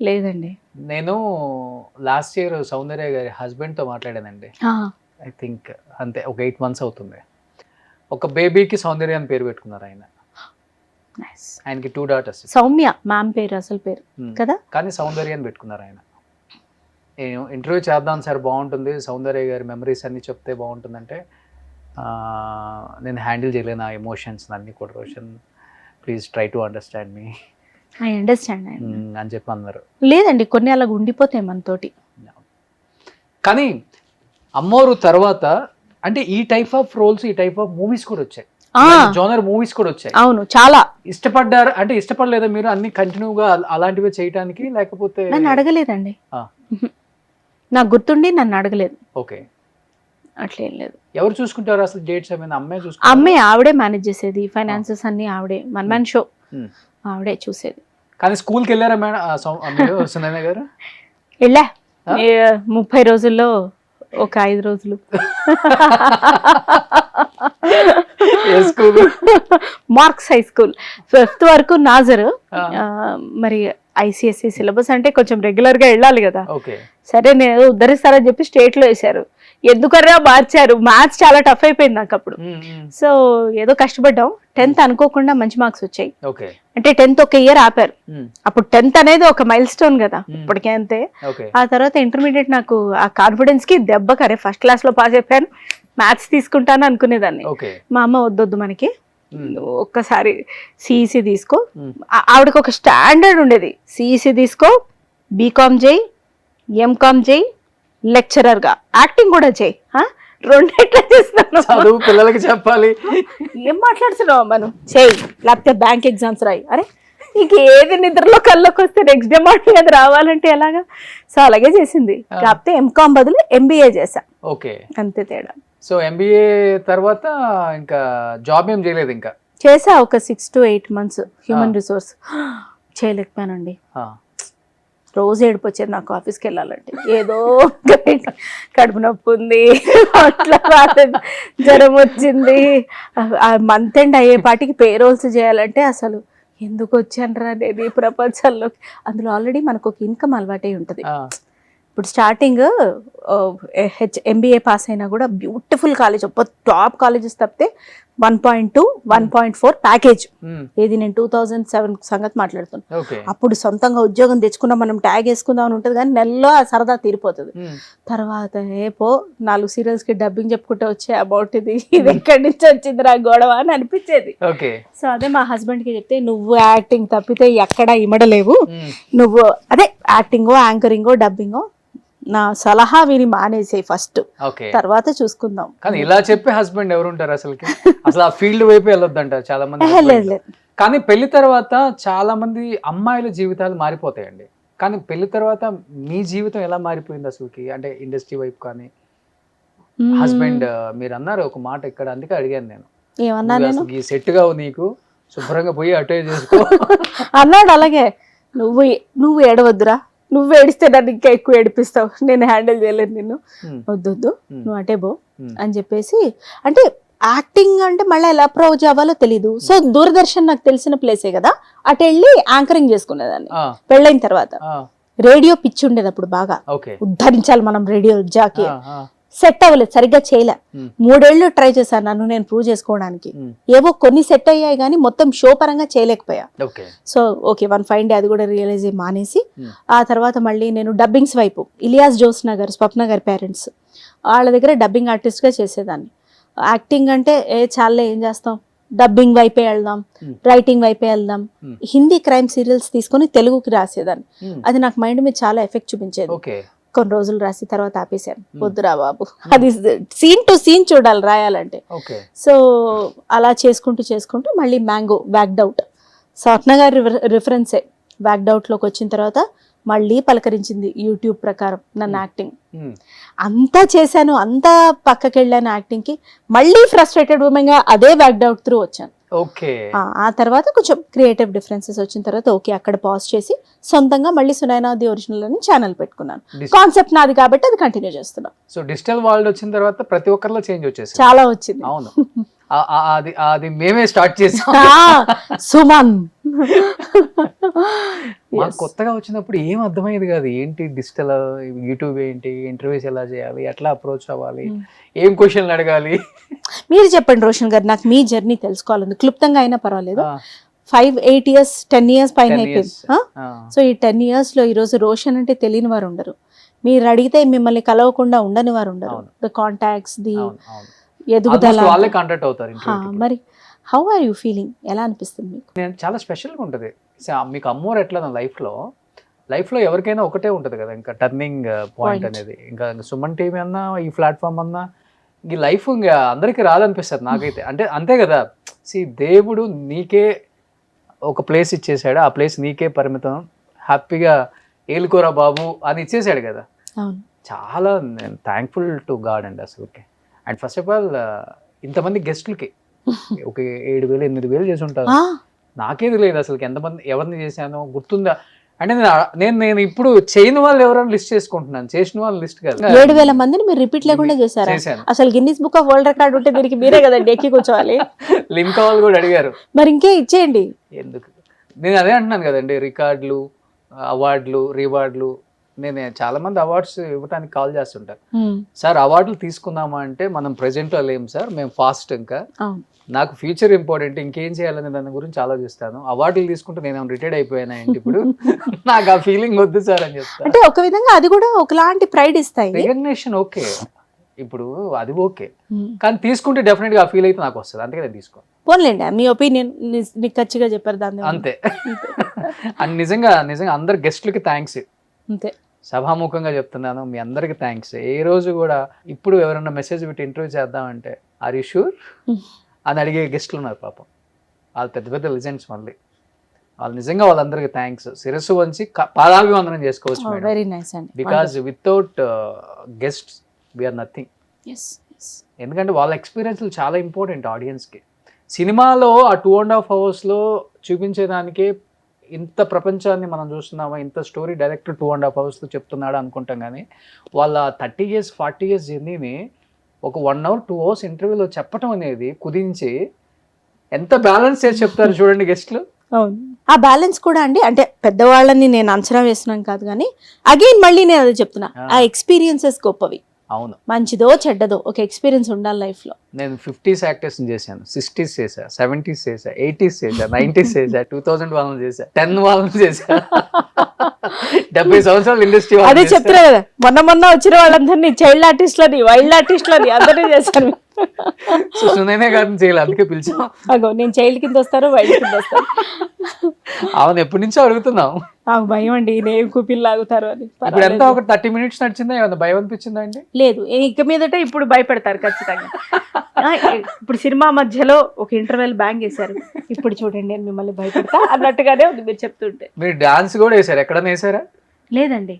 Speaker 3: లేదండి.
Speaker 2: నేను లాస్ట్ ఇయర్ సౌందర్య గారి హస్బెండ్తో మాట్లాడానండి. ఐ థింక్ అంతే, ఒక 8 months అవుతుంది. ఒక బేబీకి సౌందర్య అని పేరు పెట్టుకున్నారు ఆయన. ఆయనకి 2 daughters.
Speaker 3: సౌమ్య మ్యామ్ పేరు, అసలు పేరు కదా,
Speaker 2: కానీ సౌందర్య అని పెట్టుకున్నారు ఆయన. నేను ఇంటర్వ్యూ చేద్దాం సార్, బాగుంటుంది, సౌందర్య గారి మెమరీస్ అన్ని చెప్తే బాగుంటుందంటే నేను హ్యాండిల్ చేయలేను ఆ ఎమోషన్స్ అన్నీ కూడా. Roshan please try to understand me.
Speaker 3: I understand
Speaker 2: అని చెప్పి అన్నారు.
Speaker 3: లేదండి, కొన్ని అలాగ ఉండిపోతాయి మనతోటి.
Speaker 2: కానీ అమ్మోరు తర్వాత అంటే ఈ టైప్ ఆఫ్ రోల్స్, ఈ టైప్ ఆఫ్ మూవీస్ కూడా వచ్చాయి, జోనర్ మూవీస్ కూడా వచ్చాయి.
Speaker 3: అవును, చాలా
Speaker 2: ఇష్టపడ్డారు. అంటే ఇష్టపడలేదా మీరు అన్ని కంటిన్యూగా అలాంటివి చేయడానికి? లేకపోతే
Speaker 3: నన్ను అడగలేదండి, నాకు గుర్తుండి నన్ను అడగలేదు.
Speaker 2: ఓకే,
Speaker 3: అట్లేం లేదు.
Speaker 2: ఎవరు చూసుకుంటారు అసలు డేట్స్? అమ్మాయి చూసుకుంటారు.
Speaker 3: అమ్మే ఆవిడే మేనేజ్ చేసేది, ఫైనాన్సెస్ అన్ని ఆవిడే, వన్ మ్యాన్ షో ఆవిడే చూసేది.
Speaker 2: కానీ స్కూల్కి వెళ్ళారా మేడం సునైనా గారు?
Speaker 3: వెళ్ళా, 30 రోజుల్లో ఒక 5 రోజులు.
Speaker 2: ఏ school?
Speaker 3: Marks high school. 5th వరకు నాజర్. మరి ఐసిఎస్సి సిలబస్ అంటే కొంచెం రెగ్యులర్ గా వెళ్ళాలి కదా.
Speaker 2: ఓకే.
Speaker 3: సరే నేను ఉద్ధరిస్తారని చెప్పి స్టేట్ లో వేశారు. ఎందుకన్నా మార్చారు, మ్యాథ్స్ చాలా టఫ్ అయిపోయింది నాకు అప్పుడు. సో ఏదో కష్టపడ్డాం. 10th అనుకోకుండా మంచి మార్క్స్ వచ్చాయి.
Speaker 2: ఓకే.
Speaker 3: అంటే 10th ఒక ఇయర్ ఆపారు. అప్పుడు 10th అనేది ఒక మైల్ స్టోన్ కదా, ఇప్పటికే అంతే.
Speaker 2: ఓకే.
Speaker 3: ఆ తర్వాత ఇంటర్మీడియట్ నాకు ఆ కాన్ఫిడెన్స్ కి దెబ్బ కరే. ఫస్ట్ క్లాస్ లో పాస్ అయిపోయాను, మ్యాథ్స్ తీసుకుంటాను అనుకునేదాన్ని.
Speaker 2: ఓకే.
Speaker 3: మా అమ్మ వద్దొద్దు మనకి, ఒక్కసారి సిఈసి తీసుకో. ఆవిడకి ఒక స్టాండర్డ్ ఉండేది, సిఈసి తీసుకో, బీకామ్ చేయి, ఎంకామ్ చేయి, లెక్చరర్ గా యాక్టింగ్ కూడా చేయి. రెండేట్లా చేస్తాను,
Speaker 2: చదువు పిల్లలకి చెప్పాలి.
Speaker 3: ఏం మాట్లాడుతున్నావు మనం, చేయి, లేకపోతే బ్యాంక్ ఎగ్జామ్స్ రాయి. అరే నీకు ఏది నిద్రలో కళ్ళకి వస్తే నెక్స్ట్ డే మార్నింగ్ అది రావాలంటే ఎలాగా? సో అలాగే చేసింది. కాకపోతే ఎంకామ్ బదులు ఎంబీఏ చేశా.
Speaker 2: ఓకే.
Speaker 3: అంతే తేడా.
Speaker 2: సో ఎంబీఏ తర్వాత ఇంకా జాబ్ ఏం చేయలేదు ఇంకా?
Speaker 3: చేసా ఒక 6 to 8 months హ్యూమన్ రిసోర్స్. చేయలేకపోయానండి. రోజు ఏడుపు వచ్చేది నాకు ఆఫీస్కి వెళ్ళాలంటే. ఏదో కడుపు నొప్పి ఉంది, అట్లా జ్వరం వచ్చింది. ఆ మంత్ ఎండ్ అయ్యేపాటికి పేరోల్స్ చేయాలంటే అసలు ఎందుకు వచ్చానరా నేను ఈ ప్రపంచంలో. అందులో ఆల్రెడీ మనకు ఒక ఇన్కమ్ అలవాటే ఉంటుంది. ఇప్పుడు స్టార్టింగ్ ఎంబీఏ పాస్ అయినా కూడా బ్యూటిఫుల్ కాలేజ్, టాప్ కాలేజెస్ తప్పితే 1.2, 1.4 ప్యాకేజ్. ఏది నేను 2007 సంగతి మాట్లాడుతున్నాను. అప్పుడు సొంతంగా ఉద్యోగం తెచ్చుకున్నా మనం ట్యాగ్ వేసుకుందాం అని ఉంటుంది, కానీ నెలలో ఆ సరదా తీరిపోతుంది. తర్వాత ఏపో 4 సీరియల్స్ కి డబ్బింగ్ చెప్పుకుంటే వచ్చే అమౌంట్ ఇది ఎక్కడి నుంచి వచ్చింది రా గొడవ అని అనిపించేది. సో అదే మా హస్బెండ్ కి చెప్తే, నువ్వు యాక్టింగ్ తప్పితే ఎక్కడా ఇమడలేవు, నువ్వు అదే యాక్టింగో యాంకరింగో డబ్బింగో నా సలహా విని మానేసేయి ఫస్ట్, తర్వాత చూసుకుందాం.
Speaker 2: కానీ ఇలా చెప్పే హస్బెండ్ ఎవరు ఉంటారు అసలుకి? అసలు ఆ ఫీల్డ్ వైపు వెళ్ళొద్దంటారు చాలా మంది.
Speaker 3: లేదు.
Speaker 2: కానీ పెళ్లి తర్వాత చాలా మంది అమ్మాయిల జీవితాలు మారిపోతాయండి. కానీ పెళ్లి తర్వాత మీ జీవితం ఎలా మారిపోయింది అసలుకి? అంటే ఇండస్ట్రీ వైపు కానీ హస్బెండ్, మీరు అన్నారు ఒక మాట ఇక్కడ, అందుకే అడిగాను నేను.
Speaker 3: ఏమన్నా నేను
Speaker 2: ఈ సెట్ గా నీకు శుభ్రంగా పోయి అటే చేసుకో
Speaker 3: అన్నాడు. అలాగే నువ్వు ఏడవద్దురా, నువ్వు ఏడిస్తే నన్ను ఇంకా ఎక్కువ ఏడిపిస్తావు, నేను హ్యాండిల్ చేయలేను నిన్ను, వద్దొద్దు నువ్వు అటే బో అని చెప్పేసి. అంటే యాక్టింగ్ అంటే మళ్ళీ ఎలా అప్రోచ్ అవ్వాలో తెలీదు. సో దూరదర్శన్ నాకు తెలిసిన ప్లేసే కదా, అటు వెళ్ళి యాంకరింగ్ చేసుకునేదాన్ని. పెళ్ళైన తర్వాత రేడియో పిచ్చి ఉండేది అప్పుడు బాగా, ఉద్ధరించాలి మనం రేడియో జాకీ. సెట్ అవ్వలేదు, సరిగ్గా చేయలే. 3 ఏళ్ళు ట్రై చేశాను నన్ను నేను ప్రూవ్ చేసుకోవడానికి. ఏవో కొన్ని సెట్ అయ్యాయి కానీ మొత్తం షో పరంగా చేయలేకపోయా. సో ఓకే, 1 fine day అది కూడా రియలైజ్ అయ్యి మానేసి, ఆ తర్వాత మళ్ళీ నేను డబ్బింగ్స్ వైపు, ఇలియాస్ జోస్నా గారు, స్వప్న గారి పేరెంట్స్, వాళ్ళ దగ్గర డబ్బింగ్ ఆర్టిస్ట్ గా చేసేదాన్ని. యాక్టింగ్ అంటే చాలే ఏం చేస్తాం, డబ్బింగ్ వైపే వెళ్దాం, రైటింగ్ వైపే వెళ్దాం. హిందీ క్రైమ్ సీరియల్స్ తీసుకొని తెలుగుకి రాసేదాన్ని. అది నాకు మైండ్ మీద చాలా ఎఫెక్ట్ చూపించేది. కొన్ని రోజులు రాసి తర్వాత ఆపేశాను, వద్దురా బాబు, అది సీన్ టు సీన్ చూడాలి రాయాలంటే. సో అలా చేసుకుంటూ మళ్ళీ మ్యాంగో వ్యాక్డ్ అవుట్, స్వప్న గారి రిఫరెన్సే వ్యాక్డ్ అవుట్ లోకి వచ్చిన తర్వాత మళ్ళీ పలకరించింది యూట్యూబ్ ప్రకారం నన్ను. యాక్టింగ్ అంతా చేశాను, అంతా పక్కకి వెళ్ళాను యాక్టింగ్ కి. మళ్ళీ ఫ్రస్ట్రేటెడ్ ఉమెన్ గా అదే వ్యాక్డ్ అవుట్ త్రూ వచ్చాను. ఆ తర్వాత కొంచెం క్రియేటివ్ డిఫరెన్సెస్ వచ్చిన తర్వాత ఓకే అక్కడ పాజ్ చేసి సొంతంగా మళ్ళీ సునైనా ది ఒరిజినల్ అని ఛానల్ పెట్టుకున్నాను. కాన్సెప్ట్ నాది కాబట్టి అది కంటిన్యూ చేస్తున్నా.
Speaker 2: సో డిజిటల్ వరల్డ్ వచ్చిన తర్వాత ప్రతి ఒక్కరిలో చేంజ్ వచ్చేసి
Speaker 3: చాలా వచ్చింది.
Speaker 2: అవును, అది మేమే స్టార్ట్ చేసాం.
Speaker 3: సుమన్
Speaker 2: మాకు కొత్తగా వచ్చినప్పుడు ఏం అర్థమయ్యేది కాదు, ఏంటి డిజిటల్, యూట్యూబ్ ఏంటి, ఇంటర్వ్యూస్ ఎలా చేయాలి, ఎట్లా అప్రోచ్ అవ్వాలి, ఏం క్వశ్చన్లు అడగాలి.
Speaker 3: మీరు చెప్పండి రోషన్ గారు, నాకు మీ జర్నీ తెలుసుకోవాలండి, క్లుప్తంగా అయినా పర్వాలేదు. 5-8 years 10 years పైన అయిపోయింది. సో ఈ 10 years లో ఈరోజు రోషన్ అంటే తెలియని వారు ఉండరు, మీరు అడిగితే మిమ్మల్ని కలవకుండా ఉండని వారు ఉండరు. ద కాంటాక్ట్స్, ది ఎదుగుదల, మరి హౌ ఆర్ యూ ఫీలింగ్, ఎలా అనిపిస్తుంది మీకు?
Speaker 2: నేను చాలా స్పెషల్గా ఉంటుంది. మీకు అమ్మోర్ ఎట్లా నా లైఫ్లో ఎవరికైనా ఒకటే ఉంటుంది కదా, ఇంకా టర్నింగ్ పాయింట్ అనేది. ఇంకా సుమన్ టీవీ అన్నా, ఈ ప్లాట్ఫామ్ అన్నా, ఈ లైఫ్ ఇంకా అందరికీ రాదనిపిస్తుంది నాకైతే. అంటే అంతే కదా, దేవుడు నీకే ఒక ప్లేస్ ఇచ్చేసాడు, ఆ ప్లేస్ నీకే పరిమితం, హ్యాపీగా ఏలుకోరా బాబు అని ఇచ్చేసాడు కదా. చాలా నేను థ్యాంక్ఫుల్ టు గాడ్ అండి అసలుకి. అండ్ ఫస్ట్ ఆఫ్ ఆల్ ఇంతమంది గెస్టులకి ఒక 7,000-8,000 చేసి ఉంటారు. నాకేది లేదు అసలు ఎంతమంది ఎవరిని చేశానో గుర్తుందా. అంటే నేను ఇప్పుడు చేయని వాళ్ళు ఎవరైనా లిస్ట్ చేసుకుంటున్నాను, చేసిన వాళ్ళు లిస్ట్ కాదు.
Speaker 3: 7,000 మందిని మీరు రిపీట్ లేకుండా చేశారా?
Speaker 2: చేశాను.
Speaker 3: అసలు Guinness book of world record ఉంటే దీనికి మీరే కదండి ఎక్కి కూర్చోవాలి.
Speaker 2: లింక్ వాళ్ళు కూడా అడిగారు
Speaker 3: మరి ఇంకే ఇచ్చేయండి.
Speaker 2: ఎందుకు, నేను అదే అంటున్నాను కదండి, రికార్డులు, అవార్డులు, రివార్డులు. నేను చాలా మంది అవార్డ్స్ ఇవ్వడానికి కాల్ చేస్తుంటారు. సార్ అవార్డులు తీసుకుందామా అంటే మనం ప్రెజెంట్ లో లేము సార్, మేము ఫాస్ట్, ఇంకా నాకు ఫ్యూచర్ ఇంపార్టెంట్, ఇంకేం చేయాలని దాని గురించి ఆలోచిస్తాను. అవార్డులు తీసుకుంటే నేను రిటైర్డ్ అయిపోయాను ఏంటి ఇప్పుడు, నాకు ఆ ఫీలింగ్ వద్దు సార్ అని చెప్తాను.
Speaker 3: అంటే ఒక విధంగా అది కూడా ఒకలాంటి ప్రైడ్ ఇస్తాయి.
Speaker 2: రికగ్నిషన్ ఓకే, ఇప్పుడు అది ఓకే, కానీ తీసుకుంటే డెఫినెట్ గా ఆ ఫీల్ అయితే నాకు వస్తుంది, అందుకే నేను తీసుకోను.
Speaker 3: పోన్లేండి, మీ ఒపీనియన్ నిక్కచ్చిగా చెప్పారు దాన్ని.
Speaker 2: అంతే. అండ్ నిజంగా అందరు గెస్ట్లకి థ్యాంక్స్,
Speaker 3: అంతే
Speaker 2: సభాముఖంగా చెప్తున్నాను, మీ అందరికి థ్యాంక్స్. ఏ రోజు కూడా ఇప్పుడు ఎవరైనా మెసేజ్ పెట్టి ఇంటర్వ్యూ చేద్దామంటే ఆర్ యూ షూర్ అని అడిగే గెస్ట్లు ఉన్నారు పాపం, వాళ్ళు పెద్ద పెద్ద లెజెండ్స్. మళ్ళీ వాళ్ళు నిజంగా వాళ్ళందరికీ థ్యాంక్స్, శిరస్సు వంచి పాదాభివందనం చేసుకోవచ్చు.
Speaker 3: వెరీ నైస్ అండి,
Speaker 2: because without guests we are nothing. ఎందుకంటే వాళ్ళ ఎక్స్పీరియన్స్లు చాలా ఇంపార్టెంట్ ఆడియన్స్కి. సినిమాలో ఆ 2.5 అవర్స్లో చూపించేదానికే ఇంత ప్రపంచాన్ని మనం చూస్తున్నామా, ఇంత స్టోరీ డైరెక్టర్ 2.5 అవర్స్లో చెప్తున్నాడు అనుకుంటాం, కానీ వాళ్ళ 30 years 40 years జర్నీని ఒక 1 hour 2 hours ఇంటర్వ్యూలో చెప్పటం అనేది కుదించి ఎంత బ్యాలెన్స్ చేసి చెప్తారు చూడండి గెస్ట్లు.
Speaker 3: అవును, ఆ బ్యాలెన్స్ కూడా అండి, అంటే పెద్దవాళ్ళని నేను అంచనా వేస్తున్నాను కాదు, కానీ అగైన్ మళ్ళీ నేను అదే చెప్తున్నా, ఆ ఎక్స్పీరియన్సెస్ గొప్పవి.
Speaker 2: అవును,
Speaker 3: మంచిదో చెడ్డదో ఒక ఎక్స్పీరియన్స్ ఉండాలి లైఫ్ లో.
Speaker 2: నేను 50s యాక్టర్స్ చేశాను, 60s చేశా, 70s చేశా, 80s చేశా, 90s చేశా, 2000 వాళ్ళని చేశా, 10 వాళ్ళని చేశా, 70 సంవత్సరాలు ఇండస్ట్రీ.
Speaker 3: అదే చెప్తున్నా కదా, మొన్న వచ్చిన వాళ్ళందరినీ చైల్డ్ ఆర్టిస్ట్లని, వైల్డ్ ఆర్టిస్ట్లని అందరినీ చేశాను.
Speaker 2: సో సునైనా గారిని చేయాలి, అందుకే పిలిచాం.
Speaker 3: అగో నేను చైల్డ్ కింద వస్తాను, వైల్డ్ కింద వస్తాను.
Speaker 2: అవును, ఎప్పటి నుంచో అడుగుతున్నాం.
Speaker 3: నాకు భయం అండి, నేను కూపిల్ లాగుతారు అని.
Speaker 2: ఇప్పుడు ఎంత ఒక 30 minutes నడిచిందా, ఏమన్నా భయం అనిపించిందా అండి?
Speaker 3: లేదు, ఇక మీదట ఇప్పుడు భయపెడతారు ఖచ్చితంగా. ఇప్పుడు సినిమా మధ్యలో ఒక ఇంటర్వెల్ బ్యాంగ్ వేశారు, ఇప్పుడు చూడండి నేను మిమ్మల్ని భయపెడతా అన్నట్టుగానే ఉంది మీరు చెప్తుంటే.
Speaker 2: మీరు డాన్స్ కూడా వేసారు, ఎక్కడన్నా వేసారా?
Speaker 3: లేదండి.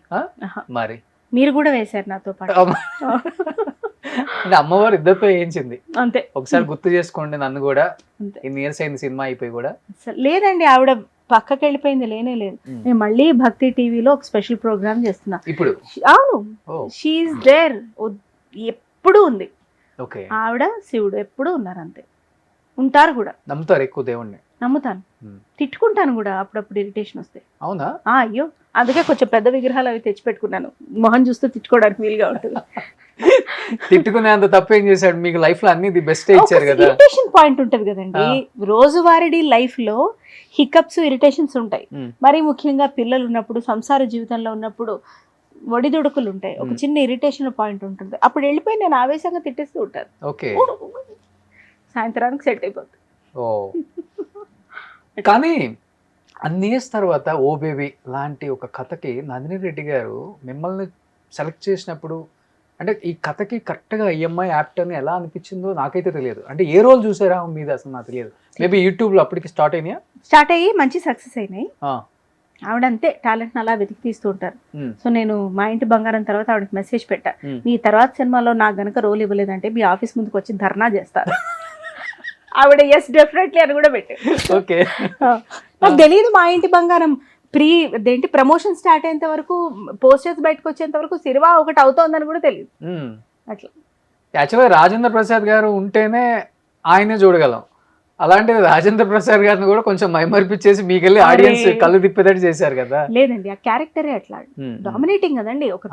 Speaker 2: మరి
Speaker 3: మీరు కూడా వేశారు నాతో పాటు.
Speaker 2: అంటే అమ్మవారు ఇద్దరితో వేయించింది
Speaker 3: అంతే.
Speaker 2: ఒకసారి గుర్తు చేసుకోండి నన్ను కూడా, ఇన్ని ఇయర్స్ అయింది సినిమా అయిపోయి కూడా.
Speaker 3: లేదండి, ఆవిడ పక్కకి వెళ్ళిపోయింది, లేనే లేదు. నేను మళ్ళీ భక్తి టీవీలో ఒక స్పెషల్ ప్రోగ్రామ్ చేస్తున్నా ఇప్పుడు. అవును, షీఈస్ దేర్, ఎప్పుడు ఉంది.
Speaker 2: ఓకే,
Speaker 3: ఆవిడ శివుడు ఎప్పుడు ఉన్నారు, అంతే ఉంటారు కూడా.
Speaker 2: నమ్ముతారు ఎక్కువ దేవుణ్ణి?
Speaker 3: నమ్ముతాను, తిట్టుకుంటాను కూడా అప్పుడప్పుడు ఇరిటేషన్ వస్తే.
Speaker 2: అవునా?
Speaker 3: అయ్యో, అందుకే కొంచెం పెద్ద విగ్రహాలు అవి తెచ్చి పెట్టుకున్నాను, మొహం చూస్తూ తిట్టుకోవడానికి వీలుగా ఉంటుంది.
Speaker 2: తిట్టుకునే అంత తప్పేం చేశాడు మీకు లైఫ్ లో? అన్ని ది బెస్ట్ ఇచ్చారు కదా.
Speaker 3: ఇరిటేషన్ పాయింట్ ఉంటది కదండి, రోజువారీ లైఫ్ లో హికప్స్, ఇరిటేషన్స్ ఉంటాయి. మరి ముఖ్యంగా పిల్లలు ఉన్నప్పుడు, సంసార జీవితంలో ఉన్నప్పుడు ఒడిదుడుకులు ఉంటాయి, ఒక చిన్న ఇరిటేషన్ పాయింట్ ఉంటుంది. అప్పుడు వెళ్ళిపోయి నేను ఆవేశంగా తిట్టేస్తూ ఉంటాను.
Speaker 2: ఓకే,
Speaker 3: సాయంత్రానికి సెట్ అయిపోతుంది.
Speaker 2: ఓ, కానీ అన్ని ఇయర్స్ తర్వాత ఓ బేబీ లాంటి ఒక కథకి నందిని రెడ్డి గారు మిమ్మల్ని సెలెక్ట్ చేసినప్పుడు, అంటే ఈ కథకి కరెక్ట్గా ఈఎంఐ యాప్ట్ అని ఎలా అనిపించిందో నాకైతే తెలియదు. అంటే ఏ రోజు చూసారా మీద అసలు నాకు తెలియదు. మేబీ యూట్యూబ్లో అప్పటికి స్టార్ట్ అయ్యి మంచి సక్సెస్ అయినాయి. ఆవిడ అంతే టాలెంట్ అలా వెతికి తీస్తూ ఉంటారు. సో నేను మా ఇంటి బంగారం తర్వాత ఆవిడకి మెసేజ్ పెట్టా, మీ తర్వాత సినిమాలో నాకు గనక రోల్ ఇవ్వలేదంటే మీ ఆఫీస్ ముందుకు వచ్చి ధర్నా చేస్తారు. ఆవిడ ఎస్ డెఫినెట్లీ అని కూడా పెట్టారు. ఓకే,
Speaker 3: నాకు తెలియదు మా ఇంటి బంగారం ప్రమోషన్ స్టార్ట్ అయ్యేంత వరకు, పోస్టర్స్ బయటకు వచ్చేంత వరకు సినిమా ఒకటి అవుతోందని కూడా తెలియదు. అట్లా
Speaker 2: యాక్చువల్గా రాజేంద్ర ప్రసాద్ గారు ఉంటేనే ఆయనే చూడగలం. అలాంటిది రాజేంద్ర ప్రసాద్ గారిని కూడా కొంచెం మైమర్పిచ్చేసి మీకెళ్ళి ఆడియన్స్ కళ్ళు తిప్పేటట్టు చేశారు కదా.
Speaker 3: లేదండి, ఆ క్యారెక్టరే అట్లా డామినేటింగ్ కదండి. ఒక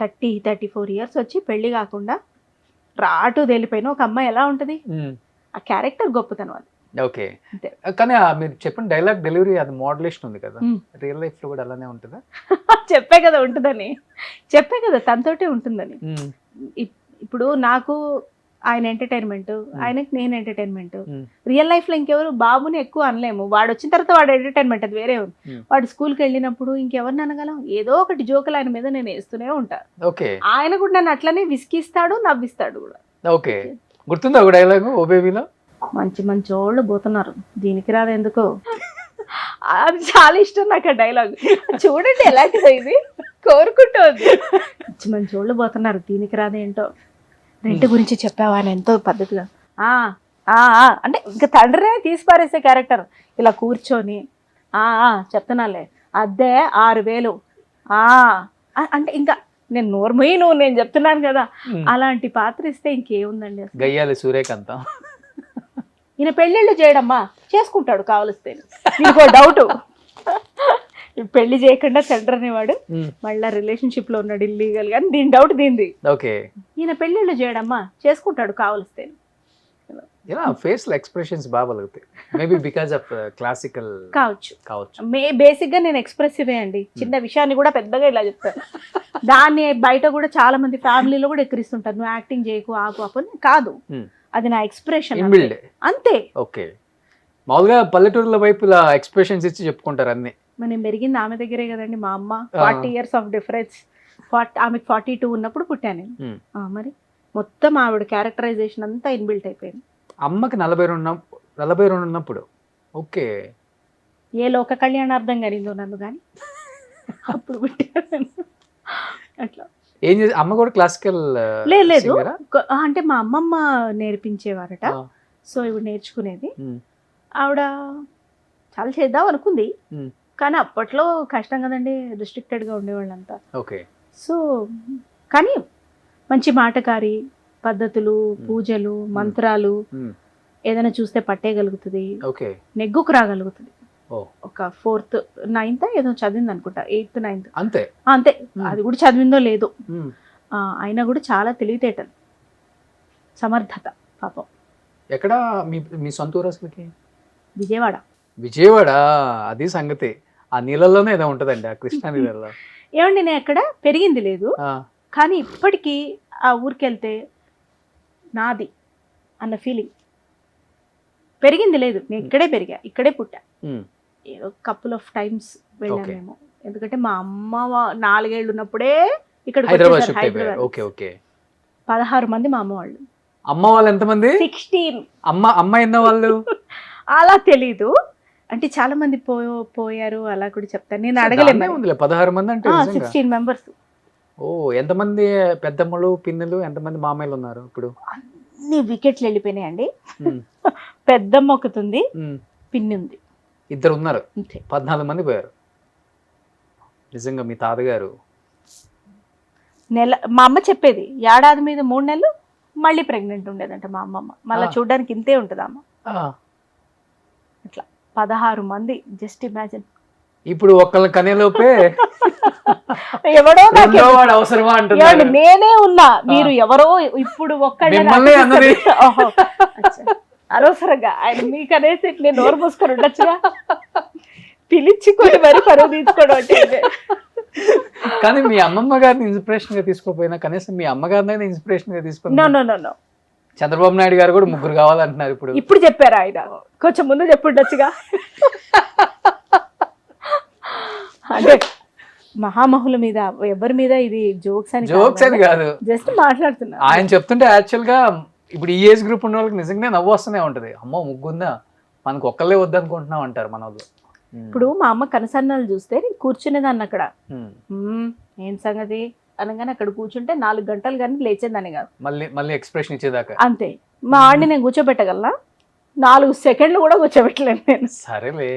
Speaker 3: 30-34 years వచ్చి పెళ్లి కాకుండా రాటు తెలిపోయిన ఒక అమ్మాయి ఎలా ఉంటది, ఆ క్యారెక్టర్ గొప్పతనం అది.
Speaker 2: ఓకే, కానీ మీరు చెప్పిన డైలాగ్ డెలివరీ అది మోడ్యులేషన్ ఉంది కదా, రియల్ లైఫ్ లో కూడా అలానే ఉంటుందా?
Speaker 3: చెప్పే కదా ఉంటుందని, చెప్పే కదా తనతోటే ఉంటుందని. ఇప్పుడు నాకు ఆయన ఎంటర్టైన్మెంట్, ఆయనకి నేను ఎంటర్టైన్మెంట్. రియల్ లైఫ్ లో ఇంకెవరు బాబుని ఎక్కువ అనలేము, వాడు వచ్చిన తర్వాత వాడు ఎంటర్టైన్మెంట్ అది వేరే ఉంది. వాడు స్కూల్కి వెళ్ళినప్పుడు ఇంకెవరిని అనగలం, ఏదో ఒకటి జోకులు ఆయన మీద నేను వేస్తూనే ఉంటాను. ఆయన కూడా నన్ను అట్లనే విసిగిస్తాడు, నవ్విస్తాడు కూడా.
Speaker 2: ఓకే, గుర్తుందా ఒక డైలాగ్ ఓ బేబీలో?
Speaker 3: మంచి మంచి వాళ్ళు పోతున్నారు దీనికి రాదు ఎందుకో, అది చాలా ఇష్టం నాకు ఆ డైలాగ్. చూడండి ఎలాంటిదో ఇది, కోరుకుంటోంది. మంచి మంచి వాళ్ళు పోతున్నారు దీనికి రాదేంటో. రెంట్ గురించి చెప్పావా అని ఎంతో పద్ధతిగా, అంటే ఇంకా తండ్రినే తీసి పారేసే క్యారెక్టర్. ఇలా కూర్చొని చెప్తున్నాలే అద్దె 6,000. అంటే ఇంకా నేను నోర్మయ్యి నేను చెప్తున్నాను కదా, అలాంటి పాత్ర ఇస్తే ఇంకేముందండి అసలు.
Speaker 2: గయ్యాలి సూర్యకాంతం.
Speaker 3: ఈయన పెళ్ళిళ్ళు చేయడమ్మా, చేసుకుంటాడు కావలిస్తే. ఇంకో డౌట్, పెళ్లి చేయకుండా సెంటర్ అనేవాడు మళ్ళా రిలేషన్షిప్ లో ఉన్నాడు ఇల్లీగల్ గా, దీని డౌట్ దీనిది.
Speaker 2: ఓకే,
Speaker 3: ఈయన పెళ్ళిళ్ళు చేయడమ్మా, చేసుకుంటాడు కావలిస్తే.
Speaker 2: ఫేషియల్ ఎక్స్ప్రెషన్స్ బాగా పలుకుతాయి. మేబీ బికాజ్ ఆఫ్ క్లాసికల్ కావచ్చు.
Speaker 3: బేసిక్ గా నేను ఎక్స్ప్రెసివే అండి, చిన్న విషయాన్ని కూడా పెద్దగా ఇలా చెప్తాను. దాన్ని బయట కూడా చాలా మంది ఫ్యామిలీలో కూడా ఎక్కిరిస్తుంటారు, నువ్వు యాక్టింగ్ చేయకు ఆకు అప్పుడు. కాదు, అది నా ఎక్స్ప్రెషన్ అంతే.
Speaker 2: ఓకే, మామూలుగా పల్లెటూరుల వైపు ఇలా ఎక్స్ప్రెషన్స్ ఇచ్చి చెప్పుకుంటారు అన్ని.
Speaker 3: నేను పెరిగింది ఆమె దగ్గరే కదండి, మా అమ్మ 40 years ఆఫ్ డిఫరెన్స్. ఆమెకు 42 ఉన్నప్పుడు పుట్టాను నేను. మరి మొత్తం ఆవిడ క్యారెక్టరైజేషన్ అంతా ఇన్బిల్ట్ అయిపోయింది.
Speaker 2: అమ్మకి 42 ఉన్నప్పుడు. ఓకే,
Speaker 3: ఏ లోక కళ్యాణార్థం కనిందో నన్ను కానీ అప్పుడు పుట్టాను. అట్లా
Speaker 2: ఏం చేసి అమ్మ కూడా క్లాసికల్
Speaker 3: లేదు, అంటే మా అమ్మమ్మ నేర్పించేవారట. సో ఇవి నేర్చుకునేది. ఆవిడ చాలా చేద్దాం అనుకుంది, కానీ అప్పట్లో కష్టం కదండి, రిస్ట్రిక్టెడ్ గా ఉండేవాళ్ళంతా.
Speaker 2: ఓకే,
Speaker 3: సో కానీ మంచి మాటకారి, పద్ధతులు, పూజలు, మంత్రాలు, ఏదైనా చూస్తే పట్టేయగలుగుతుంది, నెగ్గుకు రాగలుగుతుంది. ఒక 4th 9th ఏదో చదివింది అనుకుంటా, 8th 9th అంతే. అది కూడా చదివిందో లేదో, అయినా కూడా చాలా తెలివితేటలు, సమర్థత పాపం.
Speaker 2: ఎక్కడ మీ సొంత ఊరు అసలుకి?
Speaker 3: విజయవాడ.
Speaker 2: అది సంగతి. ఆ నీళ్ళలోనే ఏదో ఉంటదండి, ఆ కృష్ణా నీళ్ళలో.
Speaker 3: ఏమండి, నేను ఎక్కడ పెరిగింది లేదు, కానీ ఇప్పటికీ ఆ ఊరికి వెళ్తే నాది అన్న ఫీలింగ్. పెరిగింది లేదు, నేను ఇక్కడే పెరిగా, ఇక్కడే పుట్టా. ఏదో కపుల్ ఆఫ్ టైమ్స్ వెళ్ళాను మేము, ఎందుకంటే మా అమ్మ 4 ఏళ్ళు ఉన్నప్పుడే ఇక్కడ హైదరాబాద్. 16 మంది మా అమ్మ వాళ్ళు.
Speaker 2: అమ్మ వాళ్ళు ఎంతమంది?
Speaker 3: 16.
Speaker 2: అమ్మ ఎన్న వాళ్ళు
Speaker 3: అలా తెలీదు, అంటే చాలా మంది పోయారు అలా కూడా చెప్తాను, నేను అడగలేదు.
Speaker 2: 16 మంది అంటే
Speaker 3: 16 members.
Speaker 2: ఓ, ఎంతమంది పెద్దమ్మలు పిన్నులు, ఎంతమంది మామయ్యలు ఉన్నారు ఇప్పుడు?
Speaker 3: అన్ని వికెట్లు వెళ్ళిపోయినాయండి. పెద్దమ్మ ఒకటి ఉంది, పిన్ని ఉంది,
Speaker 2: 2 ఉన్నారు, 14 మంది పోయారు. నిజంగా మీ తాతగారు
Speaker 3: మా అమ్మ చెప్పేది, ఏడాది మీద 3 నెలలు మళ్ళీ ప్రెగ్నెంట్ ఉండేదంట మా అమ్మమ్మ. మళ్ళీ చూడడానికి ఇంతే ఉంటుంది అమ్మ. అట్లా 16 మంది, జస్ట్ ఇమాజిన్.
Speaker 2: ఇప్పుడు ఒక్కళ్ళ కనేలోపే
Speaker 3: ఎవడో
Speaker 2: అవసరమా అంటున్నాడు.
Speaker 3: నేనే ఉన్నా, మీరు ఎవరో ఇప్పుడు అనవసరంగా ఆయన మీకు అనేసి నేను నోరు మూసుకొని ఉండొచ్చుగా, పిలిచికొని మరి పరువు తీసుకోవడం అంటే.
Speaker 2: కానీ మీ అమ్మమ్మ గారిని ఇన్స్పిరేషన్ గా తీసుకోపోయినా కనీసం మీ అమ్మగారిని ఇన్స్పిరేషన్ గా తీసుకుని.
Speaker 3: నో
Speaker 2: చంద్రబాబు నాయుడు గారు కూడా 3 కావాలంటున్నారు
Speaker 3: ఇప్పుడు చెప్పారు ఆయన, కొంచెం ముందు చెప్పుండొచ్చుగా. అంటే మహామహుల మీద, ఎవరి మీద ఇది జోక్స్ అని
Speaker 2: కాదు,
Speaker 3: జస్ట్ మాట్లాడుతున్నా.
Speaker 2: ఆయన చెప్తుంటే యాక్చువల్ గా ఇప్పుడు ఈ ఏజ్ గ్రూప్ ఉన్న వాళ్ళకి నిజంగా నవ్వు వస్తూనే ఉంటది. అమ్మో, ముగ్గుందా, మనకు ఒక్కళ్ళే వద్దనుకుంటున్నాం అంటారు మన వాళ్ళు.
Speaker 3: ఇప్పుడు మా అమ్మ కనసన్నాలు చూస్తే నేను కూర్చునేదాన్ని అక్కడ, ఏం సంగతి అనగానే అక్కడ కూర్చుంటే 4 గంటలు కానీ లేచేదాన్ని కాదు,
Speaker 2: మళ్ళీ ఎక్స్ప్రెషన్ ఇచ్చేదాకా
Speaker 3: అంతే. మా ఆడిని నేను కూర్చోబెట్టగలనా? 4 సెకండ్లు కూడా కూర్చోబెట్టలేను నేను.
Speaker 2: సరేలే,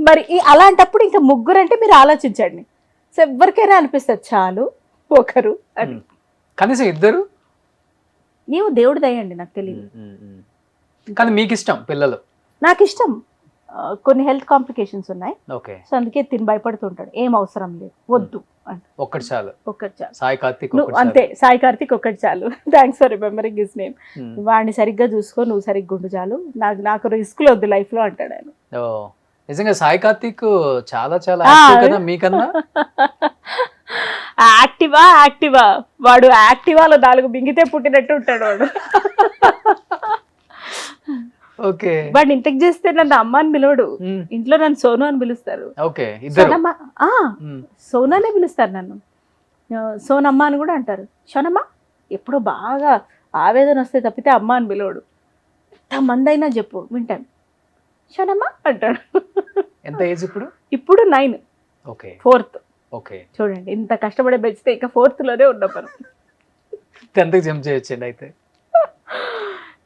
Speaker 3: మరి అలాంటప్పుడు ఇంకా ముగ్గురు అంటే మీరు ఆలోచించండి, సో ఎవరికైనా అనిపిస్తుంది చాలు ఒకరు అని.
Speaker 2: కనీసం 2
Speaker 3: ఏమో దేవుడి దయండి, నాకు తెలియదు.
Speaker 2: కానీ మీకు ఇష్టం పిల్లలు?
Speaker 3: నాకు ఇష్టం, కొన్ని హెల్త్ కాంప్లికేషన్స్ ఉన్నాయి, సో అందుకే తిని భయపడుతుంటాడు. ఏం అవసరం లేదు, వద్దు
Speaker 2: ఒక్కటి చాలు.
Speaker 3: సాయి కార్తిక్ అంతే, సాయి కార్తిక్ ఒక్కటి చాలు. Thanks for remembering his name. వాడిని సరిగ్గా చూసుకో, నువ్వు సరిగ్గా ఉండు చాలు, నాకు రిస్క్ వద్దు లైఫ్ లో అంటాడు ఆయన.
Speaker 2: నిజంగా సాయి కార్తిక్ చాలా యాక్టివ్ కదా మీకన్నా.
Speaker 3: యాక్టివా వాడు యాక్టివాలో 4 బింగితే పుట్టినట్టు ఉంటాడు వాడు. వాడిని ఇంటెక్ట్ చేస్తే నన్ను అమ్మ అని పిలవడు, ఇంట్లో నన్ను సోను అని పిలుస్తారు. సోనానే పిలుస్తారు నన్ను, సోనమ్మ అని కూడా అంటారు. షోనమ్మ ఎప్పుడో బాగా ఆవేదన వస్తే తప్పితే అమ్మ అని పిలవడు. ఎంతమంది అయినా చెప్పు వింటాను, షోనమ్మ అంటాడు.
Speaker 2: ఎంత ఏజ్ ఇప్పుడు?
Speaker 3: ఇప్పుడు 9, 4th. చూడండి, ఇంత కష్టపడే బెచ్చితే ఇక 4th లోనే ఉన్న పని.
Speaker 2: 10th జంప్ చేయొచ్చండి అయితే.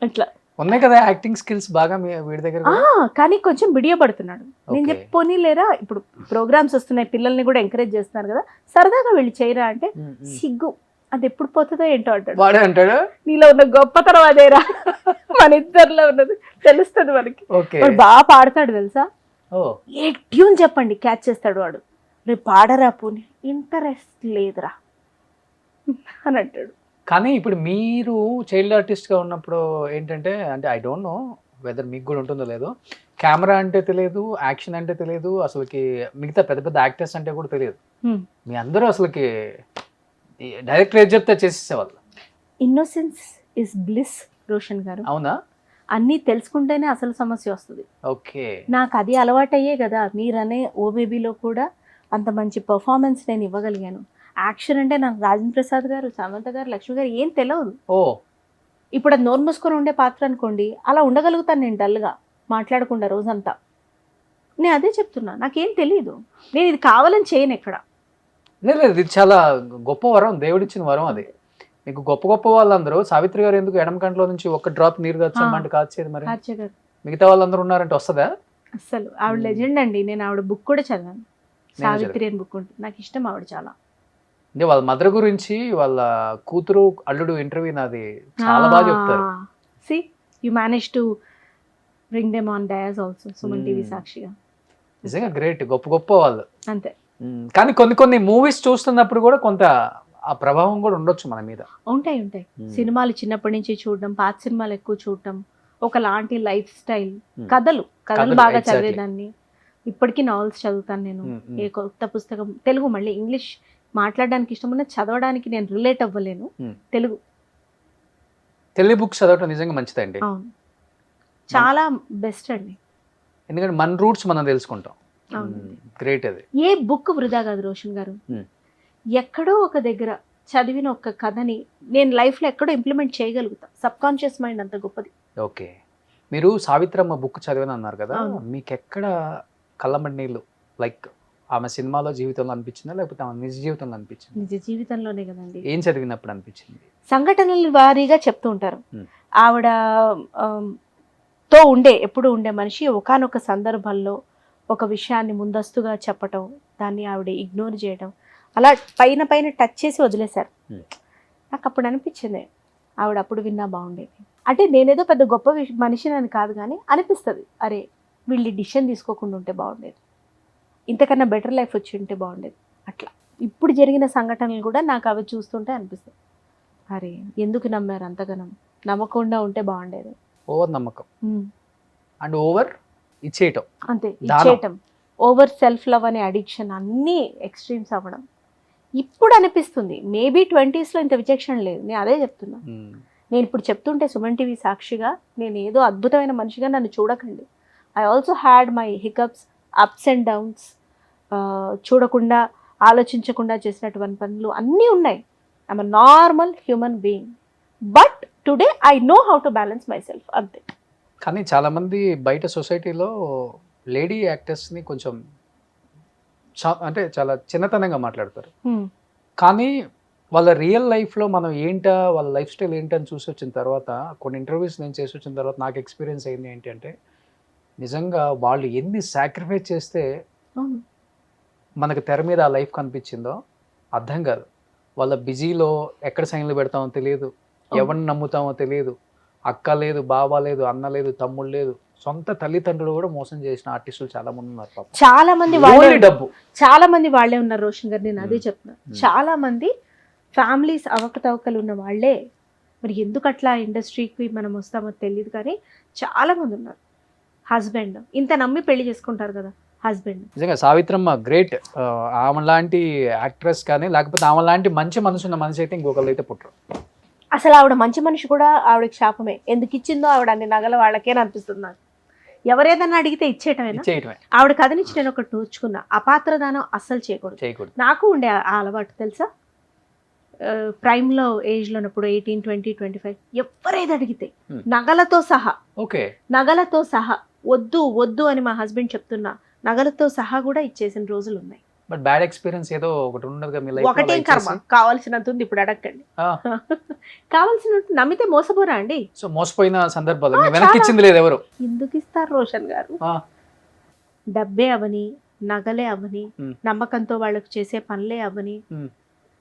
Speaker 3: అట్లా
Speaker 2: ఉన్నాయి కదా యాక్టింగ్ స్కిల్స్ బాగా వీడి దగ్గర
Speaker 3: ఆ, కానీ కొంచెం బిడియ పడుతున్నాడు. నేను
Speaker 2: Okay.
Speaker 3: చెప్పి పోనీ లేరా, ఇప్పుడు ప్రోగ్రామ్స్ వస్తున్నాయి, పిల్లల్ని కూడా ఎంకరేజ్ చేస్తున్నారు కదా, సరదాగా వెళ్ళి చేయరా అంటే సిగ్గు, అది ఎప్పుడు పోతుందో ఏంటో అంటాడు.
Speaker 2: వాడే అంటాడు.
Speaker 3: నీలో ఉన్న గొప్పతనం అదేరా, మన ఇద్దరిలో ఉన్నది తెలుస్తుంది మనకి.
Speaker 2: ఓకే.
Speaker 3: వాడు బాగా పాడతాడు తెలుసా,
Speaker 2: ఓ
Speaker 3: ఏ ట్యూన్ చెప్పండి క్యాచ్ చేస్తాడు వాడు. రేపు పాడరా పోనీ, ఇంట్రెస్ట్ లేదురా అని అంటాడు.
Speaker 2: కానీ ఇప్పుడు మీరు చైల్డ్ ఆర్టిస్ట్గా ఉన్నప్పుడు ఏంటంటే, అంటే ఐ డోంట్ నో వెదర్ మీకు కూడా ఉంటుందో లేదో, కెమెరా అంటే తెలియదు, యాక్షన్ అంటే తెలియదు, అసలుకి మిగతా పెద్ద పెద్ద యాక్టర్స్ అంటే కూడా తెలియదు. మీ అందరూ అసలుకి డైరెక్ట్ ఏది చెప్తే చేసేసేవాళ్ళు.
Speaker 3: ఇన్నోసెన్స్ ఇస్ బ్లిస్ రోషన్ గారు.
Speaker 2: అవునా?
Speaker 3: అన్నీ తెలుసుకుంటేనే అసలు సమస్య వస్తుంది.
Speaker 2: ఓకే.
Speaker 3: నాకు అది అలవాటయ్యే కదా, మీరనే ఓ బేబీలో కూడా అంత మంచి పర్ఫార్మెన్స్ నేను ఇవ్వగలిగాను. యాక్షన్ అంటే నాకు రాజేంద్ర ప్రసాద్ గారు, సమంత గారు, లక్ష్మి గారు ఏం తెలియదు.
Speaker 2: ఓ
Speaker 3: ఇప్పుడు అది నోరు మూసుకొని ఉండే పాత్ర అనుకోండి, అలా ఉండగలుగుతాను నేను డల్గా మాట్లాడకుండా రోజంతా. నేను అదే చెప్తున్నా, నాకేం తెలియదు, నేను ఇది కావాలని చేయను ఎక్కడ.
Speaker 2: లేదు, ఇది చాలా గొప్ప వరం, దేవుడిచ్చిన వరం అది. మీకు గొప్ప గొప్ప వాళ్ళందరూ, సావిత్రి గారు ఎందుకు ఎడమ కంట్లో నుంచి ఒక్క డ్రాప్ నీరు కాచమంటే కాచేది, మరి
Speaker 3: ఆర్చే గారు
Speaker 2: మిగతా వాళ్ళందరూ ఉన్నారంటే వస్తుందా?
Speaker 3: అస్సలు ఆవిడ లెజెండ్ అండి. నేను ఆవిడ బుక్ కూడా చదివాను, సావిత్రి అని బుక్ ఉంటుంది, నాకు ఇష్టం ఆవిడ చాలా.
Speaker 2: అంటే వాళ్ళ మదర్ గురించి, వాళ్ళ కూతురు అల్లుడు ఇంటర్వ్యూ నాది చాలా బాగా చెప్తారు.
Speaker 3: C you manage to bring them on dais also, Suman TV సాక్షిగా.
Speaker 2: నిజంగా గ్రేట్, గొప్ప గొప్ప వాళ్ళు.
Speaker 3: అంతే.
Speaker 2: కానీ కొన్ని కొన్ని మూవీస్ చూస్తున్నప్పుడు కూడా కొంత ఆ ప్రభావం కూడా ఉండొచ్చు మన మీద.
Speaker 3: ఉంటాయి. సినిమాలు చిన్నప్పటి నుంచి చూడడం, పాత సినిమాలు ఎక్కువ చూడటం, ఒకలాంటి లైఫ్ స్టైల్, కథలు బాగా
Speaker 2: exactly.
Speaker 3: చదివేదాన్ని. ఇప్పటికీ నావెల్స్ చదువుతాను నేను. ఏ కొత్త పుస్తకం, తెలుగు మళ్ళీ ఇంగ్లీష్ మాట్లాడడానికి ఇష్టం ఉన్న, చదవడానికి నేను రిలేట్ అవ్వలేను. తెలుగు
Speaker 2: బుక్స్ చదవటం నిజంగా మంచిదండి.
Speaker 3: అవును, చాలా బెస్ట్ అండి.
Speaker 2: ఎందుకంటే మన రూట్స్ మనం తెలుసుకుంటాం. గ్రేట్ అది.
Speaker 3: ఏ బుక్ వృధా కాదు రోషన్ గారు. ఎక్కడో ఒక దగ్గర చదివిన ఒక కథని నేను లైఫ్లో ఎక్కడో ఇంప్లిమెంట్ చేయగలుగుతా. సబ్ కాన్షియస్ మైండ్ అంత గొప్పది.
Speaker 2: ఓకే. మీరు సావిత్రమ్మ బుక్ చదివాను అన్నారు కదా, మీకు ఎక్కడ కళ్ళమడి నీళ్ళు, లైక్ ఆమె సినిమాలో జీవితంలో అనిపించిందా, లేకపోతే ఆమె నిజ జీవితంలో అనిపించింది?
Speaker 3: నిజ జీవితంలోనే కదండి.
Speaker 2: ఏం చదివినప్పుడు అనిపించింది?
Speaker 3: సంఘటనల వారీగా చెప్తూ ఉంటారు. ఆవిడ తో ఎప్పుడు ఉండే మనిషి ఒకానొక సందర్భంలో ఒక విషయాన్ని ముందస్తుగా చెప్పటం, దాన్ని ఆవిడ ఇగ్నోర్ చేయడం, అలా పైన పైన టచ్ చేసి వదిలేశారు. నాకు అప్పుడు అనిపించింది, ఆవిడ అప్పుడు విన్నా బాగుండేది. అంటే నేనేదో పెద్ద గొప్ప మనిషిని అని కాదు, కానీ అనిపిస్తుంది, అరే వీళ్ళు డిసిషన్ తీసుకోకుండా ఉంటే బాగుండేది, ఇంతకన్నా బెటర్ లైఫ్ వచ్చి ఉంటే బాగుండేది. అట్లా ఇప్పుడు జరిగిన సంఘటనలు కూడా నాకు అవి చూస్తుంటే అనిపిస్తుంది, అరే ఎందుకు నమ్మారు అంతగానం, నమ్మకుండా ఉంటే బాగుండేది.
Speaker 2: ఓవర్ నమ్మకం అండ్ ఓవర్ ఇచ్చేయటం,
Speaker 3: అంతే ఇచ్చేయటం, ఓవర్ సెల్ఫ్ లవ్ అనే అడిక్షన్, అన్నీ ఎక్స్ట్రీమ్స్ అవ్వడం. ఇప్పుడు అనిపిస్తుంది మేబీ 20s లో ఇంత విచక్షణ లేదు. నేను అదే చెప్తున్నా. నేను ఇప్పుడు చెప్తుంటే సుమన్ టీవీ సాక్షిగా నేను ఏదో అద్భుతమైన మనిషిగా నన్ను చూడకండి. I also had my hiccups, ups and downs. చూడకుండా ఆలోచించకుండా చేసినటువంటి పనులు అన్నీ ఉన్నాయి. I'm a normal human being, but today I know how to balance my self, అంతే.
Speaker 2: కానీ చాలామంది బయట సొసైటీలో లేడీ యాక్టర్స్ని కొంచెం అంటే చాలా చిన్నతనంగా మాట్లాడతారు. కానీ వాళ్ళ రియల్ లైఫ్లో మనం ఏంటా, వాళ్ళ లైఫ్ స్టైల్ ఏంటని చూసి వచ్చిన తర్వాత, కొన్ని ఇంటర్వ్యూస్ నేను చేసి వచ్చిన తర్వాత నాకు ఎక్స్పీరియన్స్ అయింది ఏంటి అంటే, నిజంగా వాళ్ళు ఎన్ని సాక్రిఫైస్ చేస్తే మనకు తెర మీద ఆ లైఫ్ కనిపించిందో అర్థం కాదు. వాళ్ళ బిజీలో ఎక్కడ సైన్లు పెడతామో తెలియదు, ఎవరిని నమ్ముతామో తెలియదు, అక్క లేదు, బావ లేదు, అన్న లేదు, తమ్ముడు లేదు, సొంత తల్లిదండ్రులు కూడా మోసం చేసిన ఆర్టిస్టులు చాలా మంది ఉన్నారు.
Speaker 3: చాలా మంది
Speaker 2: డబ్బు,
Speaker 3: చాలా మంది వాళ్ళే ఉన్నారు రోషన్ గారు. నేను అదే చెప్తున్నా, చాలా మంది ఫ్యామిలీస్ అవకతవకలు ఉన్న వాళ్ళే. మరి ఎందుకు అట్లా ఇండస్ట్రీకి మనం వస్తామో తెలియదు, కానీ చాలా మంది ఉన్నారు. హస్బెండ్ ఇంత నమ్మి పెళ్లి చేసుకుంటారు కదా హస్బెండ్.
Speaker 2: నిజంగా సావిత్రమ్మ గ్రేట్. ఆమె లాంటి యాక్ట్రెస్ కానీ, లేకపోతే ఆమె లాంటి మంచి మనసు ఉన్న మనిషి అయితే ఇంకొకళ్ళు అయితే పుట్టరు.
Speaker 3: అసలు ఆవిడ మంచి మనిషి కూడా ఆవిడకి శాపమే. ఎందుకు ఇచ్చిందో ఆవిడ అన్ని నగల వాళ్ళకే అనిపిస్తుంది నాకు. ఎవరేదన్నా అడిగితే ఇచ్చేయటమేనా? ఆవిడ కథ నుంచి నేను ఒకటి నూర్చుకున్నా, అపాత్రదానం అస్సలు చేయకూడదు. నాకు ఉండే ఆ అలవాటు తెలుసా, ప్రైమ్లో ఏజ్లో ఉన్నప్పుడు 18, 20, 25 ఎవరేది అడిగితే నగలతో సహా, నగలతో సహా వద్దు వద్దు అని మా హస్బెండ్ చెప్తున్నా, నగలతో సహా కూడా ఇచ్చేసిన రోజులు ఉన్నాయి.
Speaker 2: బట్ బ్యాడ్ ఎక్స్పీరియన్స్ ఏదో ఒకటి ఉండదు మీ లైఫ్
Speaker 3: ఒకటే కర్మ, కావాల్సినంత ఉంది, ఇప్పుడు అడగండి. కావాల్సినంత నమ్మితే మోసపోరా అండి?
Speaker 2: సో మోసపోయిన సందర్భాలు మీ వెనక్కి ఇచ్చింది లేదు ఎవరు?
Speaker 3: ఎందుకు ఇస్తారు రోషన్ గారు? డబ్బే అవని, నగలే అవని, నమ్మకంతో వాళ్ళకు చేసే పనులే అవని,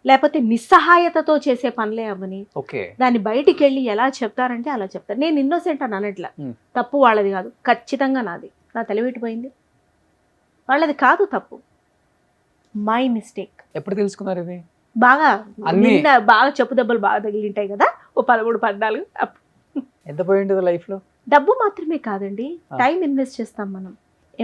Speaker 3: లేకపోతే నిస్సహాయతతో చేసే పనులే అవని, దాన్ని బయటికి వెళ్ళి ఎలా చెప్తారంటే అలా చెప్తారు. నేను ఇన్నోసెంట్ అని అనట్లా, తప్పు వాళ్ళది కాదు, ఖచ్చితంగా నాది. నా తెలివిటిపోయింది, వాళ్ళది కాదు తప్పు, మై మిస్టేక్.
Speaker 2: ఎప్పుడు తెలుసుకున్నారు ఇది?
Speaker 3: బాగా బాగా చెప్పు దెబ్బలు బాగా తగిలింటాయి కదా, ఓ 13-14.
Speaker 2: ఎంత పోయింది లైఫ్ లో?
Speaker 3: డబ్బు మాత్రమే కాదండి, టైం ఇన్వెస్ట్ చేస్తాం మనం,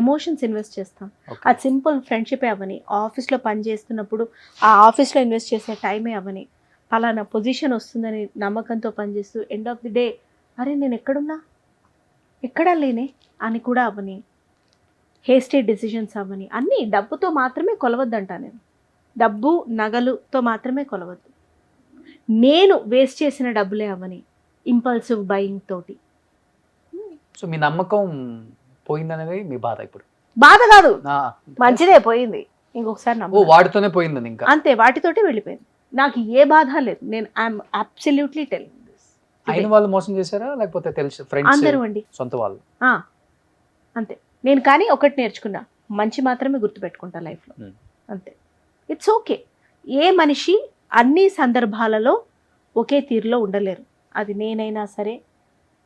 Speaker 3: ఎమోషన్స్ ఇన్వెస్ట్ చేస్తాం. అది సింపుల్ ఫ్రెండ్షిపే అవని, ఆఫీస్లో పని చేస్తున్నప్పుడు ఆ ఆఫీస్లో ఇన్వెస్ట్ చేసే టైమే అవని, పలానా పొజిషన్ వస్తుందని నమ్మకంతో పనిచేస్తూ ఎండ్ ఆఫ్ ది డే అరే నేను ఎక్కడున్నా, ఎక్కడా లేనే అని కూడా అవని, హేస్టీ డెసిషన్స్ అవని, అన్నీ డబ్బుతో మాత్రమే కొలవద్దంట నేను. డబ్బు నగలుతో మాత్రమే కొలవద్దు. నేను వేస్ట్ చేసిన డబ్బులే అవని, ఇంపల్సివ్ బయింగ్ తోటి.
Speaker 2: సో మీ నమ్మకం పోయిందనేది మీ బాధ? ఇప్పుడు
Speaker 3: బాధ కాదు, మంచిదే, పోయింది. ఇంకొకసారి నమ్మకం
Speaker 2: వాటితోనే పోయింది, ఇంకా అంతే,
Speaker 3: వాటితోటే వెళ్ళిపోయింది. నాకు ఏ బాధ లేదు. నేను ఐఎమ్ అబ్సల్యూట్లీ టెలింగ్ దిస్.
Speaker 2: అయిన వాళ్ళు మోసం చేశారా లేకపోతే తెలుసు ఫ్రెండ్స్?
Speaker 3: అందరూ అండి,
Speaker 2: సొంత వాళ్ళు.
Speaker 3: అంతే. నేను కానీ ఒకటి నేర్చుకున్నా, మంచి మాత్రమే గుర్తుపెట్టుకుంటా లైఫ్లో, అంతే. It's okay. ఏ మనిషి అన్ని సందర్భాలలో ఒకే తీరులో ఉండలేరు. అది నేనైనా సరే,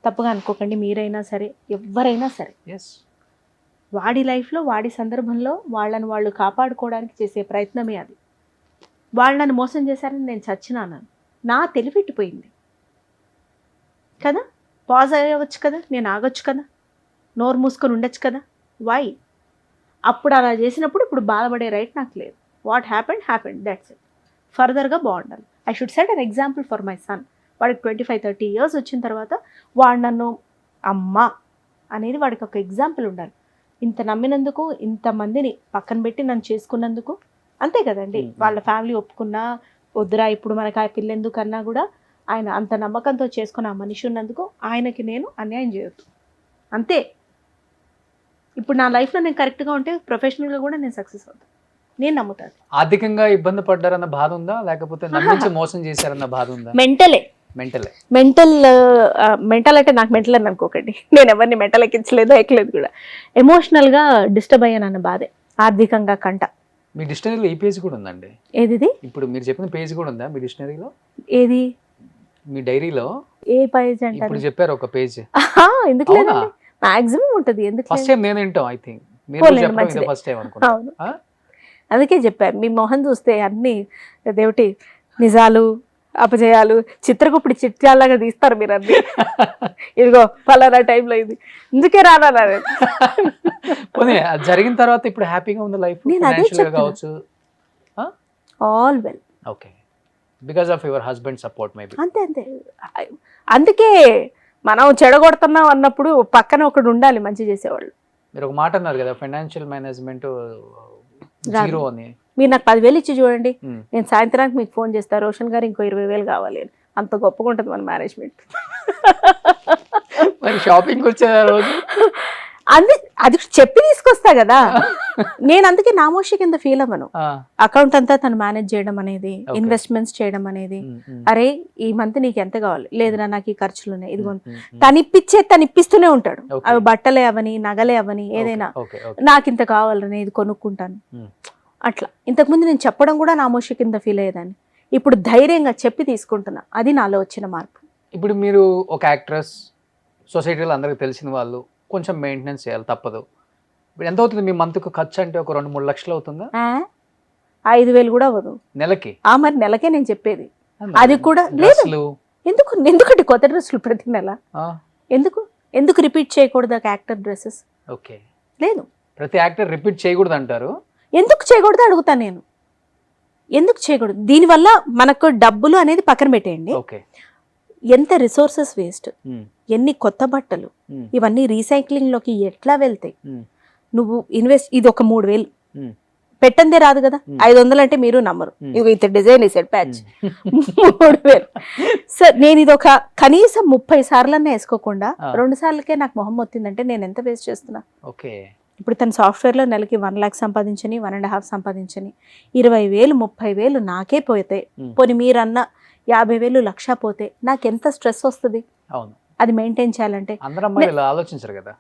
Speaker 3: తప్పుగా అనుకోకండి, మీరైనా సరే, ఎవరైనా సరే. వాడి లైఫ్లో వాడి సందర్భంలో వాళ్ళని వాళ్ళు కాపాడుకోవడానికి చేసే ప్రయత్నమే అది. వాళ్ళు నన్ను మోసం చేశారని నేను చచ్చినాను, నా తెలివిట్టిపోయింది కదా. పాజ్ అయ్యవచ్చు కదా, నేను ఆగొచ్చు కదా, నోరు మూసుకొని ఉండొచ్చు కదా. వై? అప్పుడు అలా చేసినప్పుడు ఇప్పుడు బాధపడే రైట్ నాకు లేదు. What happened, that's it. ఫర్దర్గా బాగుండాలి. I should set an example for my son. వాడికి 25-30 years వచ్చిన తర్వాత వాడు నన్ను అమ్మ అనేది వాడికి ఒక ఎగ్జాంపుల్ ఉండాలి. ఇంత నమ్మినందుకు, ఇంతమందిని పక్కన పెట్టి నన్ను చేసుకున్నందుకు, అంతే కదండి. వాళ్ళ ఫ్యామిలీ ఒప్పుకున్నా వద్దురా ఇప్పుడు మనకు ఆ పిల్లెందుకన్నా కూడా ఆయన అంత నమ్మకంతో చేసుకున్న ఆ మనిషి ఉన్నందుకు ఆయనకి నేను అన్యాయం చేయొద్దు, అంతే. ఇప్పుడు నా లైఫ్లో నేను కరెక్ట్గా ఉంటే ప్రొఫెషనల్గా కూడా నేను సక్సెస్ అవుతాను, నేను నమ్ముతాను.
Speaker 2: ఆర్థికంగా ఇబ్బంది పడ్డారన్న బాధ ఉందా లేకపోతే నమ్మించి మోసం చేశారన్న బాధ ఉందా?
Speaker 3: మెంటల్ అంటే నాకు మెంటల్ అని అనుకోకండి, నేను ఎవరిని మెంటల్ ఎక్కించలేదు, ఎక్కలేదు కూడా. ఎమోషనల్గా డిస్టర్బ్ అయ్యానన్న బాధే, ఆర్థికంగా కంట.
Speaker 2: మీ డిక్షనరీలో ఈ పేజ్ కూడా ఉందండి?
Speaker 3: ఏది?
Speaker 2: ఇప్పుడు మీరు చెప్పిన పేజ్ కూడా ఉందా మీ డిక్షనరీలో?
Speaker 3: ఏది?
Speaker 2: మీ డైరీలో
Speaker 3: ఏ పేజ్ అంటే?
Speaker 2: ఇప్పుడు చెప్పారు ఒక పేజ్.
Speaker 3: ఎందుకు లేదండి, మాక్సిమం ఉంటది. ఎందుకు?
Speaker 2: ఫస్ట్ టైం నేను వింటాం. ఐ థింక్ మీరు చెప్పడం ఇదే ఫస్ట్ టైం అనుకుంటా.
Speaker 3: అందుకే చెప్పాను, మీ మొహం చూస్తే అన్ని అదేమిటి నిజాలు అపజయాలు చిత్రగుప్పిడి చిట్యాలాగా తీస్తారు మీరు అన్ని. ఇదిగో ఫలానా టైంలో ఇది, ఇందుకే రానా
Speaker 2: జరిగిన తర్వాత ఇప్పుడు హ్యాపీగా ఉంది లైఫ్? కావచ్చు,
Speaker 3: all well.
Speaker 2: Okay, because of your husband support maybe.
Speaker 3: అంతే. అందుకే మనం చెడగొడుతున్నాం అన్నప్పుడు పక్కన ఒకడు ఉండాలి మంచి చేసేవాళ్ళు.
Speaker 2: మీరు ఒక మాట అన్నారు కదా, ఫైనాన్షియల్ మేనేజ్మెంట్ జీరో అని.
Speaker 3: మీరు నాకు 10,000 ఇచ్చి చూడండి, నేను సాయంత్రానికి మీకు ఫోన్ చేస్తాను, రోషన్ గారు ఇంకో 20,000 కావాలి అని. అంత గొప్పగా ఉంటుంది మన మేనేజ్మెంట్.
Speaker 2: మరి షాపింగ్ వచ్చే రోజు
Speaker 3: అది చెప్పి తీసుకొస్తా కదా నేను. అందుకే నామోషి కింద ఫీల్ అవ్వను. అకౌంట్ అంతా తను మేనేజ్ చేయడం అనేది, ఇన్వెస్ట్మెంట్స్ చేయడం అనేది. అరే ఈ మంత్ నీకు ఎంత కావాలి, లేదురా నాకు ఈ ఖర్చులు ఉన్నాయి, ఇదిగో. తను ఇప్పిస్తూనే ఉంటాడు. అవి బట్టలే అవని, నగలే అవని, ఏదైనా నాకు ఇంత కావాలని ఇది కొనుక్కుంటాను అట్లా. ఇంతకుముందు నేను చెప్పడం కూడా నామోషి కింద ఫీల్ అయ్యేదాన్ని. ఇప్పుడు ధైర్యంగా చెప్పి తీసుకుంటున్నా, అది నాలో వచ్చిన మార్పు.
Speaker 2: ఇప్పుడు మీరు ఒక యాక్ట్రెస్, సొసైటీలో అందరికి తెలిసిన వాళ్ళు, కొంచెం మెయింటెనెన్స్ చేయాలి, తప్పదు. ఇప్పుడు ఎంత అవుతుంది మీ మంత్కు ఖర్చు? అంటే ఒక 2-3 లక్షలు అవుతుందా?
Speaker 3: 5,000 కూడా అవ్వదు
Speaker 2: నెలకి.
Speaker 3: మరి నెలకే నేను చెప్పేది. అది కూడా లేదు. ఎందుకంటే కొత్త డ్రెస్సులు ప్రతి నెల ఎందుకు రిపీట్ చేయకూడదు యాక్టర్ డ్రెస్సెస్?
Speaker 2: ఓకే,
Speaker 3: లేదు,
Speaker 2: ప్రతి యాక్టర్ రిపీట్ చేయకూడదు అంటారు.
Speaker 3: ఎందుకు చేయకూడదు అడుగుతాను నేను. ఎందుకు చేయకూడదు? దీనివల్ల మనకు డబ్బులు అనేది పక్కన పెట్టేయండి, ఎంత రిసోర్సెస్ వేస్ట్, ఎన్ని కొత్త బట్టలు, ఇవన్నీ రీసైక్లింగ్ లోకి ఎట్లా వెళ్తాయి? నువ్వు ఇన్వెస్ట్, ఇది ఒక 3,000 పెట్టందే రాదు కదా. 500 అంటే మీరు నమ్మరు. ఇది ఇంత డిజైన్ వేసాడు ప్యాచ్, 3,000. సార్ నేను ఇది ఒక కనీసం 30 సార్లన్నా వేసుకోకుండా 2 సార్లకే నాకు మొహం వచ్చిందంటే నేను ఎంత వేస్ట్ చేస్తున్నా? ఇప్పుడు తన సాఫ్ట్వేర్లో నెలకి 1 lakh సంపాదించని 1.5 సంపాదించని 20,000 30,000 నాకే పోతాయి. పోనీ మీరన్న 50,000 లక్ష పోతే నాకు ఎంత స్ట్రెస్ వస్తుంది
Speaker 2: అవును,
Speaker 3: అది మెయింటైన్ చేయాలంటే.
Speaker 2: అందరూ అమ్మాయిలు ఇలా ఆలోచించరు కదా.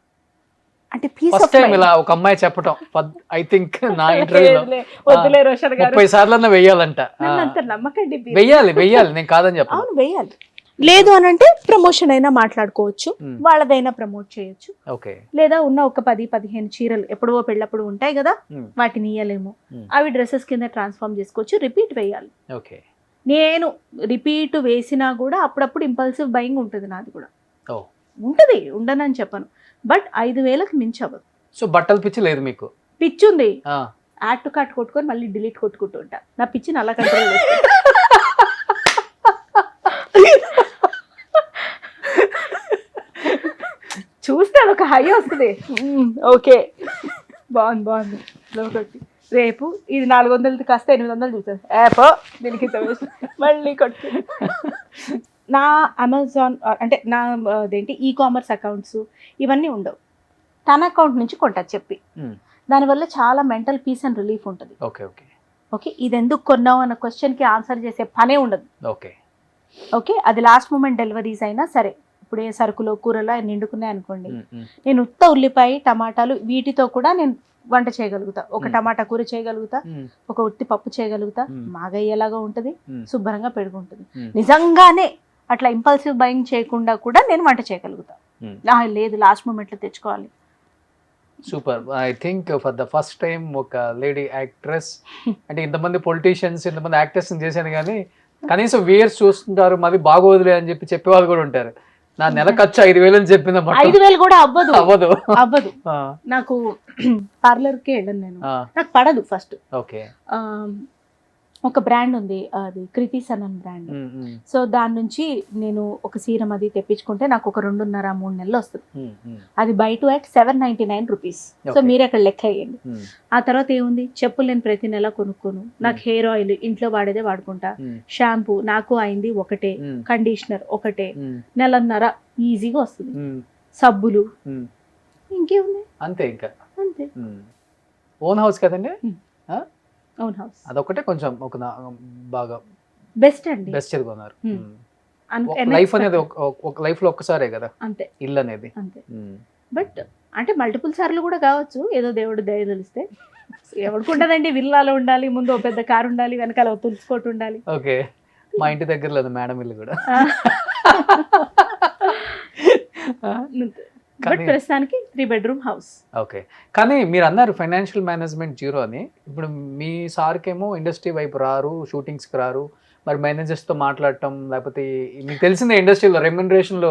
Speaker 3: అంటే పీస్
Speaker 2: ఫస్ట్
Speaker 3: ఆఫ్
Speaker 2: టైం ఇలా ఒక అమ్మాయి చెప్పటం, ఐ థింక్ నా ఇంటర్వ్యూలో
Speaker 3: వద్దులే రోషన్ గారు
Speaker 2: 30 సార్లన్నా వెయ్యాలంట.
Speaker 3: నన్ను అంత నమ్మకండి.
Speaker 2: వెయ్యాలి నేను కాదని చెప్పను.
Speaker 3: అవును వెయ్యాలి. లేదు అని అంటే ప్రమోషన్ అయినా మాట్లాడుకోవచ్చు, వాళ్ళదైనా ప్రమోట్ చేయొచ్చు.
Speaker 2: ఓకే,
Speaker 3: లేదా ఉన్న ఒక 10-15 చీరలు ఎప్పుడో పెళ్ళప్పుడు ఉంటాయి కదా, వాటిని ఇయ్యలేము, అవి డ్రెస్సెస్ కింద ట్రాన్స్ఫార్మ్ చేసుకోవచ్చు. రిపీట్ వేయాలి.
Speaker 2: ఓకే,
Speaker 3: నేను రిపీట్ వేసినా కూడా అప్పుడప్పుడు ఇంపల్సివ్ బయింగ్ ఉంటుంది నాది కూడా.
Speaker 2: ఓ
Speaker 3: ఉంటుంది, ఉండనని చెప్పను, బట్ 5,000కి మించి అవ్వదు.
Speaker 2: సో బట్టల పిచ్చి లేదు మీకు?
Speaker 3: పిచ్చి ఉంది,
Speaker 2: ఆ,
Speaker 3: యాడ్ టు కార్ట్ కొట్టుకొని మళ్ళీ డిలీట్ కొట్టుకుంటూ ఉంటా. నా పిచ్చిని అలా కంట్రోల్ చూస్తే ఒక హై వస్తుంది. ఓకే బాగుంది ఒకటి. రేపు ఇది 400 కాస్త 800 చూసాను, యాప్ దీనికి మళ్ళీ కొట్టు. నా అమెజాన్ అంటే నా అదేంటి ఈ-కామర్స్ అకౌంట్స్ ఇవన్నీ ఉండవు, తన అకౌంట్ నుంచి కొంటా చెప్పి. దానివల్ల చాలా మెంటల్ పీస్ అండ్ రిలీఫ్ ఉంటుంది.
Speaker 2: ఓకే ఓకే
Speaker 3: ఓకే, ఇది ఎందుకు కొన్నావు అన్న క్వశ్చన్కి ఆన్సర్ చేసే పనే ఉండదు.
Speaker 2: ఓకే
Speaker 3: ఓకే, అది లాస్ట్ మూమెంట్ డెలివరీస్ అయినా సరే, ఇప్పుడు ఏ సరుకులో కూరలో నిండుకున్నాయి అనుకోండి, నేను ఉత్త ఉల్లిపాయ టమాటాలు వీటితో కూడా నేను వంట చేయగలుగుతా. ఒక టమాటా కూర చేయగలుగుతా, ఒక ఉత్తి పప్పు చేయగలుగుతా, మాగయ్యేలాగా ఉంటుంది, శుభ్రంగా పెరుగుంటుంది. నిజంగానే అట్లా ఇంపల్సివ్ బయింగ్ చేయకుండా కూడా నేను వంట చేయగలుగుతా. లేదు లాస్ట్ మూమెంట్లో తెచ్చుకోవాలి.
Speaker 2: Super. I think for the first time ఒక లేడీ యాక్ట్రెస్, అంటే ఇంతమంది పొలిటీషియన్స్ ఇంతమంది యాక్టర్స్ చేశాను కానీ కనీసం వేర్స్ చూస్తుంటారు, మాది బాగోదులే అని చెప్పేవాళ్ళు కూడా ఉంటారు. నా నెల ఖర్చు 5,000 అని చెప్పింది.
Speaker 3: 5,000 కూడా అవ్వదు
Speaker 2: అవ్వదు.
Speaker 3: నాకు పార్లర్కి వెళ్ళను నేను, నాకు పడదు ఫస్ట్.
Speaker 2: ఓకే,
Speaker 3: ఒక బ్రాండ్ ఉంది, అది కృతిస్ అన్న బ్రాండ్. సో దాని నుంచి నేను ఒక సీరం అది తెప్పించుకుంటే నాకు ఒక 2.5-3 నెలలు వస్తుంది. అది బయట at 799 రూపీస్. సో మీరు అక్కడ లెక్క వేయండి. ఆ తర్వాత ఏముంది, చెప్పులు నేను ప్రతి నెల కొనుక్కోను, నాకు హెయిర్ ఆయిల్ ఇంట్లో వాడేదే వాడుకుంటా, షాంపూ నాకు అయింది ఒకటే, కండిషనర్ ఒకటే, నెలన్నర ఈజీగా వస్తుంది, సబ్బులు ఇంకేముంది
Speaker 2: అంతే. ఇంకా
Speaker 3: అంతే.
Speaker 2: ఓన్ హౌస్ కదండి?
Speaker 3: ఓన్ హౌస్
Speaker 2: అదొకటే కొంచెం ఒక బాగా
Speaker 3: బెస్ట్ అండి,
Speaker 2: బెస్ట్ చదువుకున్నారు. లైఫ్ అనేది ఒక లైఫ్ లో ఒక్కసారే కదా
Speaker 3: అంతే
Speaker 2: ఇల్లు అనేది.
Speaker 3: అంతే. బట్ అంటే మల్టిపుల్ సార్లు కూడా కావచ్చు, ఏదో దేవుడు దయ తెలిస్తే. ఎవరికి ఉండదండి, విల్లాలో ఉండాలి, ముందు ఒక పెద్ద కారు ఉండాలి, వెనకాల తులుసుకోటి ఉండాలి.
Speaker 2: ఓకే, మా ఇంటి దగ్గర లేదు మేడం ఇల్లు కూడా.
Speaker 3: బట్ ప్రస్తుతానికి 3 bedroom హౌస్.
Speaker 2: ఓకే, కానీ మీరు అన్నారు ఫైనాన్షియల్ మేనేజ్మెంట్ జీరో అని. ఇప్పుడు మీ సార్కేమో ఇండస్ట్రీ వైపు రారు, షూటింగ్స్కి రారు, మరి మేనేజర్స్తో మాట్లాడటం, లేకపోతే మీకు తెలిసిన ఇండస్ట్రీలో రెమ్యునరేషన్లో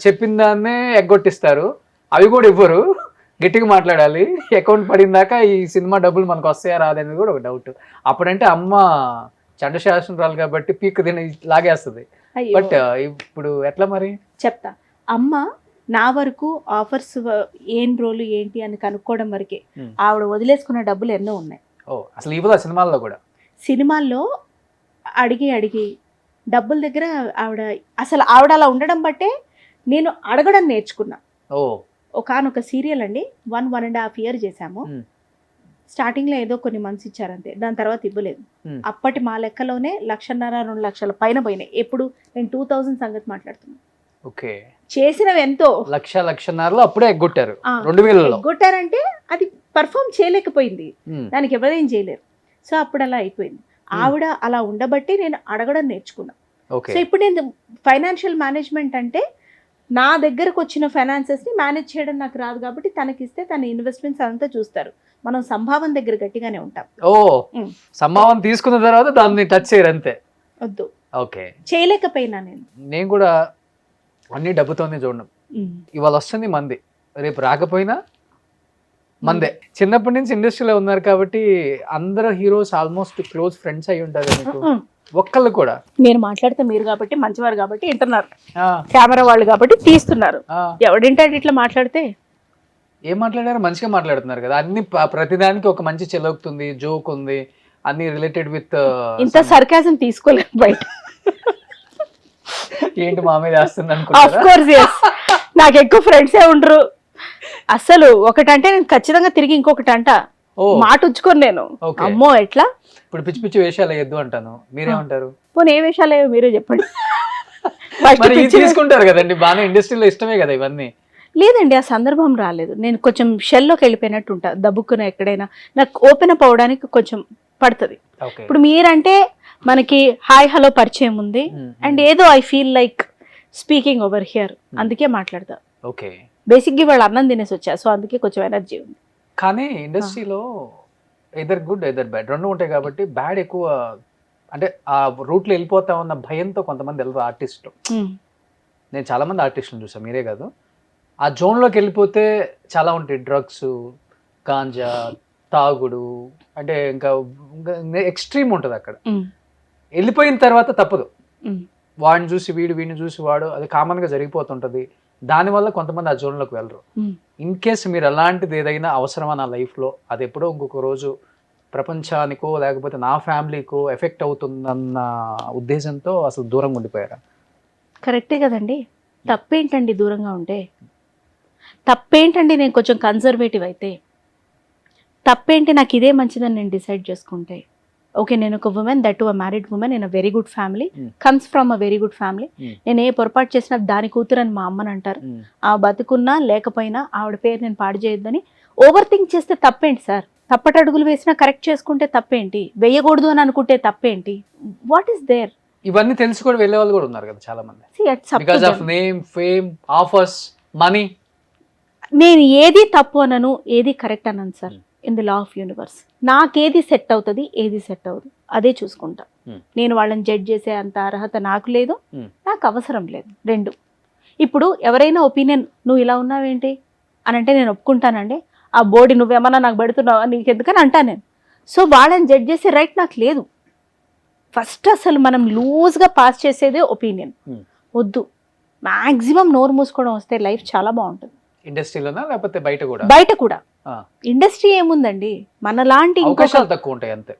Speaker 2: చెప్పిన దాన్నే ఎగ్గొట్టిస్తారు, అవి కూడా ఇవ్వరు, గట్టిగా మాట్లాడాలి, అకౌంట్ పడిందాక ఈ సినిమా డబ్బులు మనకు వస్తాయా రాదనేది కూడా ఒక డౌట్. అప్పుడంటే అమ్మ చండశాసనరాలు కాబట్టి పీక్ తిని లాగేస్తుంది. బట్ ఇప్పుడు ఎట్లా మరి
Speaker 3: చెప్తా. అమ్మ నా వరకు ఆఫర్స్ ఏం రోలు ఏంటి అని కనుక్కోవడం వరకే. ఆవిడ వదిలేసుకున్న డబ్బులు ఎన్నో ఉన్నాయి.
Speaker 2: అసలు ఇవ్వదా సినిమాల్లో కూడా?
Speaker 3: సినిమాల్లో అడిగి డబ్బుల దగ్గర ఆవిడ అలా ఉండడం బట్టే నేను అడగడం నేర్చుకున్నా. ఒకనొక సీరియల్ అండి, 1.5 year చేశాము. స్టార్టింగ్లో ఏదో కొన్ని మంత్స్ ఇచ్చారంతే, దాని తర్వాత ఇవ్వలేదు. అప్పటి మా లెక్కలోనే 1.5-2 లక్షల పైన పోయినాయి. ఎప్పుడు నేను 2000 సంగతి మాట్లాడుతున్నాను.
Speaker 2: ఓకే,
Speaker 3: చేసినవి ఎంతో 1.5
Speaker 2: అప్పుడే ఎగ్గొట్టారు. 2000
Speaker 3: ఎగ్గొట్టారంటే అది పర్ఫామ్ చేయలేకపోయింది, దానికి ఎవరేం చేయలేరు. సో అప్పుడు అలా అయిపోయింది. ఆవిడ అలా ఉండబట్టి నేను అడగడం నేర్చుకున్నా. సో ఇప్పుడు నేను ఫైనాన్షియల్ మేనేజ్మెంట్ అంటే నా దగ్గరకు వచ్చిన ఫైనాన్సెస్ ని మేనేజ్ చేయడం నాకు రాదు కాబట్టి తనకిస్తే తన ఇన్వెస్ట్మెంట్స్ అంతా చూస్తారు. మనం సంభావన దగ్గర గట్టిగానే ఉంటాం.
Speaker 2: సంభావన తీసుకున్న తర్వాత దాన్ని టచ్ చేయరు అంతే.
Speaker 3: వద్దు,
Speaker 2: ఓకే,
Speaker 3: చేయలేకపోయినా నేను
Speaker 2: కూడా అన్ని డబ్బుతోనే చూడడం. ఇవాళ వస్తుంది మంది, రేపు రాకపోయినా మందే. చిన్నప్పటి నుంచి ఇండస్ట్రీలో ఉన్నారు కాబట్టి అందరు హీరోస్ ఆల్మోస్ట్ క్లోజ్ ఫ్రెండ్స్ అయి ఉంటారు మీకు. ఒక్కళ్ళు కూడా
Speaker 3: నేను మాట్లాడితే మీరు కాబట్టి మంచివారు కాబట్టి వింటున్నారు, కెమెరా వాళ్ళు కాబట్టి తీస్తున్నారు. ఎవడింటాడు ఇట్లా మాట్లాడితే?
Speaker 2: ఏం మాట్లాడారు? మంచిగా మాట్లాడుతున్నారు కదా. అన్ని ప్రతిదానికి ఒక మంచి చెలవుతుంది, జోక్ ఉంది, అన్ని రిలేటెడ్ విత్.
Speaker 3: ఇంత సర్కాజం తీసుకోలేదు బయట.
Speaker 2: ఏంటి మా మీద వేస్తుంది అనుకుంటున్నారా?
Speaker 3: నాకు ఎక్కువ ఫ్రెండ్సే ఉండరు, అసలు ఒకటంటే నేను ఖచ్చితంగా తిరిగి ఇంకొకటి అంట.
Speaker 2: ఓ
Speaker 3: మాట ఉంచుకొని నేను
Speaker 2: ఓకే.
Speaker 3: అమ్మో ఎట్లా
Speaker 2: ఇప్పుడు పిచ్చి పిచ్చి వేషాలు వేయద్దు అంటాను, మీరేమంటారు?
Speaker 3: పోనీ ఏ విషయాలు ఏవో మీరే చెప్పండి. First
Speaker 2: మరి
Speaker 3: పిచ్చి
Speaker 2: తీసుకుంటారు కదండి, బాగానే ఇండస్ట్రీలో ఇష్టమే కదా ఇవన్నీ.
Speaker 3: లేదండి, ఆ సందర్భం రాలేదు. నేను కొంచెం షెల్లోకి వెళ్ళిపోయినట్టు ఉంటా, దబ్బుక్కున ఎక్కడైనా నాకు ఓపెన్ అప్ అవడానికి కొంచెం పడుతుంది.
Speaker 2: ఓకే.
Speaker 3: ఇప్పుడు మీరంటే మనకి హాయ్ హలో పరిచయం ఉంది, అండ్ ఏదో I feel like speaking over here, అందుకే మాట్లాడతా.
Speaker 2: ఓకే.
Speaker 3: బేసిక్గా వాళ్ళు అన్నం తినేసి వచ్చా, సో అందుకే కొంచెం ఎనర్జీ ఉంది.
Speaker 2: కానీ ఇండస్ట్రీలో ఎదర్ గుడ్ ఎదర్ బ్యాడ్ రెండు ఉంటాయి కాబట్టి, బ్యాడ్ ఎక్కువ అంటే ఆ రూట్లో వెళ్ళిపోతా ఉన్న భయంతో కొంతమంది వెళ్ళరు ఆర్టిస్టులు. నేను చాలా మంది ఆర్టిస్టులు చూసాను, మీరే కాదు. ఆ జోన్లోకి వెళ్ళిపోతే చాలా ఉంటాయి, డ్రగ్స్, గాంజా, తాగుడు, అంటే ఇంకా ఎక్స్ట్రీమ్ ఉంటుంది అక్కడ. వెళ్ళిపోయిన తర్వాత తప్పదు, వాడిని చూసి వీడు, వీడిని చూసి వాడు, అది కామన్గా జరిగిపోతుంటుంది. దానివల్ల కొంతమంది ఆ జోన్లోకి వెళ్ళరు. ఇన్ కేస్ మీరు అలాంటిది ఏదైనా అవసరమా నా లైఫ్లో, అది ఎప్పుడో ఇంకొక రోజు ప్రపంచానికో లేకపోతే నా ఫ్యామిలీకో ఎఫెక్ట్ అవుతుందన్న ఉద్దేశంతో అసలు దూరంగా ఉండిపోయారా?
Speaker 3: కరెక్టే కదండి. తప్పేంటండి దూరంగా ఉంటే? తప్పేంటండి నేను కొంచెం కన్జర్వేటివ్ అయితే? తప్పేంటి నాకు ఇదే మంచిదని నేను డిసైడ్ చేసుకుంటే? ఓకే, నేను ఒక women, that to a married women in a very good family, comes from a very good family. నేను ఏ పొరపాటు చేసినా దాని కూతురు అని మా అమ్మని అంటారు. ఆ బతుకున్నా లేకపోయినా ఆవిడ పేరు నేను పాడు చేయొద్దని ఓవర్ థింక్ చేస్తే తప్పేంటి సార్? తప్పటడుగులు వేసినా కరెక్ట్ చేసుకుంటే తప్పేంటి? వేయకూడదు అని అనుకుంటే తప్పేంటి? What is there?
Speaker 2: ఇవన్నీ తెలిసి కూడా వెళ్ళే వాళ్ళు కూడా ఉన్నారు కదా చాలా మంది. Because of name, fame, offers, money.
Speaker 3: నేను ఏది తప్పు అనను, ఏది కరెక్ట్ అనను sir. In the law of universe నాకేది సెట్ అవుతుంది, ఏది సెట్ అవ్వదు అదే చూసుకుంటా. నేను వాళ్ళని జడ్జ్ చేసే అంత అర్హత నాకు లేదు, నాకు అవసరం లేదు. రెండు, ఇప్పుడు ఎవరైనా ఒపీనియన్ నువ్వు ఇలా ఉన్నావేంటి అని అంటే నేను ఒప్పుకుంటానండి. ఆ బోడీ నువ్వేమన్నా నాకు పెడుతున్నావా, నీకెందుకని అంటా నేను. సో వాళ్ళని జడ్జ్ చేసే రైట్ నాకు లేదు. ఫస్ట్ అసలు మనం లూజ్గా పాస్ చేసేదే ఒపీనియన్ వద్దు. మ్యాక్సిమం నోరు మూసుకోవడం వస్తే లైఫ్ చాలా బాగుంటుంది.
Speaker 2: ఇండస్ట్రీలోనా లేకపోతే బయట కూడా?
Speaker 3: బయట కూడా. ఇండస్ట్రీ ఏముందండి, మనలాంటి
Speaker 2: అవకాశాలు తక్కువ ఉంటాయి అంతే.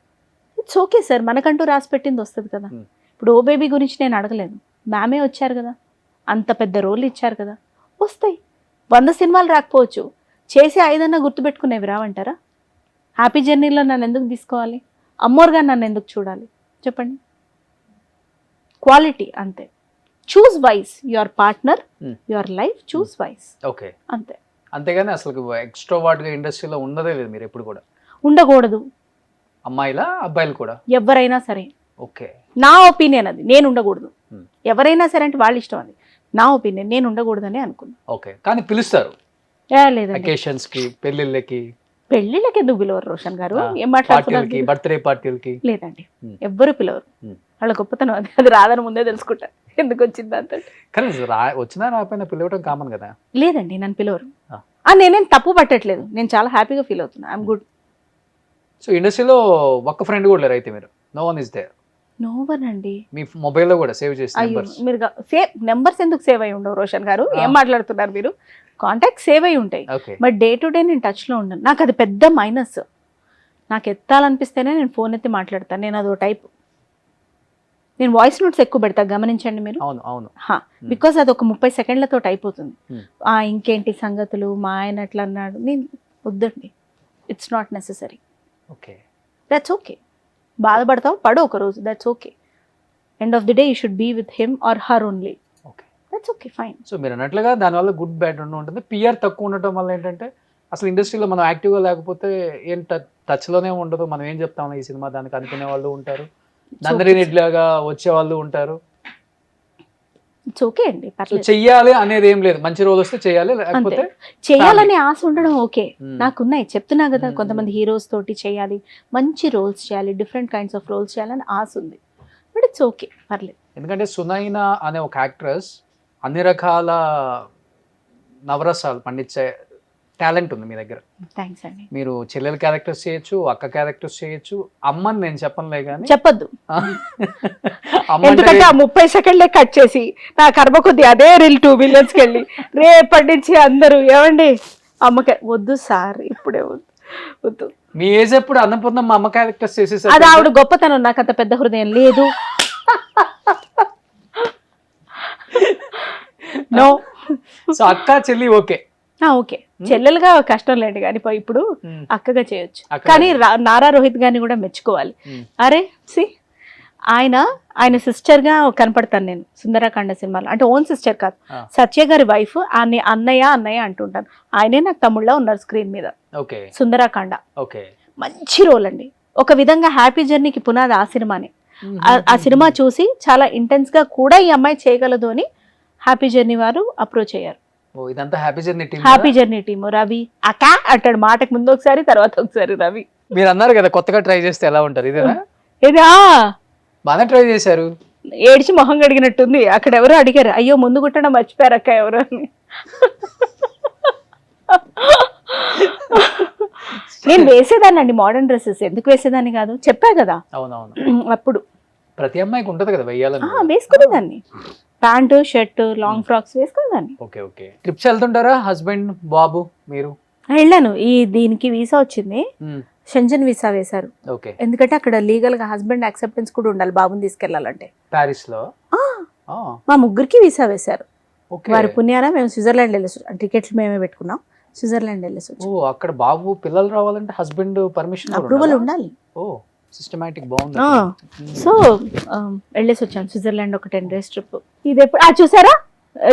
Speaker 3: ఇట్స్ ఓకే సార్, మనకంటూ రాసి పెట్టింది వస్తుంది కదా. ఇప్పుడు ఓ బేబీ గురించి నేను అడగలేదు, మ్యామే వచ్చారు కదా, అంత పెద్ద రోల్ ఇచ్చారు కదా, వస్తాయి. 100 సినిమాలు రాకపోవచ్చు, చేసి 5 గుర్తుపెట్టుకునేవి రావంటారా? హ్యాపీ జర్నీలో నన్ను ఎందుకు తీసుకోవాలి? అమ్మోర్గా నన్ను ఎందుకు చూడాలి చెప్పండి? క్వాలిటీ అంతే. Choose wise your partner, your life, choose wise.
Speaker 2: Okay,
Speaker 3: అంతే.
Speaker 2: అంతేగాని అసలు ఎక్స్ట్రోవర్ట్ గా ఇండస్ట్రీలో ఉండదే లేదు మీరు ఎప్పుడు కూడా?
Speaker 3: ఉండకూడదు.
Speaker 2: అమ్మాయిలా అబ్బాయిలు కూడా?
Speaker 3: ఎవరైనా సరే.
Speaker 2: ఓకే,
Speaker 3: నా ఒపీనియన్ అది, నేను ఉండకూడదు. ఎవరైనా సరే అంటే వాళ్ళ ఇష్టం, అది నా ఒపీనియన్, నేను ఉండకూడదని అనుకున్నా.
Speaker 2: ఓకే, కానీ పిలుస్తారు
Speaker 3: లేదండి,
Speaker 2: అకేషన్స్ కి, పెళ్లిళ్ళకి.
Speaker 3: పెళ్లిళ్ళకి ఎందుకు పిలవరు రోషన్ గారు? ఏం మాట్లాడుతున్నారు?
Speaker 2: బర్త్డే పార్టీలకి
Speaker 3: లేదండి, ఎవ్వరు పిలవరు. వాళ్ళ గొప్పతనం అది, అది రాదని ముందే తెలుసుకుంటా ఎందుకు వచ్చింది అంత.
Speaker 2: కానీ వచ్చినా రాకపోయినా పిలవడం కామన్ కదా.
Speaker 3: లేదండి, నన్ను పిలవరు. నేనేం తప్పు పట్టట్లేదు, నేను చాలా హ్యాపీగా ఫీల్ అవుతున్నా, ఐఎమ్ గుడ్.
Speaker 2: సో ఇండస్ట్రీలో ఒక్క ఫ్రెండ్ కూడా లేరు అయితే మీరు? No one is there?
Speaker 3: No one అండి.
Speaker 2: మీ మొబైల్లో కూడా సేవ్ చేసి
Speaker 3: మీరు నెంబర్స్ ఎందుకు సేవ్ అయి ఉండవు రోషన్ గారు? ఏం మాట్లాడుతున్నారు మీరు? కాంటాక్ట్ సేవ్ అయి ఉంటాయి, బట్ డే టు డే నేను టచ్లో ఉండను. నాకు అది పెద్ద మైనస్. నాకు ఎత్తాలనిపిస్తేనే నేను ఫోన్ ఎత్తి మాట్లాడతాను, నేను అదో టైప్. నేను వాయిస్ నోట్స్ ఎక్కువ పెడతా, గమనించండి మీరు. బికాస్ అది ఒక 30 సెకండ్లతో అయిపోతుంది. ఇంకేంటి సంగతులు, మా ఆయన అట్లా అన్నాడు, నేను వద్దండి, it's not necessary.
Speaker 2: Okay,
Speaker 3: that's okay. బాధపడతావు, పడు ఒక రోజు, that's okay. End of the day you should be with him or her only.
Speaker 2: Okay,
Speaker 3: that's okay, fine.
Speaker 2: So మీరు అన్నట్లుగా దానివల్ల గుడ్ బ్యాడ్ రెండు ఉంటుంది. పిఆర్ తక్కువ ఉండటం వల్ల ఏంటంటే అసలు ఇండస్ట్రీలో మనం యాక్టివ్గా లేకపోతే ఏం టచ్లోనే ఉండదు. మనం ఏం చెప్తాం ఈ సినిమా దానికి అనుకునే వాళ్ళు ఉంటారు, నందరినిలాగా వచ్చే వాళ్ళు ఉంటారు.
Speaker 3: ఇట్స్ ఓకే అండి,
Speaker 2: చెయ్యాలి అనేది ఏం లేదు, మంచి రోజు వస్తే చేయాలి, లేకపోతే
Speaker 3: చేయాలని ఆశ ఉండడం ఓకే. నాకున్నాయి, చెప్తున్నా కదా, కొంతమంది హీరోస్ తోటి చేయాలి, మంచి రోల్స్ చేయాలి, డిఫరెంట్ కైండ్స్ ఆఫ్ రోల్స్ చేయాలని ఆశ ఉంది, బట్ ఇట్స్ ఓకే, పర్లేదు.
Speaker 2: ఎందుకంటే సునైనా అనే ఒక యాక్ట్రెస్ అన్ని రకాల నవరసాలు పండించే టాలెంట్ ఉంది మీ దగ్గర.
Speaker 3: థ్యాంక్స్ అండి.
Speaker 2: మీరు చెల్లెల క్యారెక్టర్స్ చేయొచ్చు, అక్క క్యారెక్టర్స్ చేయొచ్చు. అమ్మని నేను చెప్పనులే కానీ,
Speaker 3: చెప్పొద్దు, ఎందుకంటే ఆ 30 సెకండ్లే కట్ చేసి నా కర్మ కొద్ది అదే రీల్ 2 బిలియన్స్కి వెళ్ళి రేపటి నుంచి అందరూ ఏమండి అమ్మకి వద్దు సార్, ఇప్పుడే వద్దు వద్దు.
Speaker 2: మీ ఏజ్ ఎప్పుడు అన్నపూర్ణ మా అమ్మ క్యారెక్టర్స్ చేసేసారు.
Speaker 3: అది ఆవిడ గొప్పతనం, నాకు అంత పెద్ద హృదయం లేదు. నో.
Speaker 2: సో అక్క చెల్లి ఓకే,
Speaker 3: ఓకే చెల్లెలుగా కష్టం లేండి కానీ ఇప్పుడు అక్కగా చేయొచ్చు. కానీ నారా రోహిత్ గారిని కూడా మెచ్చుకోవాలి. అరే సి ఆయన సిస్టర్ గా కనపడతాను నేను సుందరకాండ సినిమాలో. అంటే ఓన్ సిస్టర్ కాదు, సత్య గారి వైఫ్. అన్నయ్య అంటుంటాను. ఆయనే నాకు తమ్ముళ్ళ ఉన్నారు స్క్రీన్ మీద. సుందరకాండ మంచి రోల్ అండి. ఒక విధంగా హ్యాపీ జర్నీకి పునాది ఆ సినిమానే. ఆ సినిమా చూసి చాలా ఇంటెన్స్ గా కూడా ఈ అమ్మాయి చేయగలదు అని హ్యాపీ జర్నీ వారు అప్రోచ్ అయ్యారు. Happy journey team. రవి అక్క అంటాడు మాటకు ముందు ఒకసారి, తర్వాత ఒకసారి రవి.
Speaker 2: మీరు అన్నారు కదా కొత్తగా ట్రై చేస్తే ఎలా ఉంటారు, ఇదేనా?
Speaker 3: ఇదా
Speaker 2: బాగా ట్రై చేశారు.
Speaker 3: ఏడిచి మొహం కడిగినట్టుంది. అక్కడ ఎవరో అడిగారు, అయ్యో ముందు కుట్టడం మర్చిపోయారు అక్క ఎవరు అని. నేను వేసేదాన్ని అండి మోడర్న్ డ్రెస్సెస్. ఎందుకు వేసేదాన్ని కాదు చెప్పా కదా. అప్పుడు
Speaker 2: ప్రతి అమ్మాయికి ఉంటది కదా వెయ్యాలని.
Speaker 3: వేసుకునేదాన్ని. ప్యాంటు షర్ట్ లాంగ్ ఫ్రాక్స్ వేసుకునేదాన్ని.
Speaker 2: ట్రిప్స్ వెళ్తుంటారా హస్బెండ్ బాబు మీరు?
Speaker 3: వెళ్ళాను. దీనికి వీసా వచ్చింది, షెంజన్ వీసా వేశారు. ఎందుకంటే అక్కడ లీగల్ గా హస్బెండ్ యాక్సెప్టెన్స్ కూడా ఉండాలి బాబుని తీసుకెళ్లాలంటే.
Speaker 2: పారిస్ లో
Speaker 3: మా ముగ్గురికి వీసా వేశారు. వారి పుణ్యాన మేము స్విట్జర్లాండ్ వెళ్ళేసి, టికెట్లు మేమే పెట్టుకున్నాం, స్విట్జర్లాండ్ వెళ్ళేసి.
Speaker 2: అక్కడ బాబు పిల్లలు రావాలంటే హస్బెండ్ పర్మిషన్
Speaker 3: అప్రూవల్ ఉండాలి.
Speaker 2: సిస్టమాటిక్ బాగుంది.
Speaker 3: సో వెళ్ళేసి వచ్చాను స్విట్జర్లాండ్ ఒక 10 days ట్రిప్. ఇది ఎప్పుడు చూసారా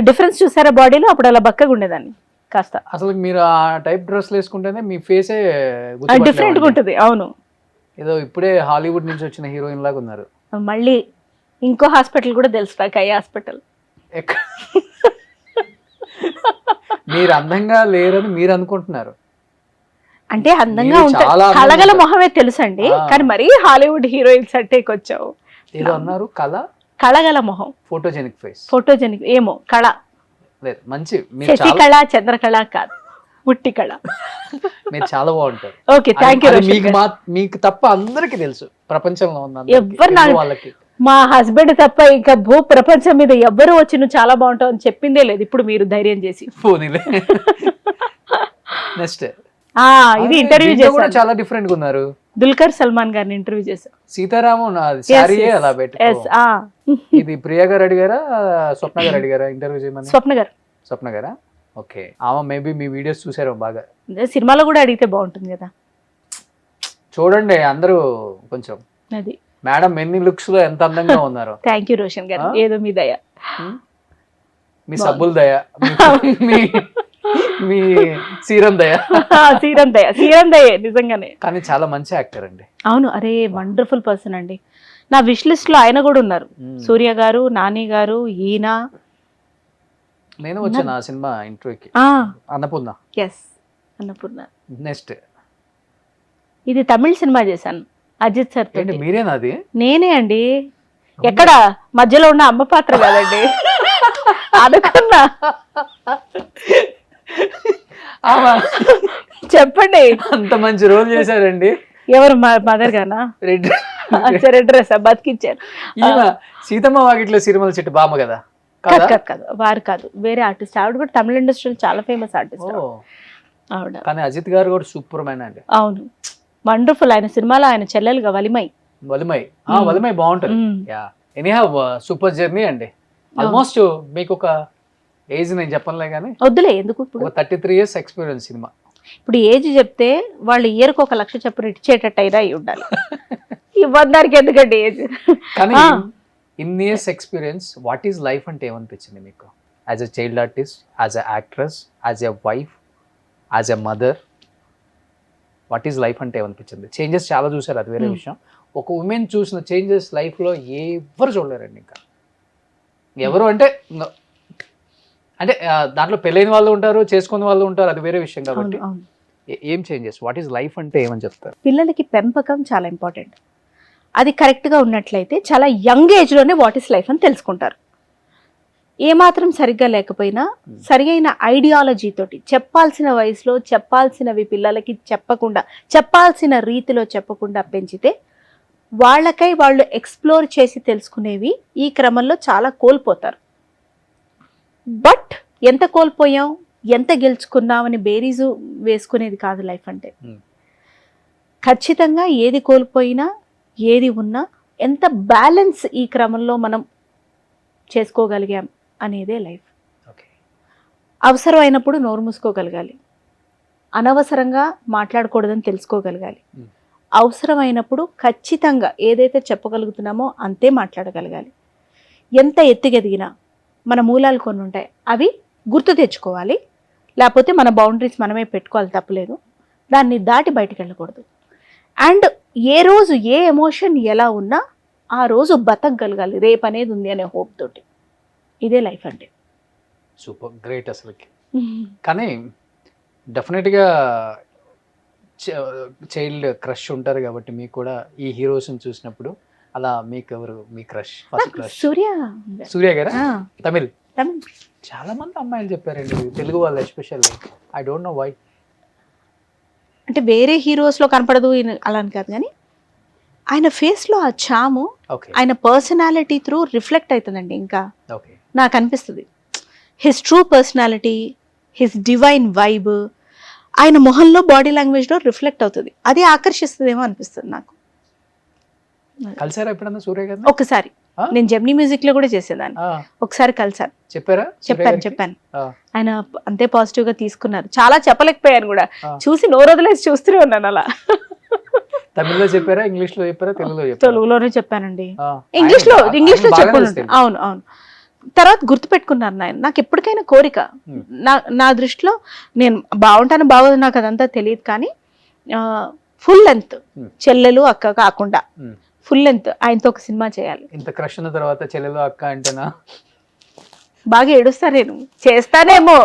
Speaker 3: డిఫరెన్స్ చూసారా బాడీలో? అప్పుడు అలా బక్కగా ఉండేదాన్ని కాస్త.
Speaker 2: అసలు మీరు ఆ టైప్ డ్రెస్ వేసుకుంటేనే మీ ఫేసే
Speaker 3: డిఫరెంట్ గా ఉంటుంది. అవును,
Speaker 2: ఏదో ఇప్పుడే హాలీవుడ్ నుంచి వచ్చిన హీరోయిన్ లాగా ఉన్నారు.
Speaker 3: మళ్ళీ ఇంకో హాస్పిటల్ కూడా తెలుసు నాకు, ఐ హాస్పిటల్.
Speaker 2: మీరు అందంగా లేరని మీరు అనుకుంటున్నారు.
Speaker 3: అంటే అందంగా ఉంటారు, కళగల మొహమే తెలుసు అండి. కానీ మరీ హాలీవుడ్ హీరోయిన్స్ అంటే వచ్చావు.
Speaker 2: ఏదో అన్నారు
Speaker 3: కళగల మొహం,
Speaker 2: ఫోటోజెనిక్ ఫేస్.
Speaker 3: ఫోటోజెనిక్ ఏమో కళ
Speaker 2: లేదు, మంచి
Speaker 3: శశి కళ చంద్రకళ కాదు, ముట్టి కళ.
Speaker 2: మీరు చాలా బాగుంటారు.
Speaker 3: Okay thank you.
Speaker 2: మీకు తప్ప అందరికి తెలుసు ప్రపంచంలో ఉన్న
Speaker 3: ఎవరు వాళ్ళకి. మా హస్బెండ్ తప్ప ఇంకా భూ ప్రపంచం మీద ఎవ్వరు వచ్చి నువ్వు చాలా బాగుంటావు అని చెప్పిందే లేదు. ఇప్పుడు మీరు ధైర్యం చేసి
Speaker 2: నెక్స్ట్
Speaker 3: ఇది ఇంటర్వ్యూ చేశారు.
Speaker 2: చాలా డిఫరెంట్ గా ఉన్నారు.
Speaker 3: దుల్కర్ సల్మాన్ గారిని ఇంటర్వ్యూ చేశారు.
Speaker 2: సీతారామన్ అలా ఇది ప్రియా గారు అడిగారా స్వప్న గారు అడిగారా ఇంటర్వ్యూ చేయమని? స్వప్న గారా? ఓకే. ఆమె మేబీ మీ వీడియోస్ చూసారు బాగా.
Speaker 3: సినిమాలో కూడా అడిగితే బాగుంటుంది కదా.
Speaker 2: చూడండి అందరూ కొంచెం.
Speaker 3: అది
Speaker 2: మేడం ఎన్ని లుక్స్ లో ఎంత అందంగా ఉన్నారు.
Speaker 3: థ్యాంక్ యూ రోషన్ గారు. ఏదో మీ దయ,
Speaker 2: మీ సబ్బుల దయ, మీ సీరం దయ.
Speaker 3: సీరం దయ నిజంగానే.
Speaker 2: కానీ చాలా మంచి యాక్టర్ అండి.
Speaker 3: అవును, అరే వండర్ఫుల్ పర్సన్ అండి. నా విష్ లిస్ట్ లో ఆయన కూడా ఉన్నారు. సూర్య గారు, నాని గారు, ఈయన.
Speaker 2: నేను వచ్చాను ఆ సినిమా ఇంటర్వ్యూకి. అన్నపూర్ణ.
Speaker 3: అన్నపూర్ణ.
Speaker 2: నెక్స్ట్
Speaker 3: ఇది తమిళ సినిమా చేశాను అజిత్ సార్.
Speaker 2: మీరేనా అది?
Speaker 3: నేనే అండి. ఎక్కడ మధ్యలో ఉన్న అమ్మ పాత్ర కాదండి. అనుకున్నా. చెప్పండి.
Speaker 2: అంత మంచి రోల్ చేశారండి.
Speaker 3: ఎవరు? మదర్ గానా? రెడ్ డ్రెస్ బతికిచ్చారు.
Speaker 2: సీతమ్మ వాకిట్లో సిరిమల చెట్టు బామ్మ కదా?
Speaker 3: కాదు, వారు కాదు, వేరే ఆర్టిస్ట్. ఆవిడ కూడా తమిళ ఇండస్ట్రీలో చాలా ఫేమస్ ఆర్టిస్ట్ ఆవిడ.
Speaker 2: కానీ అజిత్ గారు కూడా సూపర్ మ్యాన్ అండి.
Speaker 3: అవును, వండర్ఫుల్. ఆయన సినిమాలో ఆయన చెల్లెలుగా వలిమై
Speaker 2: బాగుంటుంది. ఎనీహౌ సూపర్ జర్నీ అండి. ఆల్మోస్ట్ మీకు ఒక ఏజ్ నేను చెప్పనులే కానీ
Speaker 3: వద్దులే, ఎందుకు
Speaker 2: 33 years ఎక్స్పీరియన్స్ సినిమా.
Speaker 3: ఇప్పుడు ఏజ్ చెప్తే వాళ్ళు ఇయర్కి 1 లక్ష చెప్పు ఇచ్చేటట్టు అయినా అయి ఉండాలి. ఇవ్వడానికి ఎందుకండి ఏజ్.
Speaker 2: కానీ in years experience what is life అంటే ఏమనిపించింది మీకు? As a child artist, as a actress, as a wife, as a mother, what is life అంటే ఏమనిపించింది? చేంజెస్ చాలా చూసారు, అది వేరే విషయం. ఒక ఉమెన్ చూసిన చేంజెస్ లైఫ్లో ఎవరు చూడలేరండి. ఇంకా ఎవరు అంటే దాంట్లో పెళ్ళైన వాళ్ళు ఉంటారు, చేసుకున్న వాళ్ళు ఉంటారు, అది వేరే విషయం. కాబట్టి ఏం చేంజెస్, వాట్ ఈస్ లైఫ్ అంటే ఏమని చెప్తారు?
Speaker 3: పిల్లలకి పెంపకం చాలా ఇంపార్టెంట్. అది కరెక్ట్గా ఉన్నట్లయితే చాలా యంగ్ ఏజ్లోనే వాట్ ఈస్ లైఫ్ అని తెలుసుకుంటారు. ఏమాత్రం సరిగ్గా లేకపోయినా సరైన ఐడియాలజీ తోటి చెప్పాల్సిన వయసులో చెప్పాల్సినవి పిల్లలకి చెప్పకుండా, చెప్పాల్సిన రీతిలో చెప్పకుండా పెంచితే వాళ్ళకై వాళ్ళు ఎక్స్ప్లోర్ చేసి తెలుసుకునేవి ఈ క్రమంలో చాలా కోల్పోతారు. బట్ ఎంత కోల్పోయాం, ఎంత గెలుచుకున్నామని బేరీజు వేసుకునేది కాదు లైఫ్ అంటే. ఖచ్చితంగా ఏది కోల్పోయినా ఏది ఉన్నా ఎంత బ్యాలెన్స్ ఈ క్రమంలో మనం చేసుకోగలిగాం అనేదే లైఫ్. అవసరమైనప్పుడు నోరు మూసుకోగలగాలి, అనవసరంగా మాట్లాడకూడదని తెలుసుకోగలగాలి, అవసరమైనప్పుడు ఖచ్చితంగా ఏదైతే చెప్పగలుగుతున్నామో అంతే మాట్లాడగలగాలి. ఎంత ఎత్తుకెదిగినా మన మూలాలు కొన్ని ఉంటాయి, అవి గుర్తు తెచ్చుకోవాలి. లేకపోతే మన బౌండరీస్ మనమే పెట్టుకోవాలి, తప్పలేదు. దాన్ని దాటి బయటికి వెళ్ళకూడదు. అండ్ ఏ రోజు ఏ ఎమోషన్ ఎలా ఉన్నా ఆ రోజు బతకగలగాలి, రేపు అనేది ఉంది అనే హోప్ తోటి. ఇదే లైఫ్ అంటే.
Speaker 2: సూపర్ గ్రేట్ అసలుకి. కానీ డెఫినెట్గా చైల్డ్ క్రష్ ఉంటారు కాబట్టి మీకు కూడా ఈ హీరోస్ని చూసినప్పుడు అలా మీకు ఎవరు మీ క్రష్? ఫస్ట్ క్రష్ సూర్య గారా? తమిళ్ చాలా మంది అమ్మాయిలు చెప్పారండి, తెలుగు వాళ్ళు especially. I don't know why.
Speaker 3: అంటే వేరే హీరోస్లో కనపడదు అలా అని కాదు, కానీ ఆయన ఫేస్లో ఆ చాము ఆయన పర్సనాలిటీ త్రూ రిఫ్లెక్ట్ అవుతుందండి. ఇంకా నాకు అనిపిస్తుంది his true personality, his divine vibe ఆయన మొహంలో బాడీ లాంగ్వేజ్లో రిఫ్లెక్ట్ అవుతుంది. అది ఆకర్షిస్తుందేమో అనిపిస్తుంది నాకు.
Speaker 2: కలిసారా ఎప్పుడన్నా సూర్య గారు?
Speaker 3: ఒకసారి నేను జెమినీ మ్యూజిక్ లో కూడా చేసేదాన్ని, ఒకసారి కలిసాను. చెప్పాను. ఆయన అంతే పాజిటివ్ గా తీసుకున్నారు. చాలా చెప్పలేకపోయాను కూడా, చూసి నోరొదిలేసి చూస్తూనే ఉన్నాను అలా.
Speaker 2: తమిళ్లో చెప్పారా, ఇంగ్లీష్ లో చెప్పారా,
Speaker 3: తెలుగులోనే చెప్పానండి. ఇంగ్లీష్ లో చెప్పాను. అవును. తర్వాత గుర్తుపెట్టుకున్నారు నాయన. నాకు ఎప్పటికైనా కోరిక, నా దృష్టిలో నేను బాగుంటాను బాగోదు నాకు అదంతా తెలియదు, కానీ ఫుల్ లెంత్ చెల్లెలు అక్క కాకుండా ఫుల్ లెంత్ ఆయనతో ఒక సినిమా చేయాలి.
Speaker 2: ఇంత క్రష్ ఉన్న తర్వాత చెల్లెలు అక్క అంటేనా?
Speaker 3: బాగా ఏడుస్తా నేను, చేస్తానేమో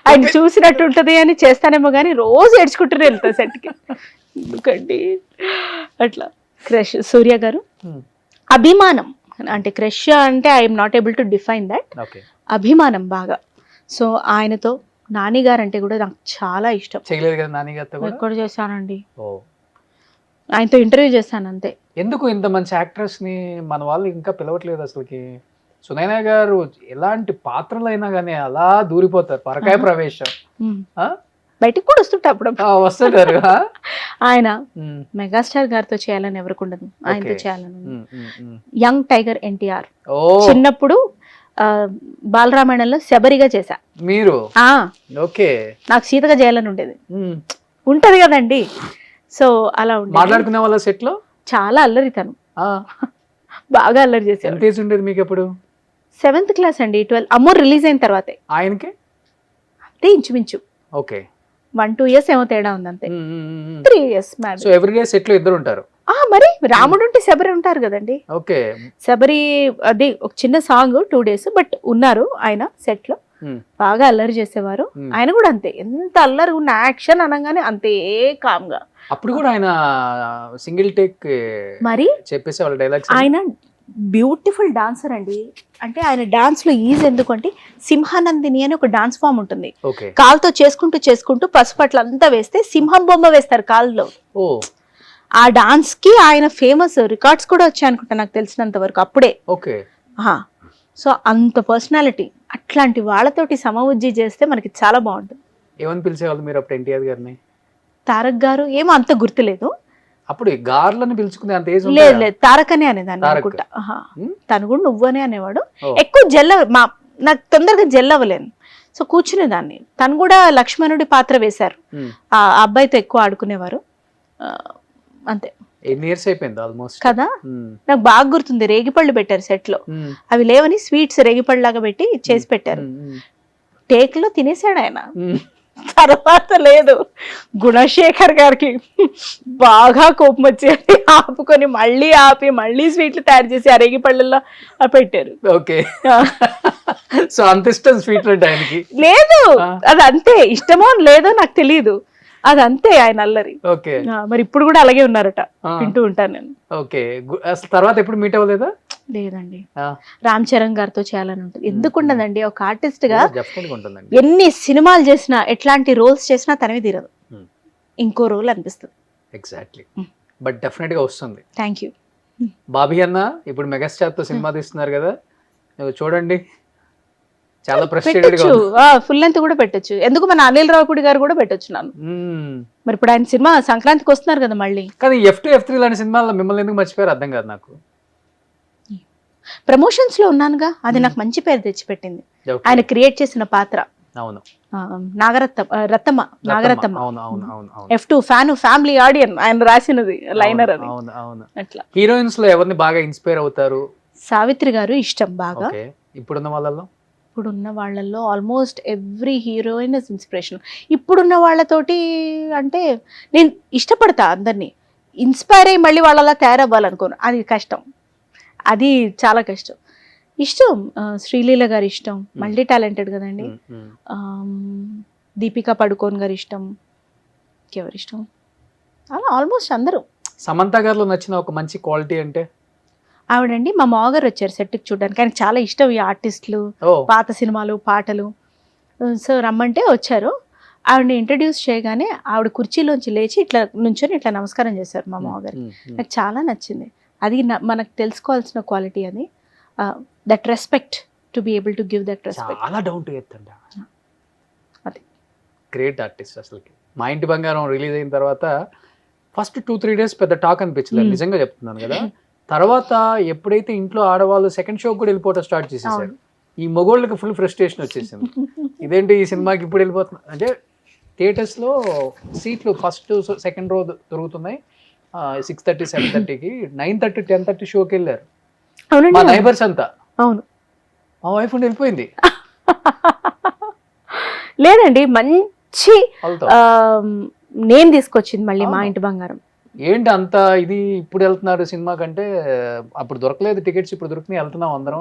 Speaker 3: ఆయన చూసినట్టు ఉంటది అని చేస్తానేమో, కానీ రోజు ఏడ్చుకుంటూనే వెళ్తా సెట్కి. ఎందుకండి అట్లా. క్రష్ సూర్య గారు అభిమానం అంటే క్రష్ అంటే I'm not able to define that. అభిమానం బాగా. సో ఆయనతో నాని గారు అంటే కూడా నాకు చాలా ఇష్టం. ఎక్కడ చేశానండి, ఆయనతో ఇంటర్వ్యూ చేశాను అంతే.
Speaker 2: ఎందుకు ఇంత మంచి యాక్ట్రెస్ ని మన వాళ్ళు ఇంకా పిలవట్లేదు అసలుకి? సునైనా గారు ఎలాంటి పాత్రలైనా కానీ అలా దూరిపోతారు, పరకాయ ప్రవేశం.
Speaker 3: బయటికి కూడా
Speaker 2: వస్తుంటారు.
Speaker 3: ఆయన మెగాస్టార్ గారితో చేయాలని ఎవరికి ఉండదు, ఆయనతో చేయాలని. యంగ్ టైగర్ ఎన్టీఆర్ చిన్నప్పుడు బాలరామాయణంలో శబరిగా చేశా.
Speaker 2: మీరు? ఓకే.
Speaker 3: నాకు సీతగా చేయాలని ఉండేది, ఉంటది కదండి. సో అలా ఉండేది.
Speaker 2: మాట్లాడుకునే వాళ్ళ సెట్ లో
Speaker 3: చాలా అల్లరి తను, బాగా అల్లరి చేశారు.
Speaker 2: ఎంత ఏజ్ ఉండేది మీకు అప్పుడు?
Speaker 3: 7th క్లాస్ అండి. 12 అమ్మోరు రిలీజ్ అయిన తర్వాతే.
Speaker 2: ఆయనకి
Speaker 3: అంతే ఇంచుమించు.
Speaker 2: ఓకే.
Speaker 3: 1-2 years ఏమో తేడా ఉంది అంతే. 3 years marriage.
Speaker 2: So every day set లో ఇద్దరు ఉంటారు?
Speaker 3: మరి రాముడు ఉంటే శబరి ఉంటారు కదండి.
Speaker 2: ఓకే.
Speaker 3: శబరి అది ఒక చిన్న సాంగ్ 2 days, బట్ ఉన్నారు ఆయన సెట్ లో. బాగా అల్లరి చేసేవారు. ఆయన కూడా అంతే, ఎంత అల్లరి ఉన్న యాక్షన్ అనగానే అంతే కామ్ గా.
Speaker 2: అప్పుడు కూడా ఆయన సింగిల్ టేక్
Speaker 3: మరి
Speaker 2: చెప్పేసేవాళ్ళు డైలాగ్స్.
Speaker 3: ఆయన బ్యూటిఫుల్ డాన్సర్ అండి. అంటే ఆయన డాన్స్ లో ఈజ్ ఎందుకంటే సింహానందిని అని ఒక డాన్స్ ఫామ్ ఉంటుంది. కాలుతో చేసుకుంటూ పసుపట్ల అంతా వేస్తే సింహం బొమ్మ వేస్తారు కాళ్ళలో. ఆ డాన్స్ కి ఆయన ఫేమస్, రికార్డ్స్ కూడా వచ్చాయి అనుకుంటా నాకు తెలిసినంత వరకు అప్పుడే. సో అంత పర్సనాలిటీ, అట్లాంటి వాళ్ళతోటి సమవుజ్జి చేస్తే మనకి చాలా బాగుంటుంది.
Speaker 2: ఏమని పిలిచేవాళ్ళు మీరు అప్పుడు ఎన్టీఆర్ గారిని?
Speaker 3: తారక్ గారు ఏమో అంత గుర్తులేదు.
Speaker 2: అప్పుడు గార్లని పిలుచుకునే అంత ఏజ్
Speaker 3: లేదు, తారక్ అనే అనేదాన్ని అనుకుంటా. తను కూడా నువ్వు అనే అనేవాడు. ఎక్కువ నాకు తొందరగా జెల్ అవ్వలేను, సో కూర్చునేదాన్ని. తను కూడా లక్ష్మణుడి పాత్ర వేశారు, ఆ అబ్బాయితో ఎక్కువ ఆడుకునేవారు అంతే.
Speaker 2: ఎన్ని ఇయర్స్ అయిపోయింది ఆల్మోస్ట్
Speaker 3: కదా. నాకు బాగా గుర్తుంది, రేగిపళ్ళు పెట్టారు సెట్ లో. అవి లేవని స్వీట్స్ రేగిపళ్ళు లాగా పెట్టి చేసి పెట్టారు. టేక్ లో తినేసాడు ఆయన. తర్వాత లేదు, గుణశేఖర్ గారికి బాగా కోపం వచ్చేది, ఆపుకొని మళ్ళీ ఆపి మళ్ళీ స్వీట్లు తయారు చేసి ఆ రేగిపళ్ళల్లో పెట్టారు.
Speaker 2: ఓకే. సో అంత ఇష్టం స్వీట్ అంటే ఆయనకి?
Speaker 3: లేదు, అది అంతే ఇష్టమో లేదో నాకు తెలియదు, అదంతే ఆయన అల్లరి.
Speaker 2: ఓకే.
Speaker 3: మరి ఇప్పుడు కూడా అలాగే ఉన్నారట, వింటూ ఉంటాను నేను.
Speaker 2: ఓకే. అసలు తర్వాత ఎప్పుడు మీట్ అవ్వలేదా?
Speaker 3: లేదండి. రామ్ చరణ్ గారితో చేయాలని ఉంటుంది. ఎందుకుండదండి, ఒక ఆర్టిస్ట్ గా ఎన్ని సినిమాలు చేసినా ఎట్లాంటి రోల్స్ చేసినా తనవి తీరదు, ఇంకో రోల్ అనిపిస్తుంది.
Speaker 2: ఎగ్జాక్ట్లీ. బట్ డెఫినెట్ గా వస్తుంది.
Speaker 3: Thank you.
Speaker 2: బాబీ అన్న ఇప్పుడు మెగాస్టార్ తో సినిమా తీస్తున్నారు కదా, చూడండి చాలా ప్రెస్టీజియస్ గా
Speaker 3: ఫుల్ లెంత్ కూడా పెట్టొచ్చు. ఎందుకు మన అనిల్ రావుపూడి గారు కూడా పెట్టొచ్చు నన్ను. మరి ఇప్పుడు ఆయన సినిమా సంక్రాంతికి వస్తున్నారు కదా మళ్ళీ.
Speaker 2: కానీ F2 F3 లాంటి సినిమాల్లో మిమ్మల్ని ఎందుకు మర్చిపోయారు అర్థం కాదు నాకు.
Speaker 3: ప్రమోషన్స్ లో ఉన్నానుగా, అది నాకు మంచి పేరు తెచ్చిపెట్టింది. ఆయన క్రియేట్ చేసిన పాత్ర
Speaker 2: అవును
Speaker 3: రత్తమ్మ నాగరత్నమ్మ
Speaker 2: అవును అవును అవును అవును
Speaker 3: F2 ఫ్యామిలీ ఆడియన్ ఆయన రాసినది లైనర్ అది.
Speaker 2: అవును అవును.
Speaker 3: అట్లా
Speaker 2: హీరోయిన్స్ లో ఎవరిని బాగా ఇన్స్పైర్ అవుతారు?
Speaker 3: సావిత్రి గారు ఇష్టం బాగా.
Speaker 2: ఓకే. ఇప్పుడున్న వాళ్ళలో
Speaker 3: ఇప్పుడున్న వాళ్ళల్లో almost every heroine is inspiration. ఇప్పుడున్న వాళ్ళతోటి అంటే నేను ఇష్టపడతా అందరినీ, ఇన్స్పైర్ అయ్యి మళ్ళీ వాళ్ళలా తయారవ్వాలనుకోను, అది కష్టం, అది చాలా కష్టం. ఇష్టం శ్రీలీల గారి ఇష్టం, మల్టీ టాలెంటెడ్ కదండి. దీపికా పడుకోన్ గారి ఇష్టం, ఎవరి ఇష్టం అలా ఆల్మోస్ట్ అందరూ.
Speaker 2: సమంత గారిలో నచ్చిన ఒక మంచి క్వాలిటీ అంటే?
Speaker 3: ఆవిడండి మా మామగారు వచ్చారు సెట్కి చూడడానికి, ఆయనకి చాలా ఇష్టం ఈ ఆర్టిస్టులు, పాత సినిమాలు, పాటలు. సో రమ్మంటే వచ్చారు. ఆవిడని ఇంట్రడ్యూస్ చేయగానే ఆవిడ కుర్చీలోంచి లేచి ఇట్లా నుంచొని ఇట్లా నమస్కారం చేశారు మా మామగారికి. నాకు చాలా నచ్చింది. అది మనకు తెలుసుకోవాల్సిన క్వాలిటీ అది, that respect, to be able to give that respect.
Speaker 2: చాలా డౌన్ టు ఎర్త్ అండి.
Speaker 3: అది
Speaker 2: గ్రేట్ ఆర్టిస్ట్ అసలుకి. మా ఇంటి బంగారం రిలీజ్ అయిన తర్వాత ఫస్ట్ 2-3 days పెద్ద టాక్ అనిపించలేదు, నిజంగా చెప్తున్నాను కదా. తర్వాత ఎప్పుడైతే ఇంట్లో ఆడవాళ్ళు సెకండ్ షో కూడా వెళ్ళిపోవడం స్టార్ట్ చేసేసారు, ఈ మగోళ్ళకి ఫుల్ ఫ్రస్ట్రేషన్ వచ్చేసింది. ఇదేంటి ఈ సినిమాకి ఇప్పుడు వెళ్ళిపోతున్నా అంటే, థియేటర్స్లో సీట్లు ఫస్ట్ సెకండ్ రో దొరుకుతున్నాయి 6:30 7:30కి, 9:30 10:30 షోకి వెళ్ళారు మా నైబర్స్ అంతా.
Speaker 3: అవును,
Speaker 2: మా వైఫ్ ఉండి వెళ్ళిపోయింది.
Speaker 3: లేదండి మంచి నేను తీసుకొచ్చింది మళ్ళీ మా ఇంటి బంగారం.
Speaker 2: ఏంటి అంత ఇది ఇప్పుడు వెళ్తున్నారు సినిమా కంటే, అప్పుడు దొరకలేదు టికెట్స్, ఇప్పుడు దొరికినాయి వెళ్తున్నాం అందరం.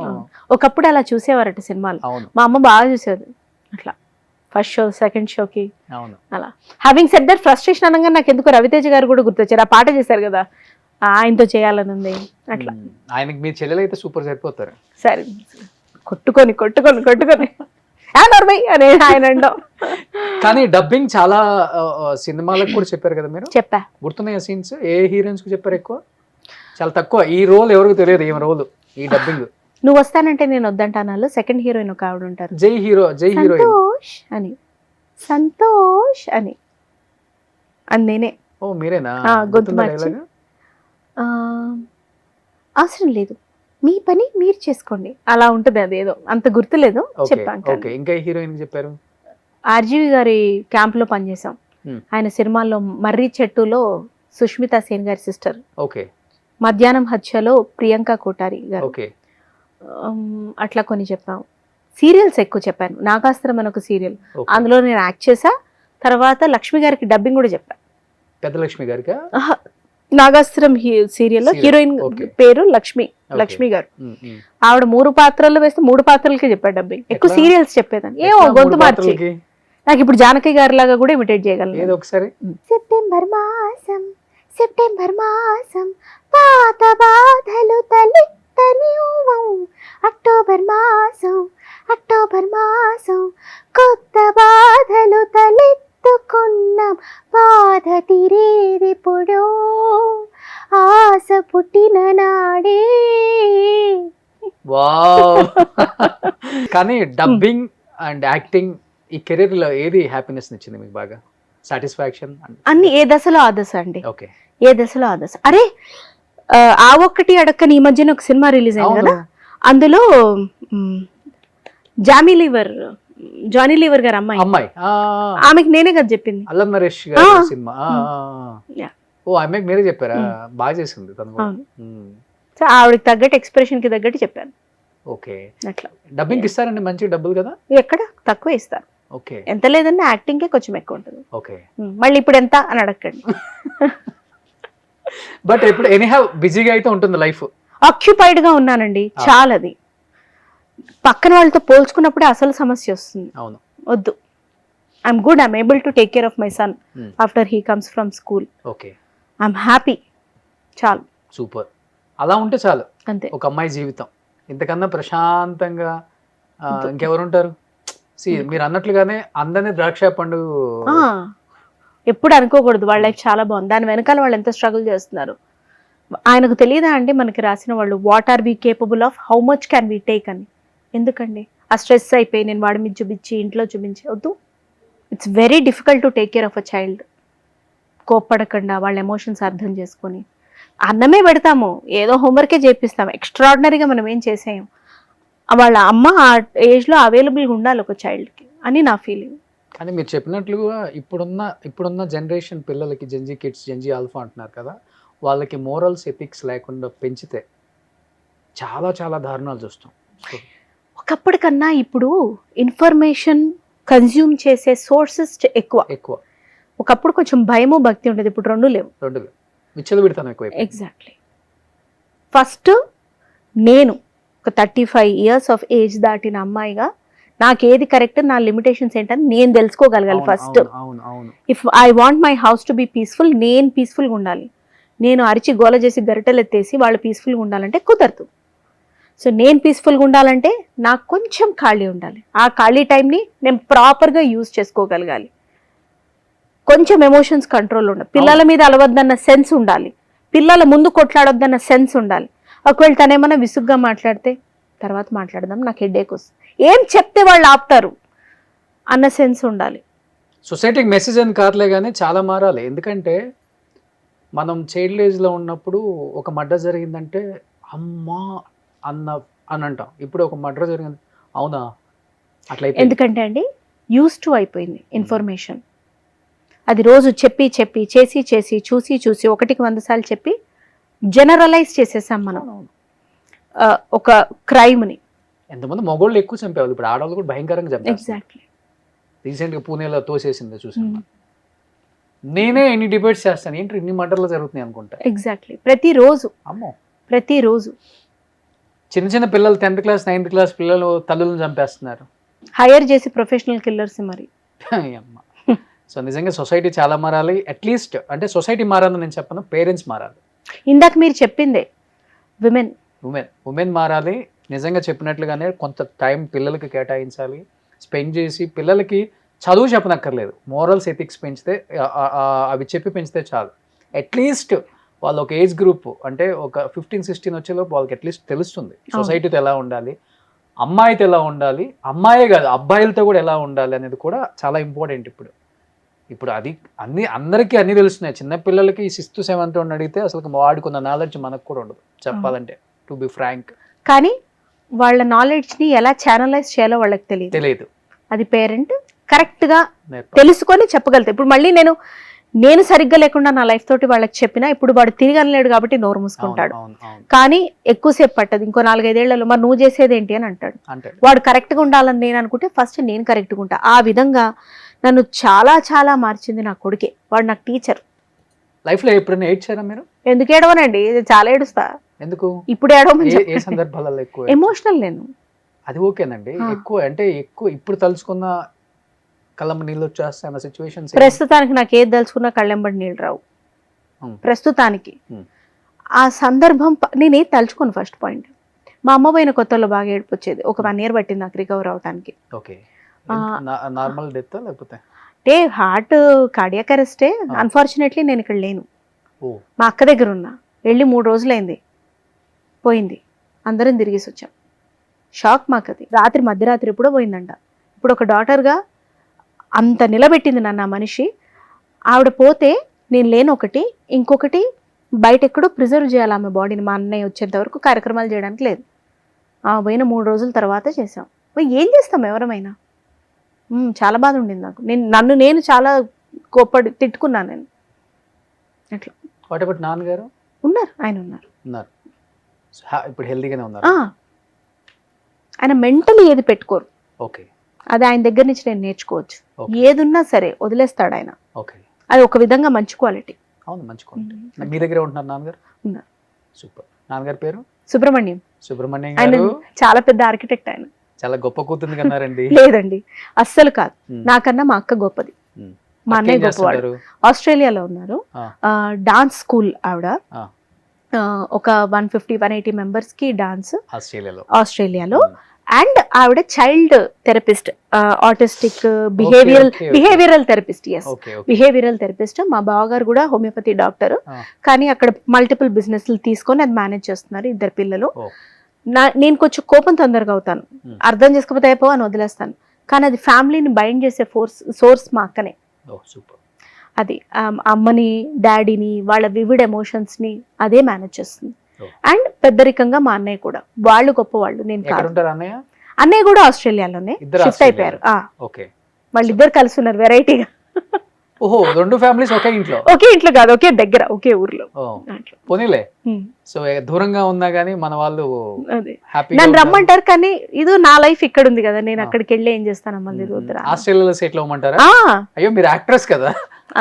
Speaker 3: ఒకప్పుడు అలా చూసేవారట సినిమాలు.
Speaker 2: అవును,
Speaker 3: మా అమ్మ బాగా చూసేది అట్లా, ఫస్ట్ షో సెకండ్ షోకి.
Speaker 2: అవును.
Speaker 3: అలా హ్యావింగ్ సెడ్ దట్, ఫ్రస్ట్రేషన్ అనగా నాకు ఎందుకు రవితేజ గారు కూడా గుర్తొచ్చారు. ఆ పాట చేశారు కదా, ఆయనతో చేయాలని ఉంది అట్లా.
Speaker 2: ఆయనకి మీ చెల్లెలు అయితే సూపర్ సరిపోతారు.
Speaker 3: సరే కొట్టుకొని కొట్టుకొని కొట్టుకొని అని ఆయన అంటాం.
Speaker 2: కానీ డబ్బింగ్ చాలా సినిమాలకు కూడా చెప్పారు కదా మీరు,
Speaker 3: చెప్పా.
Speaker 2: గుర్తున్నాయి సీన్స్? ఏ హీరోయిన్స్ కు చెప్పారు ఎక్కువ? చాలా తక్కువ. ఈ రోల్ ఎవరికి తెలియదు, ఏం రోల్ ఈ డబ్బింగ్.
Speaker 3: నువ్వు వస్తానంటే నేను వద్దంటాను. సెకండ్ హీరోయిన్ ఒక ఆవిడ ఉంటారు,
Speaker 2: జై హీరోయిన్
Speaker 3: సంతోష్ అని, సంతోష్ అని, అది నేనే.
Speaker 2: ఓ మీరేనా?
Speaker 3: గొంతు మార్చి, అవసరం లేదు మీ పని మీరు చేసుకోండి, అలా ఉంటుంది. అదేదో అంత గుర్తులేదు, చెప్పాను.
Speaker 2: ఇంకా హీరోయిన్ చెప్పారు?
Speaker 3: ఆర్జీవి గారి క్యాంప్ లో పనిచేసాం. ఆయన సినిమాల్లో మర్రి చెట్టులో సుష్మితా సేన్ గారి సిస్టర్, మధ్యాహ్నం హత్యలో ప్రియాంక కోటారి గారు, అట్లా కొన్ని చెప్పాము. సీరియల్స్ ఎక్కువ చెప్పాను. నాగాస్త్రం అని ఒక సీరియల్, అందులో నేను యాక్ట్ చేసా. తర్వాత లక్ష్మి గారికి డబ్బింగ్ కూడా చెప్పాను.
Speaker 2: పెద్ద లక్ష్మి గారికి
Speaker 3: నాగాస్త్రం సీరియల్లో హీరోయిన్ పేరు లక్ష్మి గారు. ఆవిడ 3 పాత్రలు వేస్తే 3 పాత్రలకి చెప్పాడు డబ్బింగ్. ఎక్కువ సీరియల్స్ చెప్పేదాన్ని, ఏమో గొంతు మార్చి. నాకు ఇప్పుడు జానకి గారి లాగా కూడా ఇమిటేట్ చేయగలను.
Speaker 2: ఒకసారి
Speaker 3: సెప్టెంబర్ మాసం పాత బాధలు తలెత్తనివ్వం, అక్టోబర్ మాసం కొత్త బాధలు తలెత్తుకున్నాం, బాధ తీరేదిప్పుడో ఆశ పుట్టిన నాడే.
Speaker 2: కానీ డబ్బింగ్ అండ్ యాక్టింగ్ ఈ కెరీర్ లో ఏది హ్యాపీనెస్ ఇచ్చింది మీకు బాగా? సాటిస్ఫాక్షన్
Speaker 3: అన్ని ఏ దశలో ఆ దశ అండి.
Speaker 2: ఓకే,
Speaker 3: ఏ దశలో ఆ దశ. అరే ఆ ఒక్కటి అడక్కని ఈ మధ్యన ఒక సినిమా రిలీజ్ అయింది కదా, అందులో జానీ లీవర్ గారు అమ్మాయి, ఆమెకి నేనే కదా చెప్పింది.
Speaker 2: అల్లం నరేష్ గారి సినిమా. ఓ అమ్మాయికి మీరే చెప్పారా? బాగా చేసింది తను.
Speaker 3: సో ఆవిడకి తగ్గట్టు ఎక్స్ప్రెషన్ కి తగ్గట్టు చెప్పాను.
Speaker 2: ఓకే,
Speaker 3: అట్లా.
Speaker 2: డబ్బింగ్ ఇస్తారండి మంచి డబ్బులు కదా?
Speaker 3: ఎక్కడ తక్కువ ఇస్తారు.
Speaker 2: ఓకే,
Speaker 3: ఎంత లేదన్నా యాక్టింగ్ కే కొంచెం ఎక్కువ ఉంటుంది.
Speaker 2: ఓకే,
Speaker 3: మళ్ళీ ఇప్పుడు ఎంత అని అడగండి.
Speaker 2: బట్ ఇప్పుడు ఎనీహౌ బిజీగా అయితే ఉంటుంది లైఫ్.
Speaker 3: ఆక్యుపైడ్ గా ఉన్నానండి చాలా. అది పక్కన వాళ్ళతో పోల్చుకున్నప్పుడే అసలు సమస్య వస్తుంది.
Speaker 2: అవును,
Speaker 3: వద్దు. I'm good, I'm able to take care of my son after he comes from school.
Speaker 2: Okay,
Speaker 3: I'm happy. చాలు,
Speaker 2: సూపర్. అలా ఉంటే చాలు
Speaker 3: అంతే
Speaker 2: ఒక అమ్మాయి జీవితం. ఇంతకన్నా ప్రశాంతంగా ఇంకెవరుంటారు? మీరు అన్నట్లుగానే అందరినీ ద్రాక్ష పండు
Speaker 3: ఎప్పుడు అనుకోకూడదు. వాళ్ళ లైఫ్ చాలా బాగుంది, దాని వెనకాల వాళ్ళు ఎంత స్ట్రగుల్ చేస్తున్నారు. ఆయనకు తెలియదా అండి మనకి రాసిన వాళ్ళు, what are we capable of, how much can we take అని. ఎందుకండి ఆ స్ట్రెస్ అయిపోయి నేను వాడి మీద చూపించి ఇంట్లో చూపించి వద్దు. It's very difficult to take care of a child. కోప్పడకుండా వాళ్ళ ఎమోషన్స్ అర్థం చేసుకొని అన్నమే పెడతాము, ఏదో హోంవర్కే చేపిస్తాము, ఎక్స్ట్రాడినరీగా మనం ఏం చేసేయం. వాళ్ళ అమ్మ ఆ ఏజ్లో అవైలబుల్గా ఉండాలి ఒక చైల్డ్కి అని నా ఫీలింగ్.
Speaker 2: కానీ మీరు చెప్పినట్లుగా ఇప్పుడున్న జనరేషన్ పిల్లలకి జెన్జీ కిడ్స్, జెన్జీ ఆల్ఫా అంటున్నారు కదా, వాళ్ళకి మోరల్స్ ఎథిక్స్ లేకుండా పెంచితే చాలా చాలా దారుణాలు చూస్తాం.
Speaker 3: ఒకప్పటికన్నా ఇప్పుడు ఇన్ఫర్మేషన్ కన్జ్యూమ్ చేసే సోర్సెస్ ఎక్కువ. ఒకప్పుడు కొంచెం భయము భక్తి ఉండేది, ఇప్పుడు రెండు లేవు.
Speaker 2: విచ్చలు పెడతాను ఎక్కువ.
Speaker 3: ఎగ్జాక్ట్లీ. ఫస్ట్ నేను ఒక 35 years ఆఫ్ ఏజ్ దాటిన అమ్మాయిగా నాకు ఏది కరెక్ట్, నా లిమిటేషన్స్ ఏంటని నేను తెలుసుకోగలగాలి first. If I want my house to be peaceful, నేను పీస్ఫుల్గా ఉండాలి. నేను అరిచి గోల చేసి గరిటెలు ఎత్తేసి వాళ్ళు పీస్ఫుల్గా ఉండాలంటే కుదరదు. సో నేను పీస్ఫుల్గా ఉండాలంటే నాకు కొంచెం ఖాళీ ఉండాలి. ఆ ఖాళీ టైంని నేను ప్రాపర్గా యూజ్ చేసుకోగలగాలి. కొంచెం ఎమోషన్స్ కంట్రోల్ ఉండాలి. పిల్లల మీద అలవద్దన్న సెన్స్ ఉండాలి. పిల్లల ముందు కొట్లాడొద్దన్న సెన్స్ ఉండాలి. ఒకవేళ తనేమన్నా విసుగ్గా మాట్లాడితే తర్వాత మాట్లాడదాం, నాకు హెడేక్ వస్తుంది, ఏం చెప్తే వాళ్ళు ఆపుతారు అన్న సెన్స్ ఉండాలి.
Speaker 2: సొసైటీకి మెసేజ్ అని కాదులే కానీ చాలా మారాలి. ఎందుకంటే మనం చైల్డ్ ఏజ్లో ఉన్నప్పుడు ఒక మర్డర్ జరిగిందంటే అమ్మా అని అంటాం. ఇప్పుడు ఒక మర్డర్ జరిగింది, అవునా అట్లా.
Speaker 3: ఎందుకంటే అండి యూస్ టు అయిపోయింది ఇన్ఫర్మేషన్. అది రోజు చెప్పి చెప్పి చేసి చేసి చూసి చూసి 100 సార్లు చెప్పి జనరలైజ్ చేసేసాం మనం ఒక క్రైమ్ని.
Speaker 2: ఎంతమంది మగోళ్ళు ఎక్కువ చంపేవాళ్ళు, ఇప్పుడు ఆడవాళ్ళు కూడా భయంకరంగా చంపారు.
Speaker 3: ఎగ్జాక్ట్లీ.
Speaker 2: రీసెంట్గా పూణేలో తోసేసింది చూసాను. నేనే ఎన్ని డిబేట్స్ చేస్తాను, ఏంటి ఇన్ని మర్డర్లు జరుగుతున్నాయి అనుకుంటా.
Speaker 3: ఎగ్జాక్ట్లీ. ప్రతిరోజు
Speaker 2: చిన్న చిన్న పిల్లలు 10th క్లాస్ 9th క్లాస్ పిల్లలు తల్లులను చంపేస్తున్నారు.
Speaker 3: హైర్ చేసి ప్రొఫెషనల్ కిల్లర్స్ మరి.
Speaker 2: సో నిజంగా సొసైటీ చాలా మారాలి. అట్లీస్ట్ అంటే సొసైటీ మారాలని నేను చెప్పను, పేరెంట్స్ మారాలి.
Speaker 3: ఇందాక మీరు చెప్పిందే
Speaker 2: ఉమెన్ మారాలి. నిజంగా చెప్పినట్లుగానే కొంత టైం పిల్లలకి కేటాయించాలి, స్పెండ్ చేసి పిల్లలకి చదువు చెప్పనక్కర్లేదు, మోరల్స్ ఎథిక్స్ పెంచితే అవి చెప్పి పెంచితే చాలు. అట్లీస్ట్ వాళ్ళు ఒక ఏజ్ గ్రూప్ అంటే ఒక 15-16 వచ్చేలోపు వాళ్ళకి అట్లీస్ట్ తెలుస్తుంది సొసైటీతో ఎలా ఉండాలి, అమ్మాయితో ఎలా ఉండాలి, అమ్మాయే కాదు అబ్బాయిలతో కూడా ఎలా ఉండాలి అనేది కూడా చాలా ఇంపార్టెంట్. ఇప్పుడు అది అందరికీ అన్నీ తెలుస్తున్నాయి. చిన్నపిల్లలకి 6th 7th అడిగితే అసలు వాడుకున్న నాలెడ్జ్ మనకు కూడా ఉండదు చెప్పాలంటే, టు బి ఫ్రాంక్.
Speaker 3: కానీ వాళ్ళ నాలెడ్జ్ని ఎలా ఛానలైజ్ చేయాలో వాళ్ళకి తెలియదు. అది పేరెంట్ కరెక్ట్గా తెలుసుకొని చెప్పగలుగుతాయి. ఇప్పుడు మళ్ళీ నేను సరిగ్గా లేకుండా నా లైఫ్ తోటి వాళ్ళకి చెప్పినా ఇప్పుడు వాడు తిరిగి అనలేడు కాబట్టి నోరు మూసుకుంటాడు. కానీ ఎక్కువసేపు పట్టదు, ఇంకో 4-5 ఏళ్లలో మరి నువ్వు చేసేది ఏంటి అని అంటాడు. వాడు కరెక్ట్గా ఉండాలని నేను అనుకుంటే ఫస్ట్ నేను కరెక్ట్గా ఉంటా. ఆ విధంగా నన్ను చాలా చాలా మార్చింది నా కొడుకే. వాడు నాకు టీచర్.
Speaker 2: లైఫ్లో ఎప్పుడైనా ఏడ్చారా మీరు?
Speaker 3: ఎందుకు ఏడవనండి, చాలా ఏడుస్తా.
Speaker 2: ఎందుకు?
Speaker 3: ఇప్పుడు ఏడవమని
Speaker 2: ఏ సందర్భాలలో ఎక్కువ?
Speaker 3: ఎమోషనల్ నేను.
Speaker 2: అది ఓకేనండి. ఎక్కువ ఇప్పుడు తలుచుకున్న కళ్ళంబ నీళ్ళు వచ్చేస్తాయి అన్న సిచ్యువేషన్స్.
Speaker 3: ప్రస్తుతానికి నాకు ఏది తలుచుకున్నా కళ్ళెంబడి నీళ్ళు రావు ప్రస్తుతానికి. ఆ సందర్భం నేనేది తలుచుకోను. ఫస్ట్ పాయింట్, మా అమ్మ పోయిన కొత్తలో బాగా ఏడుపు వచ్చేది. ఒక 1 year పట్టింది నాకు రికవర్ అవడానికి.
Speaker 2: నార్మల్ డెత్ లేకపోతే
Speaker 3: అంటే హార్ట్ కార్డియాక్ అరెస్టే. అన్ఫార్చునేట్లీ నేను ఇక్కడ లేను, మా అక్క దగ్గర ఉన్నా. వెళ్ళి 3 రోజులైంది, పోయింది. అందరం తిరిగేసి వచ్చాం. షాక్ మాకు అది. మధ్యరాత్రి ఎప్పుడో పోయిందంట. ఇప్పుడు ఒక డాటర్గా అంత నిలబెట్టింది నన్ను ఆ మనిషి. ఆవిడ పోతే నేను లేను ఒకటి, ఇంకొకటి బయట ఎక్కడో ప్రిజర్వ్ చేయాలి ఆమె బాడీని. మా అన్నయ్య వచ్చేంత వరకు కార్యక్రమాలు చేయడానికి లేదు. పోయిన 3 రోజుల తర్వాత చేసాం. ఏం చేస్తాం ఎవరమైనా. చాలా బాధ ఉండింది నాకు. నేను చాలా కోప్పడి తిట్టుకున్నాను నేను అట్లా.
Speaker 2: వాట్ అబౌట్ నాన్నగారు?
Speaker 3: ఉన్నారు, ఆయన ఉన్నారు.
Speaker 2: ఇప్పుడు హెల్తీగానే ఉన్నారు.
Speaker 3: ఆయన మెంటలీ ఏది పెట్టుకోరు.
Speaker 2: ఓకే.
Speaker 3: అది ఆయన దగ్గర నుంచి నేను నేర్చుకోవచ్చు. ఏదున్నా సరే వదిలేస్తాడు ఆయన.
Speaker 2: ఓకే.
Speaker 3: అది ఒక విధంగా మంచి క్వాలిటీ.
Speaker 2: అవును, మంచి క్వాలిటీ. మీ దగ్గర ఉంటున్నారు నాన్నగారు?
Speaker 3: ఉన్నారు.
Speaker 2: సూపర్. నాన్నగారి పేరు?
Speaker 3: సుబ్రహ్మణ్యం.
Speaker 2: ఆయన
Speaker 3: చాలా పెద్ద ఆర్కిటెక్ట్. ఆయన
Speaker 2: చాలా గొప్ప కూతురు కన్నారండి.
Speaker 3: లేదండి, అస్సలు కాదు. నాకన్నా మా అక్క గొప్పది. మా అన్నయ్య గొప్పవాడు. ఆస్ట్రేలియాలో ఉన్నారు. డాన్స్ స్కూల్ ఆవిడ. ఒక 150-180 మెంబర్స్ కి డాన్స్ ఆస్ట్రేలియాలో. అండ్ ఆవిడ child therapist, autistic behavioural therapist. Behavioural therapist. మా బావగారు కూడా హోమియోపతి డాక్టర్. కానీ అక్కడ మల్టిపుల్ బిజినెస్లు తీసుకొని అది మేనేజ్ చేస్తున్నారు. 2 పిల్లలు. నేను కొంచెం కోపం తొందరగా అవుతాను, అర్థం చేసుకోకపోతే అయిపో అని వదిలేస్తాను. కానీ అది ఫ్యామిలీని బైండ్ చేసే సోర్స్ మా అక్కనే. అది అమ్మని డాడీని వాళ్ళ వివిడ్ ఎమోషన్స్ని అదే మేనేజ్ చేస్తుంది.
Speaker 2: Oh.
Speaker 3: అండ్ పెద్దరికంగా మా అన్నయ్య కూడా, వాళ్ళు గొప్ప వాళ్ళు, నేను
Speaker 2: ఎక్కడ
Speaker 3: కాదు.
Speaker 2: ఉంటారు అన్నయ్య?
Speaker 3: అన్నయ్య కూడా ఆస్ట్రేలియాలోనే
Speaker 2: ఇద్దరు
Speaker 3: షిఫ్ట్ అయిపోయారు.
Speaker 2: ఓకే.
Speaker 3: వాళ్ళిద్దరు కలిసి ఉన్నారు వెరైటీగా.
Speaker 2: ఓహో, 2 ఫ్యామిలీస్ ఒకే ఇంట్లో?
Speaker 3: ఒకే ఇంట్లో కాదు, ఒకే దగ్గర, ఒకే ఊర్లో. అట్లా.
Speaker 2: పోనీలే.
Speaker 3: Hmm.
Speaker 2: సో దూరంగా ఉన్నా గానీ మన వాళ్ళు
Speaker 3: అదే
Speaker 2: హ్యాపీ.
Speaker 3: నన్ను రమ్మంటారు కానీ ఇది నా లైఫ్ ఇక్కడ ఉంది కదా, నేను అక్కడికి వెళ్ళి ఏం చేస్తాను మళ్ళీ వద్దురా.
Speaker 2: ఆస్ట్రేలియాలో సెటిల్ అవ్వమంటారా?
Speaker 3: ఆ,
Speaker 2: అయ్యో, మీరు యాక్ట్రెస్ కదా,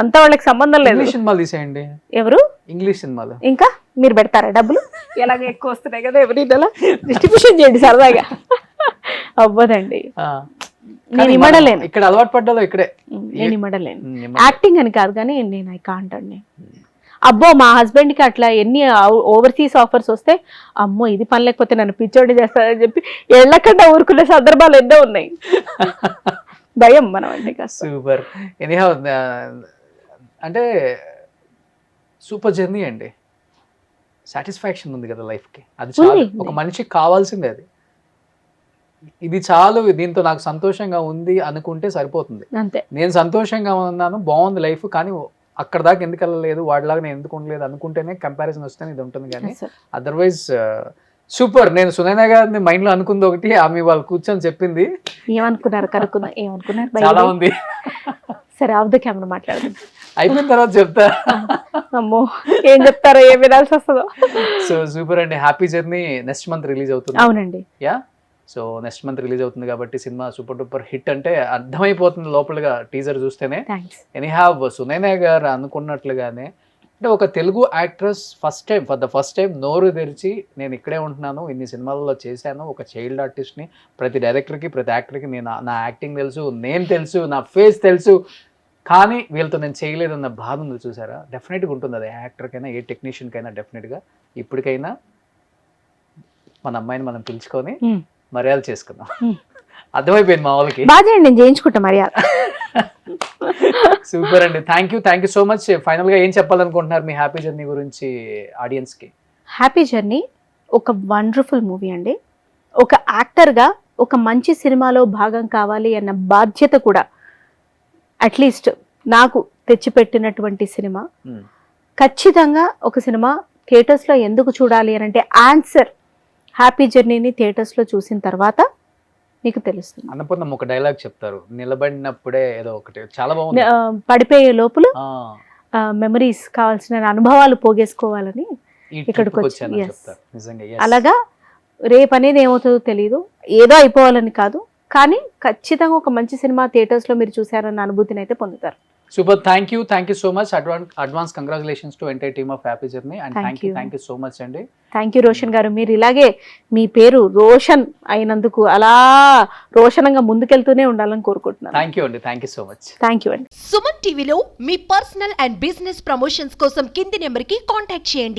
Speaker 3: అంతా వాళ్ళకి సంబంధం లేదు.
Speaker 2: ఇంగ్లీష్ సినిమాలు తీసేయండి.
Speaker 3: ఎవరు?
Speaker 2: ఇంగ్లీష్ సినిమాలు.
Speaker 3: ఇంకా మీరు పెడతారా డబ్బులు? ఎలాగ ఎక్కువ వస్తున్నాయి కదా ఎవరి డిస్ట్రిబ్యూషన్ చేయండి సరదాగా. అవ్వదండి, నేను ఇమ్మడలేను.
Speaker 2: ఇక్కడ అలవాటు పడ్డాలో ఇక్కడే.
Speaker 3: నేను ఇమ్మడలేను. యాక్టింగ్ అని కాదు కానీ నేను ఐ కాంట్ అండి. అబ్బో, మా హస్బెండ్ కి అట్లా ఎన్ని ఓవర్సీస్ ఆఫర్స్ వస్తే అమ్మో ఇది పని లేకపోతే నన్ను పిచ్చోడి చేస్తారని చెప్పి ఎళ్ళకుండా ఊరుకునే సందర్భాలు ఎన్నో ఉన్నాయి. భయం మనం అంటే కాస్త.
Speaker 2: సూపర్. ఎనీహౌ, అంటే సూపర్ జర్నీ అండి. సాటిస్ఫాక్షన్ ఉంది కదా లైఫ్ కి, అది చాలు. ఒక మనిషికి కావాల్సిందే అది. ఇది చాలు, దీంతో నాకు సంతోషంగా ఉంది అనుకుంటే సరిపోతుంది.
Speaker 3: అంతే.
Speaker 2: నేను సంతోషంగా ఉన్నాను, బాగుంది లైఫ్, కానీ అక్కడ దాకా ఎందుకు వెళ్ళలేదు, వాడిలాగా నేను ఎందుకు ఉండలేదు అనుకుంటేనే కంపారిజన్ వస్తేనే ఇది ఉంటుంది. కానీ అదర్వైజ్ సూపర్. నేను సునైనా గారిని మైండ్ లో అనుకుంది ఒకటి, ఆమె వాళ్ళు కూర్చొని చెప్పింది.
Speaker 3: ఏమనుకున్నారు కనుక్కున్నా, ఏమనుకున్నారు
Speaker 2: చాలా ఉంది.
Speaker 3: సరే, ఆఫ్ ద కెమెరా మాట్లాడదు,
Speaker 2: అయిపోయిన తర్వాత చెప్తా.
Speaker 3: అమ్మో ఏం చెప్తారో, ఏం వినాల్సి వస్తుందో.
Speaker 2: సో సూపర్ అండి. Happy journey next month release అవుతుంది.
Speaker 3: అవునండి.
Speaker 2: Yeah, so next month release అవుతుంది కాబట్టి సినిమా సూపర్ డూపర్ హిట్ అంటే అర్థమైపోతుంది లోపలగా టీజర్ చూస్తేనే. ఎనీహావ్, సునైనా గారు అనుకున్నట్లుగానే అంటే ఒక Telugu actress for the first time నోరు తెరిచి నేను ఇక్కడే ఉంటున్నాను, ఇన్ని సినిమాలలో చేశాను, ఒక చైల్డ్ ఆర్టిస్ట్ని, ప్రతి డైరెక్టర్కి ప్రతి యాక్టర్కి నేను నా యాక్టింగ్ తెలుసు, నేను తెలుసు, నా ఫేస్ తెలుసు, కానీ వీళ్ళతో నేను చేయలేదన్న బాధ ఉంది చూసారా. డెఫినెట్గా ఉంటుంది అది, యాక్టర్కైనా ఏ టెక్నీషియన్కైనా. డెఫినెట్గా ఇప్పటికైనా మన అమ్మాయిని మనం పిలుచుకొని మర్యాద చేసుకుందాం. అర్థమైపోయింది మా వాళ్ళకి.
Speaker 3: బాగా నేను చేయించుకుంటా మర్యాద.
Speaker 2: సూపర్ అండి. Thank you so much. Final గా ఏం చెప్పాలనుకుంటున్నారు మీ హ్యాపీ జర్నీ గురించి ఆడియన్స్ కి?
Speaker 3: హ్యాపీ జర్నీ ఒక వండర్ఫుల్ మూవీ అండి. ఒక యాక్టర్గా ఒక మంచి సినిమాలో భాగం కావాలి అన్న బాధ్యత కూడా అట్లీస్ట్ నాకు తెచ్చిపెట్టినటువంటి సినిమా. ఖచ్చితంగా ఒక సినిమా థియేటర్స్లో ఎందుకు చూడాలి అని అంటే ఆన్సర్ హ్యాపీ జర్నీని థియేటర్స్లో చూసిన తర్వాత నీకు తెలుస్తుంది.
Speaker 2: అన్నపూర్ణమ్మ ఒక డైలాగ్ చెప్తారు, నిలబడినప్పుడే ఏదో ఒకటి, చాలా బాగుంది.
Speaker 3: పడిపోయే లోపల మెమరీస్, కావాల్సిన అనుభవాలు పోగేసుకోవాలని ఇక్కడికి వచ్చి, అలాగా రేపు అనేది ఏమవుతుందో తెలియదు, ఏదో అయిపోవాలని కాదు, కానీ ఖచ్చితంగా ఒక మంచి సినిమా థియేటర్స్లో మీరు చూసారన్న అనుభూతిని అయితే పొందుతారు.
Speaker 2: Super. Thank you so much. Advance congratulations to entire team of happy journey and thank you so much అండి.
Speaker 3: థ్యాంక్ యూ రోషన్ గారు, మీరు ఇలాగే మీ పేరు రోషన్ అయినందుకు అలా రోషనంగా ముందుకెళ్తూనే ఉండాలని కోరుకుంటున్నాను.
Speaker 2: థ్యాంక్ యూ అండి. Thank you so much.
Speaker 3: Thank you అండి.
Speaker 4: సుమన్ టీవీలో మీ పర్సనల్ అండ్ బిజినెస్ ప్రమోషన్స్ కోసం కింది నెంబర్కి కాంటాక్ట్ చేయండి.